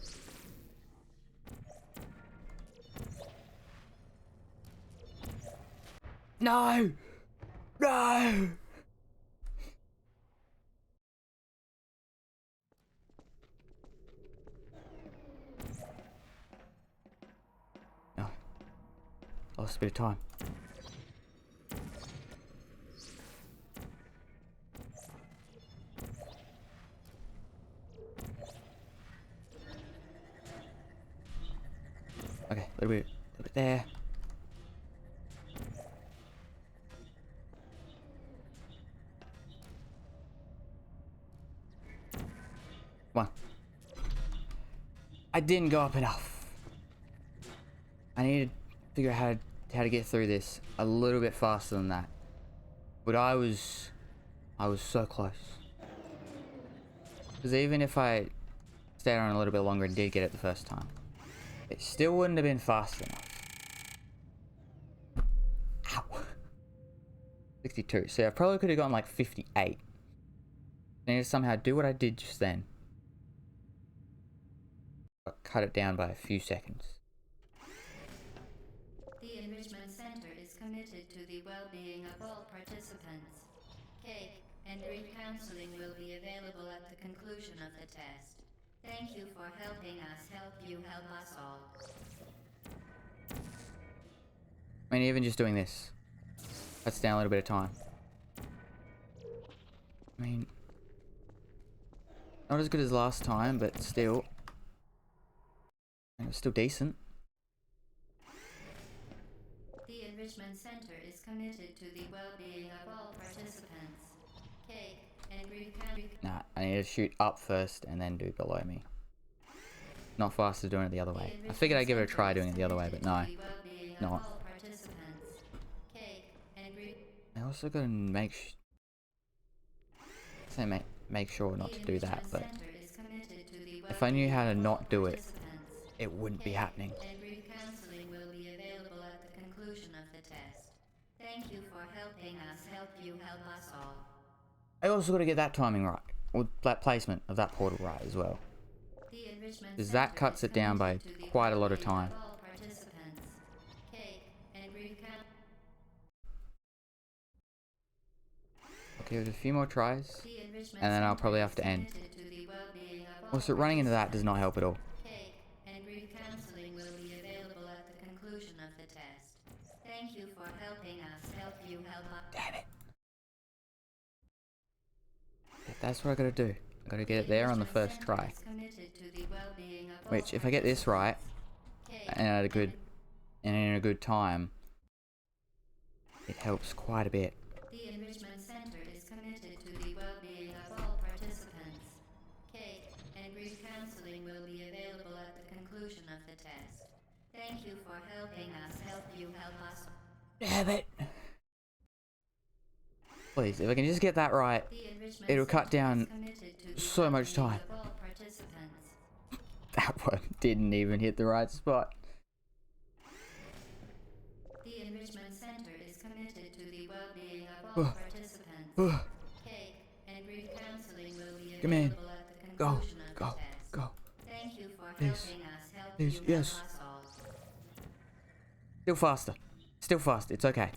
No. No. No. Lost a bit of time. Okay, a little bit there. Come on. I didn't go up enough. I need to figure out how to get through this a little bit faster than that. But I was so close. Because even if I stayed on a little bit longer and did get it the first time, it still wouldn't have been fast enough. Ow. 62. So I probably could have gotten like 58. I need to somehow do what I did just then. But cut it down by a few seconds. The Enrichment Center is committed to the well-being of all participants. Cake and brief counseling will be available at the conclusion of the test. Thank you for helping us help you help us all. I mean, even just doing this cuts down a little bit of time. I mean, not as good as last time, but still, it was still decent. The Enrichment Center is committed to the well-being of all participants. Cake and brief counseling. Nah, I need to shoot up first and then do below me. Not faster doing it the other way. I figured I'd give it a try doing it the other way, but no. Not. I also gotta make sure not to do that, but if I knew how to not do it, it wouldn't be happening. Counseling will be available at the conclusion of the test. Thank you for helping us help you help us all. I also gotta get that timing right, or that placement of that portal right as well. Because that cuts it down by quite a lot of time. I'll give it a few more tries, and then I'll probably have to end. Also, running into that does not help at all. And brief counseling will be available at the conclusion of the test. Thank you for helping us help you help us. Damn it. That's what I gotta do. I gotta get it there on the first try. Which, if I get this right, and in a good time, it helps quite a bit. The Enrichment Center is committed to the well-being of all participants. Cake and brief counseling will be available at the conclusion of the test. Thank you for helping us help you help us. Damn it! Please, if I can just get that right, it'll cut down so much time. That one didn't even hit the right spot. The Enrichment Center is committed to the well-being of all participants. Cake and brief counseling will be available at the conclusion of the test. Go. Thank you for helping us help Please, you yes. help us all. Still faster. Still fast. It's okay.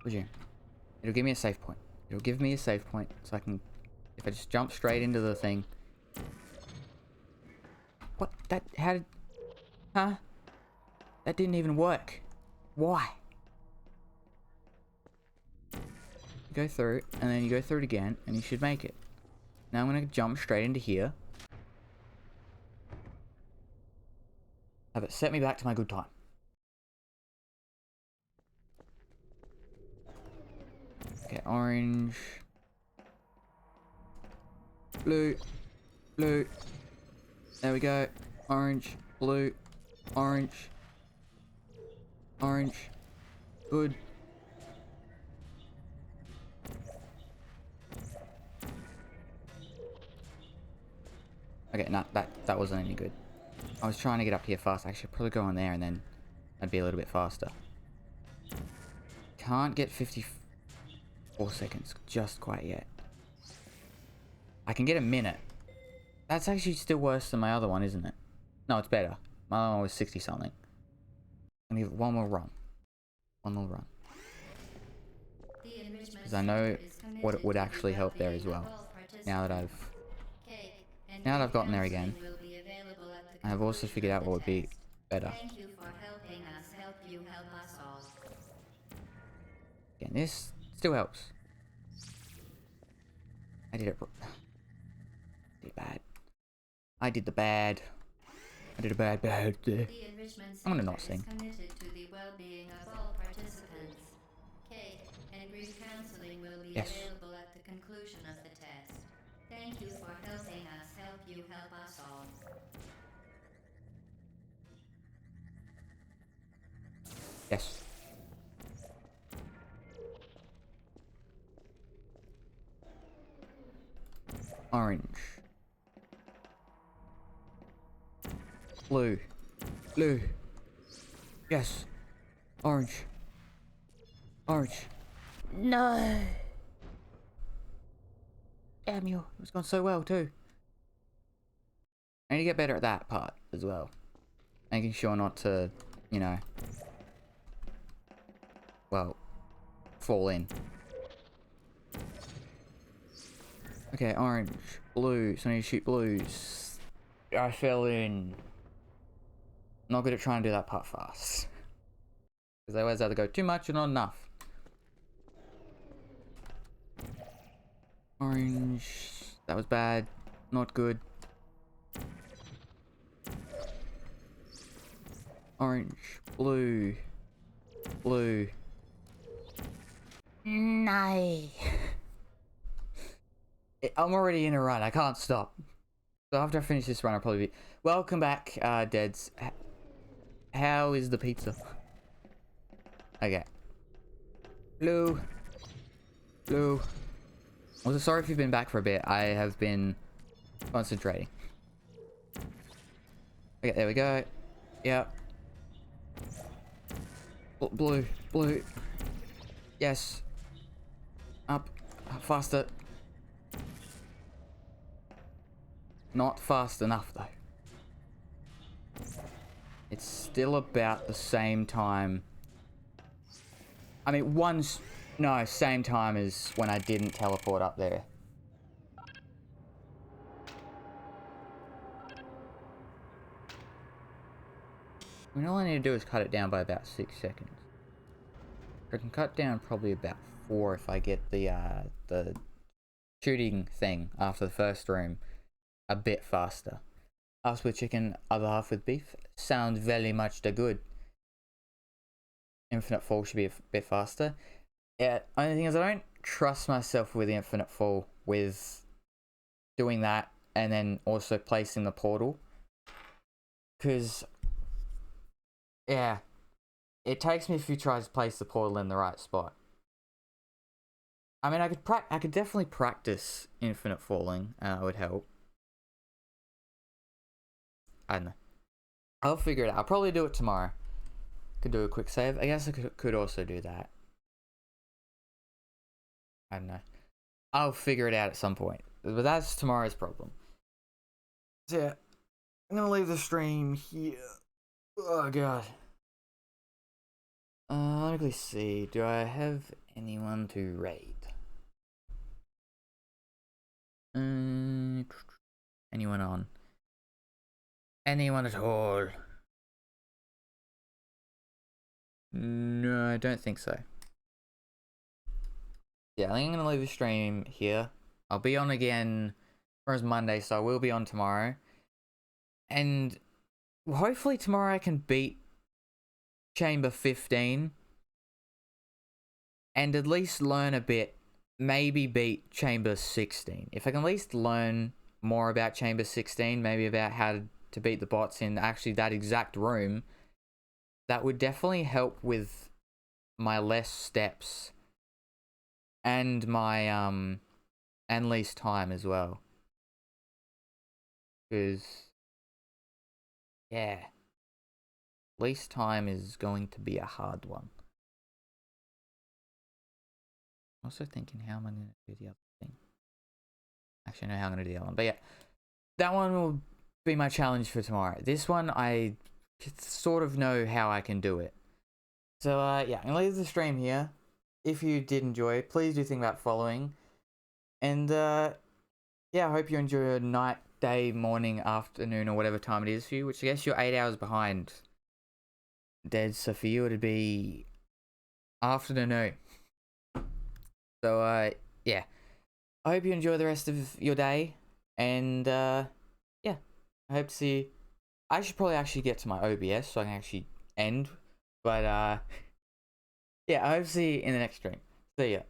Would you? It'll give me a save point. It'll give me a save point so I can... If I just jump straight into the thing... What? That... How did... Huh? That didn't even work. Why? Go through, and then you go through it again, and you should make it. Now I'm gonna jump straight into here. Have it set me back to my good time. Okay, orange. Blue. Blue. There we go. Orange. Blue. Orange. Orange. Good. Okay, no, that wasn't any good. I was trying to get up here fast. I should probably go on there and then I'd be a little bit faster. Can't get 54 seconds just quite yet. I can get a minute. That's actually still worse than my other one, isn't it? No, it's better. My other one was 60 something. I need one more run. One more run. Because I know what it would actually help there as well. Now that I've gotten there again, I've also figured out what would be better. Thank you for helping us help you help us all. Again, this still helps. I did it bad. I did the bad. I did a bad. I'm gonna not sing. Committed to the well-being of all participants. Cake and grief counseling will be available at the conclusion of the test. Thank you for helping us help you help us all. Yes. Orange. Blue. Blue. Yes. Orange. Orange. No. Damn you. It's gone so well too. I need to get better at that part as well. Making sure not to, you know, well, fall in. Okay, orange, blue, so I need to shoot blues. I fell in. Not good at trying to do that part fast. Because I always either go too much or not enough. Orange, that was bad. Not good. Orange, blue, blue. No. I'm already in a run. I can't stop. So after I finish this run, I'll probably be... Welcome back, Deads. How is the pizza? Okay. Blue. Blue. Also, sorry if you've been back for a bit. I have been concentrating. Okay, there we go. Yep. Blue. Blue. Yes. Up. Faster. Not fast enough, though. It's still about the same time. I mean, no, same time as when I didn't teleport up there. I mean, all I need to do is cut it down by about 6 seconds. I can cut down probably about 4 if I get the shooting thing after the first room a bit faster. Half with chicken, other half with beef. Sounds very much the good. Infinite fall should be a bit faster. Yeah, only thing is I don't trust myself with the infinite fall with doing that and then also placing the portal. Because, yeah, it takes me a few tries to place the portal in the right spot. I mean, I could definitely practice infinite falling. It would help. I don't know. I'll figure it out. I'll probably do it tomorrow. Could do a quick save. I guess I could also do that. I don't know. I'll figure it out at some point. But that's tomorrow's problem. So yeah, I'm gonna leave the stream here. Oh god. Let me see. Do I have anyone to raid? Anyone on? Anyone at all? No, I don't think so. Yeah, I think I'm gonna leave the stream here. I'll be on again tomorrow's Monday, so I will be on tomorrow. And hopefully tomorrow I can beat Chamber 15. And at least learn a bit. Maybe beat Chamber 16. If I can at least learn more about Chamber 16, maybe about how to beat the bots in actually that exact room, that would definitely help with my less steps and my and least time as well. Because yeah, least time is going to be a hard one. I'm also thinking how am I going to do the other thing. Actually, I know how I'm going to do the other one. But yeah, that one will be my challenge for tomorrow. This one, I sort of know how I can do it. So yeah, I'm going to leave the stream here. If you did enjoy it, please do think about following. And yeah, I hope you enjoy your night, day, morning, afternoon, or whatever time it is for you. Which I guess you're 8 hours behind, Dead. So for you, it'd be afternoon. So yeah, I hope you enjoy the rest of your day, and yeah, I hope to see you. I should probably actually get to my OBS so I can actually end, but yeah, I hope to see you in the next stream. See ya.